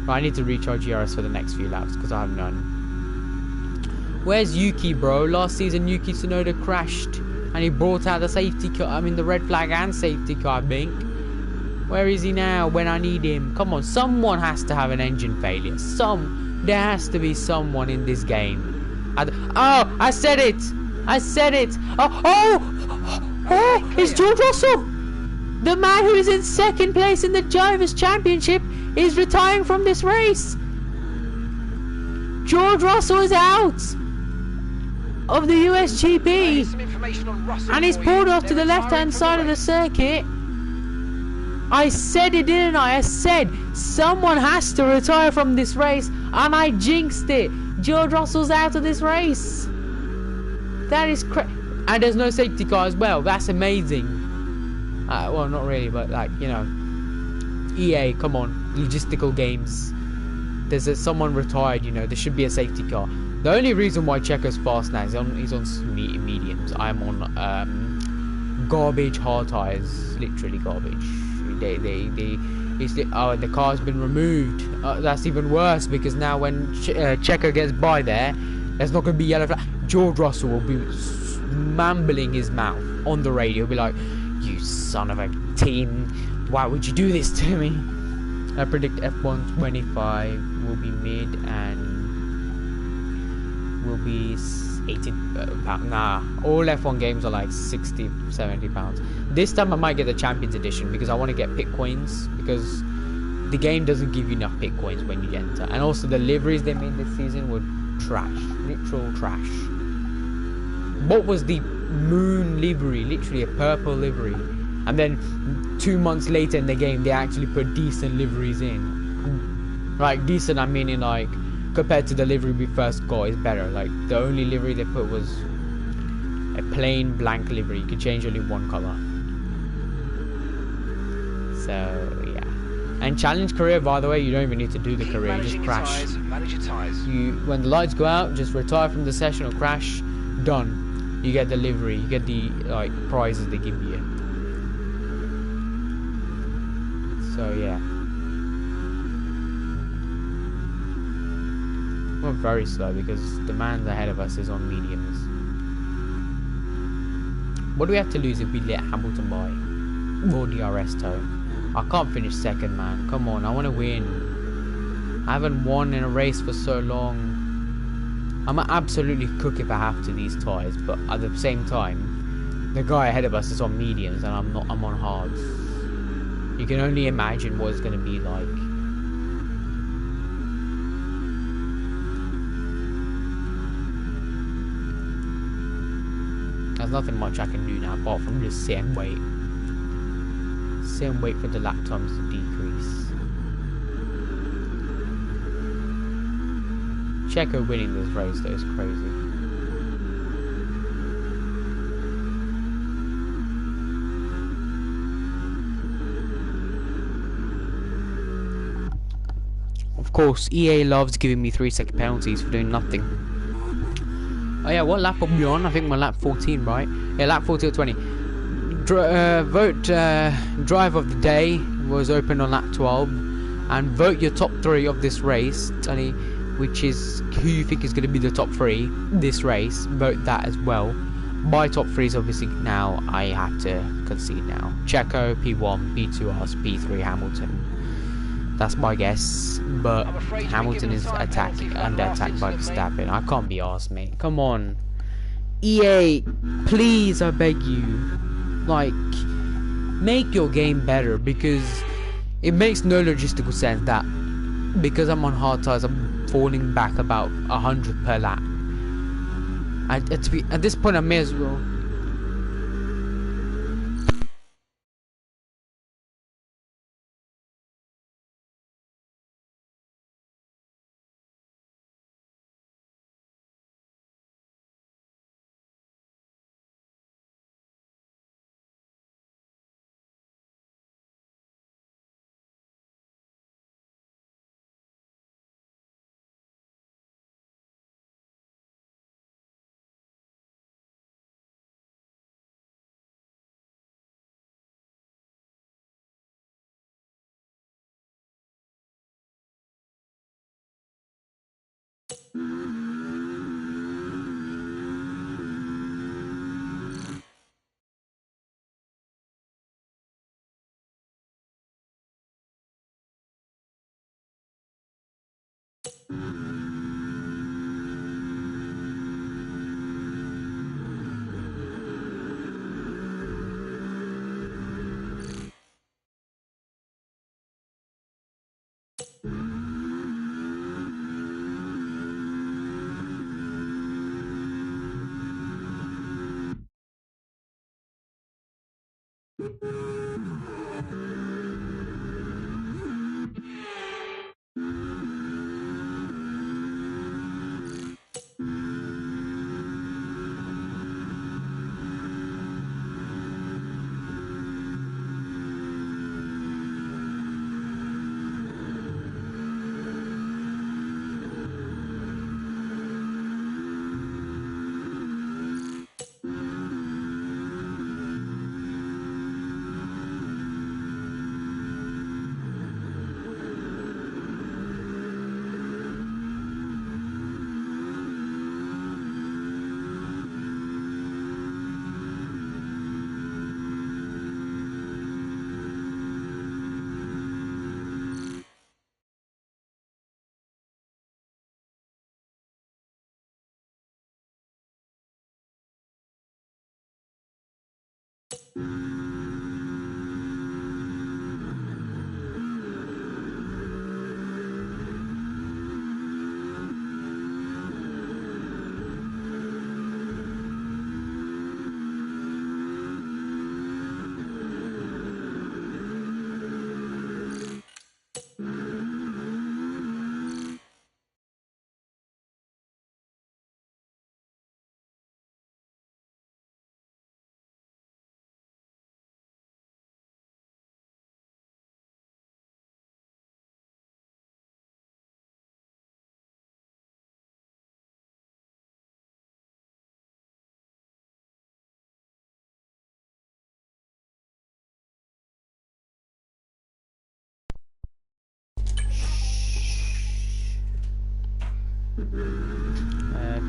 But I need to recharge ERS for the next few laps because I have none. Where's Yuki, bro? Last season Yuki Tsunoda crashed and he brought out the safety car, I mean the red flag and safety car, I think. Where is he now when I need him? Come on, someone has to have an engine failure. There has to be someone in this game. Oh, I said it! I said it! Oh, it's George Russell! The man who is in second place in the Drivers' Championship is retiring from this race. George Russell is out of the USGP and he's pulled off to the left-hand side of the circuit. I said it, didn't I? I said someone has to retire from this race and I jinxed it. George Russell's out of this race. That is and there's no safety car as well. That's amazing. Well, not really, but like, you know, EA, come on, logistical games. There's someone retired, you know, there should be a safety car. The only reason why Checo's fast now is he's on mediums. I'm on garbage hard tires, literally garbage. The car's been removed. That's even worse because now when Checo gets by there's not going to be yellow flag. George Russell will be mumbling his mouth on the radio. He'll be like, "You son of a team, why would you do this to me?" I predict F125 will be mid and will be 80 pounds. Nah, all F1 games are like 60, 70 pounds. This time I might get the Champions Edition because I want to get pit coins because the game doesn't give you enough pit coins when you enter. And also the liveries they made this season were trash, literal trash. What was the moon livery? Literally a purple livery. And then 2 months later in the game they actually put decent liveries in. Like decent, I mean in like compared to the livery we first got is better. Like the only livery they put was a plain blank livery. You could change only one color. So yeah. And challenge career, by the way, you don't even need to do the career, you just crash. When the lights go out, just retire from the session or crash, done. You get the livery, you get the like prizes they give you. So yeah. We're very slow because the man ahead of us is on mediums. What do we have to lose if we let Hamilton by? Or DRS toe? I can't finish second, man. Come on, I want to win. I haven't won in a race for so long. I'm gonna absolutely cook if I have to these tyres, but at the same time, the guy ahead of us is on mediums and I'm on hards. You can only imagine what it's gonna be like. There's nothing much I can do now apart from just sit and wait. Sit and wait for the lap times to decrease. Checo winning this race though is crazy. Of course, EA loves giving me 3-second penalties for doing nothing. Oh yeah, what lap are we on? I think we're lap 14, right? Yeah, lap 14 or 20. Vote drive of the day was open on lap 12. And vote your top 3 of this race. Tony, which is who you think is going to be the top 3 this race. Vote that as well. My top 3 is obviously now I have to concede now. Checo, P1, P2 us, P3 Hamilton. That's my guess, but Hamilton is under attack by Verstappen. I can't be arsed, mate. Come on, EA, please, I beg you. Like, make your game better because it makes no logistical sense that because I'm on hard tires, I'm falling back about 100 per lap. At this point, I may as well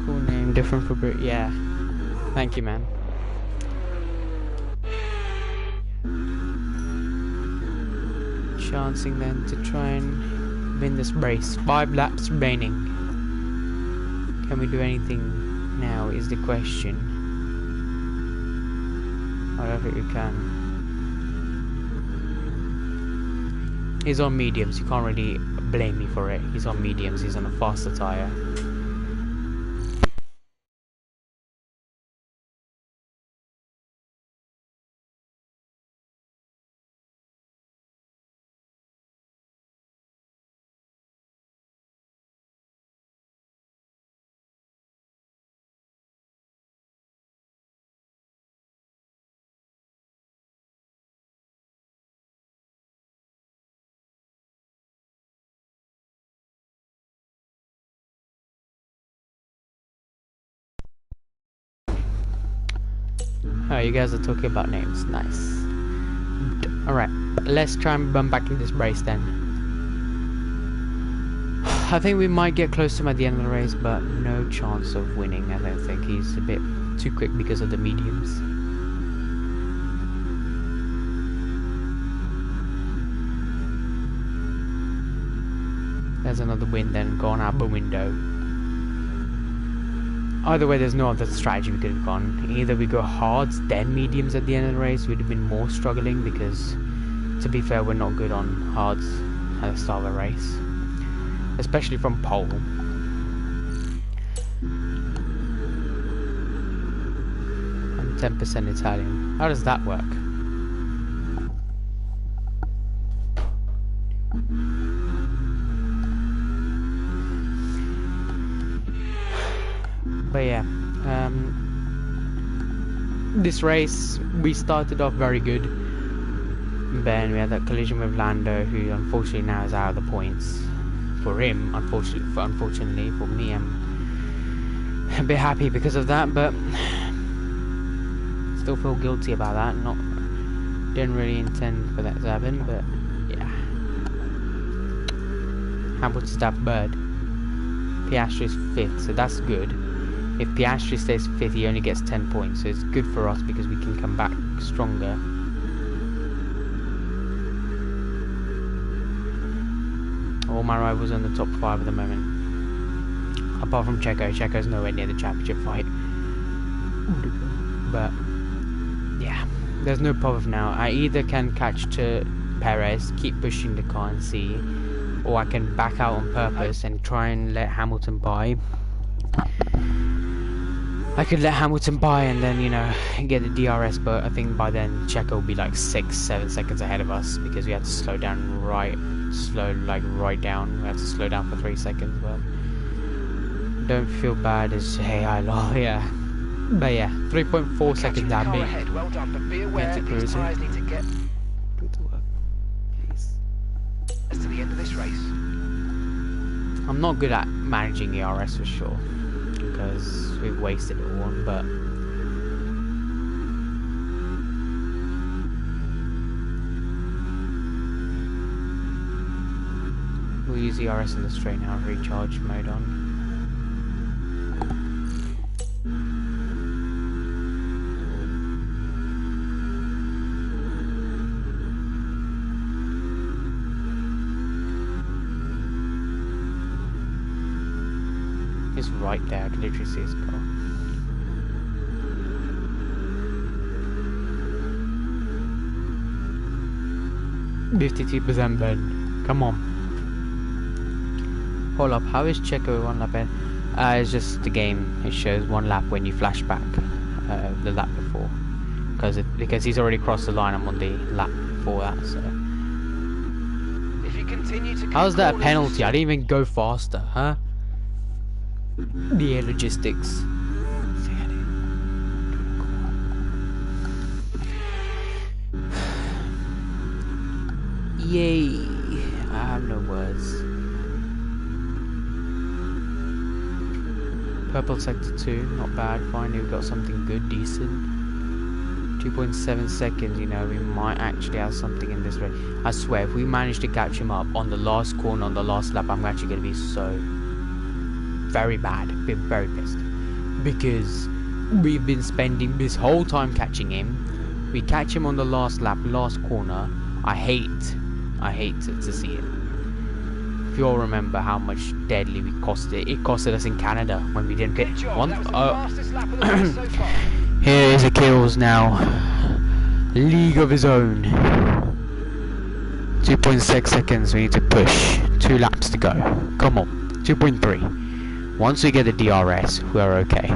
Cool name, different for Brit. Yeah. Thank you, man. Chancing then to try and win this race. 5 laps remaining. Can we do anything now is the question. I don't think we can. He's on mediums, you can't really blame me for it. He's on mediums, he's on a faster tyre. Oh, you guys are talking about names. Nice. Alright, let's try and run back in this race then. I think we might get close to him at the end of the race, but no chance of winning. I don't think he's a bit too quick because of the mediums. There's another win then, gone out the window. Either way, there's no other strategy we could have gone. Either we go hards, then mediums at the end of the race, we'd have been more struggling because, to be fair, we're not good on hards at the start of a race. Especially from pole. I'm 10% Italian. How does that work? But yeah, this race we started off very good. Then we had that collision with Lando, who unfortunately now is out of the points. For him, unfortunately, for me, I'm a bit happy because of that, but still feel guilty about that. Didn't really intend for that to happen, but yeah. How about that bird? Piastri's 5th, so that's good. If Piastri stays 5th, he only gets 10 points, so it's good for us because we can come back stronger. All my rivals on the top 5 at the moment. Apart from Checo. Checo's nowhere near the championship fight. But, yeah. There's no problem now. I either can catch to Perez, keep pushing the car and see, or I can back out on purpose and try and let Hamilton by. I could let Hamilton by and then, you know, get the DRS, but I think by then Checo will be like 6-7 seconds ahead of us because we have to slow down right down. We have to slow down for 3 seconds, but don't feel bad as hey I love yeah. But yeah, 3.4 seconds down me. Well done, but be aware these tyres need to get as to the end of this race. I'm not good at managing ERS for sure, because we've wasted it all, but we'll use ERS in the straight now, recharge mode on. It's right there, I can literally see his car. %, Ben. Come on. Hold up, how is Checo 1 lap in? It's just the game. It shows 1 lap when you flash back the lap before. Because he's already crossed the line, I'm on the lap before that, so. If you continue to how's that a penalty? I didn't even go faster, huh? The air logistics. Yay! I have no words. Purple sector 2, not bad. Finally, we got something good, decent. 2.7 seconds. You know, we might actually have something in this race. I swear, if we manage to catch him up on the last corner, on the last lap, I'm actually going to be so very bad, be very pissed, because we've been spending this whole time catching him. We catch him on the last lap, last corner. I hate to see it. If you all remember how much deadly we costed it costed us in Canada when we didn't get one. Here is Achilles now, league of his own. 2.6 seconds. We need to push. 2 laps to go. Come on. 2.3. Once we get the DRS, we are okay.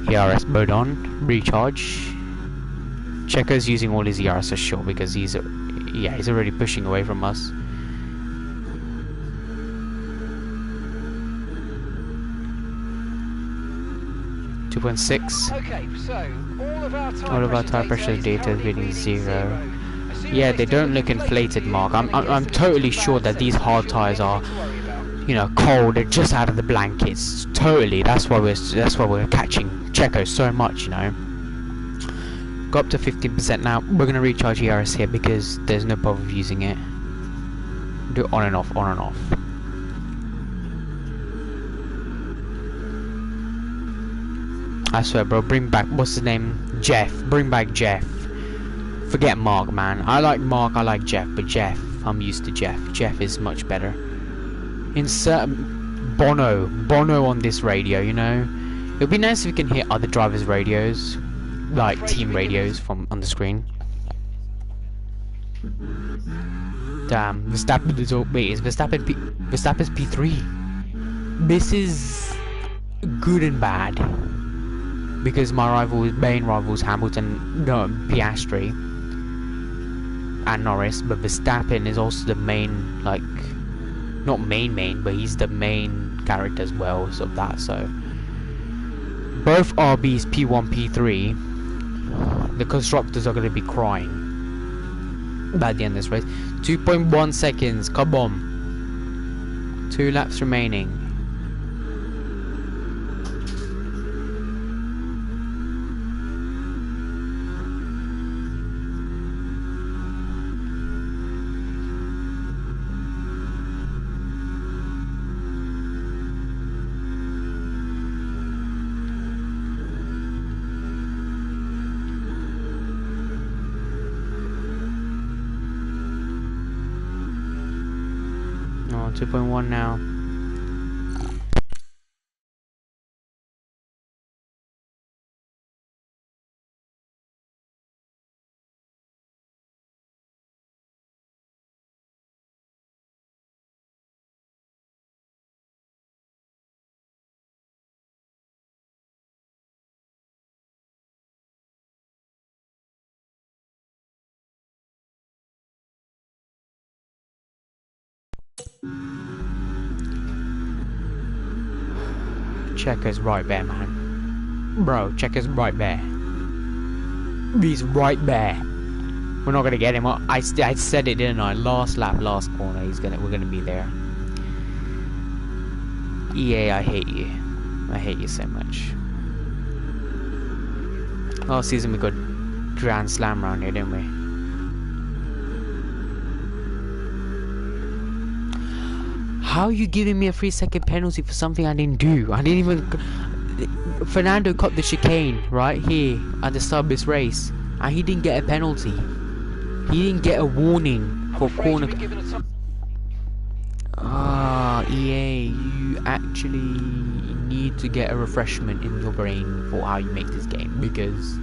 ERS mode on, recharge. Checo's using all his ERS for sure because he's already pushing away from us. Okay, so all of our tire pressure data is reading 0. Yeah, they don't look inflated, Mark. I'm totally sure that these hard tires are, you know, cold. They're just out of the blankets. Totally. That's why we're catching Checo so much, you know. Go up to 15% now. We're gonna recharge ERS here because there's no point of using it. Do it on and off, on and off. I swear, bro. Bring back, what's his name? Jeff. Bring back Jeff. Forget Mark, man. I like Mark. I like Jeff, but Jeff, I'm used to Jeff. Jeff is much better. Insert Bono on this radio, you know. It would be nice if we can hear other drivers' radios, like team radios from on the screen. Damn, Verstappen is wait, is Verstappen's P3. This is good and bad because my main rivals Hamilton, no, Piastri, and Norris, but Verstappen is also the main, like, not main, but he's the main character as well, so both RBs P1, P3, the constructors are going to be crying by the end of this race. 2.1 seconds, come on. 2 laps remaining. 2.1 now. Checker's right there, man. Bro, Checker's right there. He's right there. We're not gonna get him. I said it, didn't I? Last lap, last corner. We're gonna be there. EA, I hate you. I hate you so much. Last season we got Grand Slam round here, didn't we? How are you giving me a 3-second penalty for something I didn't do? I didn't even... Fernando caught the chicane right here at the start of this race, and he didn't get a penalty. He didn't get a warning for corner... EA, you actually need to get a refreshment in your brain for how you make this game, because...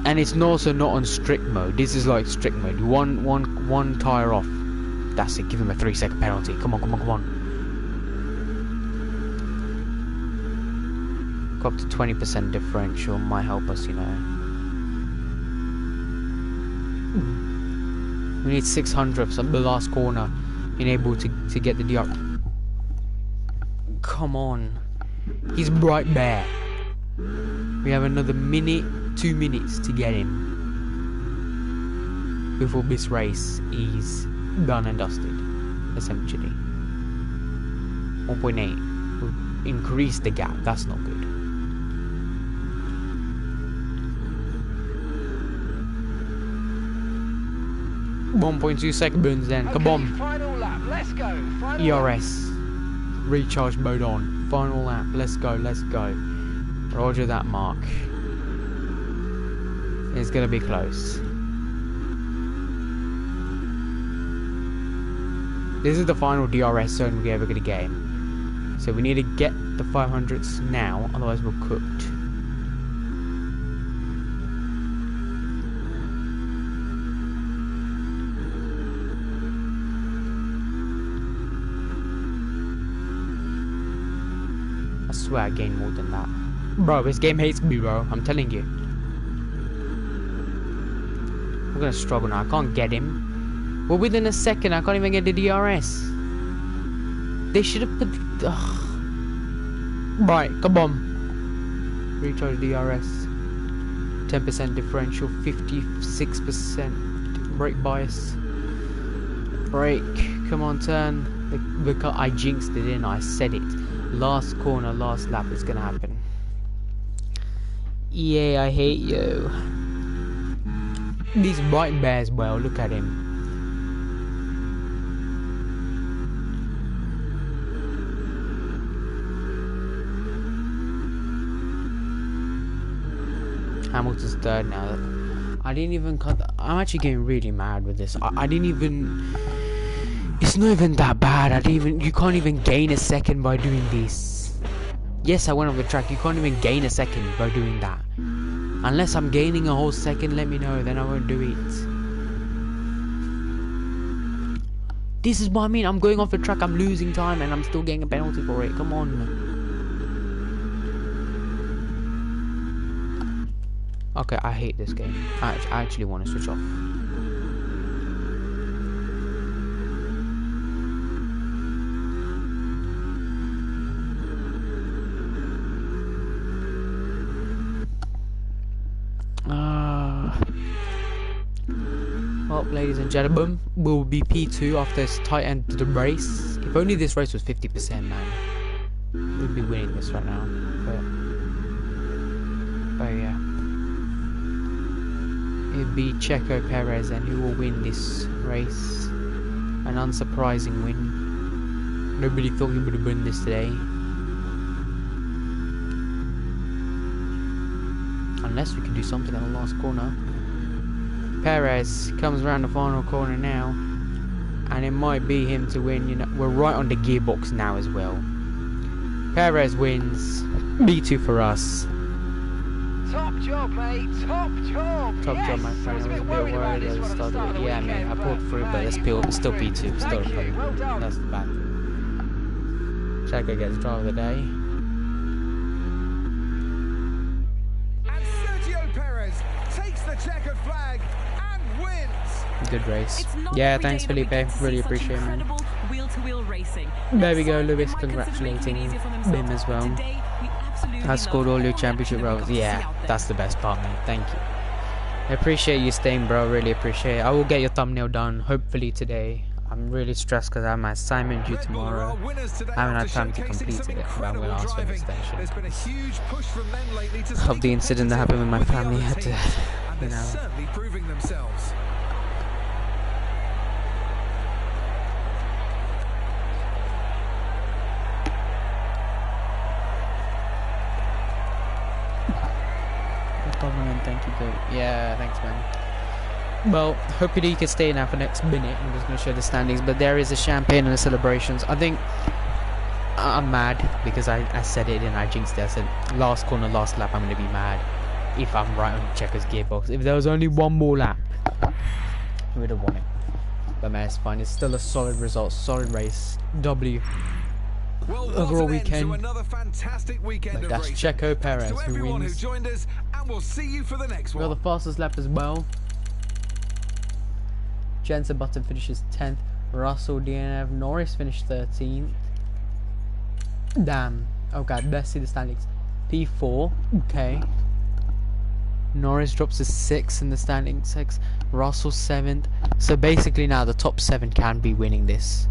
And it's also not on strict mode. This is like strict mode. One tire off. That's it, give him a 3-second penalty. Come on, come on, come on. Go up to 20% differential, might help us, you know. We need 600ths at the last corner, being able to get the DR. Come on. He's right there. We have another minute, 2 minutes to get him. Before this race is done and dusted, essentially. 1.8. We'll increase the gap. That's not good. .2 seconds then. Come on. Final lap. Let's go. ERS. Recharge mode on. Final lap. Let's go. Let's go. Roger that, Mark. It's gonna be close. This is the final DRS zone we're ever going to get in. So we need to get the 500s now, otherwise we're cooked. I swear I gained more than that. Bro, this game hates me, bro. I'm telling you. We're going to struggle now. I can't get him. Well, within a second, I can't even get the DRS. They should have put... Right, come on. Recharge DRS. 10% differential, 56% brake bias. Brake, come on, turn. The car, I jinxed it in, I said it. Last corner, last lap is gonna happen. EA, I hate you. These right bears, well, look at him. Hamilton's third now. I didn't even cut. I'm actually getting really mad with this. I didn't even. It's not even that bad. I didn't even. You can't even gain a second by doing this. Yes, I went off the track. You can't even gain a second by doing that. Unless I'm gaining a whole second, let me know. Then I won't do it. This is what I mean. I'm going off the track. I'm losing time, and I'm still getting a penalty for it. Come on. Okay, I hate this game. I actually want to switch off. Well, ladies and gentlemen, we'll be P2 after this tight end of the race. If only this race was 50%, man. We'd be winning this right now. But yeah. It'd be Checo Perez, and who will win this race. An unsurprising win. Nobody thought he would have won this today. Unless we can do something at the last corner. Perez comes around the final corner now. and it might be him to win. You know, we're right on the gearbox now as well. Perez wins. B2 for us. Top job, mate. Top job. Top job, my friend. I was a bit worried at the start of it. Yeah, man, I pulled through, but it's still P2. Still you. Well done. That's the bad thing. Checo gets driver of the day. And Sergio Perez takes the checkered flag and wins. Good race. Yeah, thanks, Felipe. Really appreciate it, man. Wheel-to-wheel racing. There we go, Lewis. Congratulating him as well. Has scored all your championship roles. Yeah, that's the best part, man. Thank you. I appreciate you staying, bro. Really appreciate it. I will get your thumbnail done hopefully today. I'm really stressed because I have my assignment due tomorrow. I haven't had time to complete it, but I'm going to ask for an extension. Of the incident that happened with my family, I had to, you know. Thank you, dude. Yeah, thanks, man. Well, hopefully you can stay now for the next minute. I'm just going to show the standings, but there is a champagne and the celebrations. I think I'm mad because I said it and I jinxed it. I said last corner, last lap, I'm going to be mad if I'm right on Checo's gearbox. If there was only one more lap, he would have won it. But man, it's fine. It's still a solid result, solid race. W. Overall weekend. But that's Checo Perez who wins. We'll see you for the next one. Well, the fastest lap as well. Jensen Button finishes 10th. Russell, DNF, Norris finished 13th. Damn. Oh god, let's see the standings. P4. Okay. Norris drops to 6th in the standings. 6. Russell 7th. So basically now the top 7 can be winning this.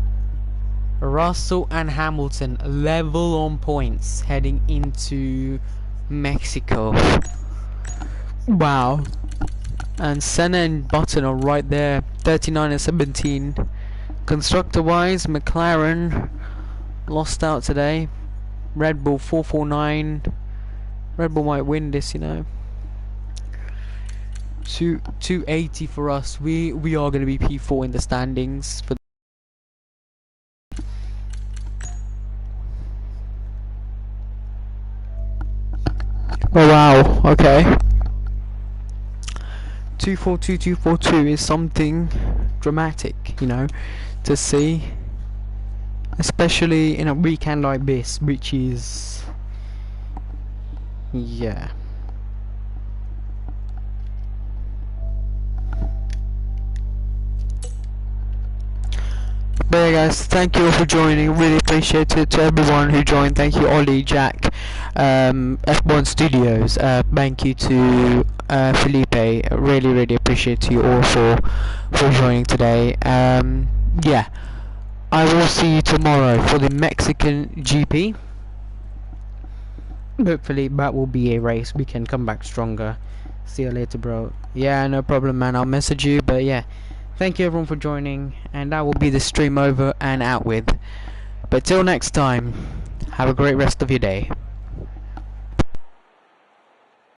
Russell and Hamilton level on points heading into Mexico. Wow. And Senna and Button are right there, 39 and 17. Constructor wise, McLaren lost out today. Red Bull 449. Red Bull might win this, you know. 280 for us. We are going to be P4 in the standings for. Oh wow, okay. 242, 242 is something dramatic, you know, to see. Especially in a weekend like this, which is... yeah. But yeah guys, thank you all for joining, really appreciate it to everyone who joined. Thank you Ollie, Jack, F1 Studios, thank you to Felipe, really appreciate you all for joining today. Yeah, I will see you tomorrow for the Mexican GP. Hopefully that will be a race we can come back stronger. See you later, bro. Yeah, no problem, man, I'll message you. But yeah, thank you everyone for joining, and that will be the stream over and out with. But till next time, have a great rest of your day.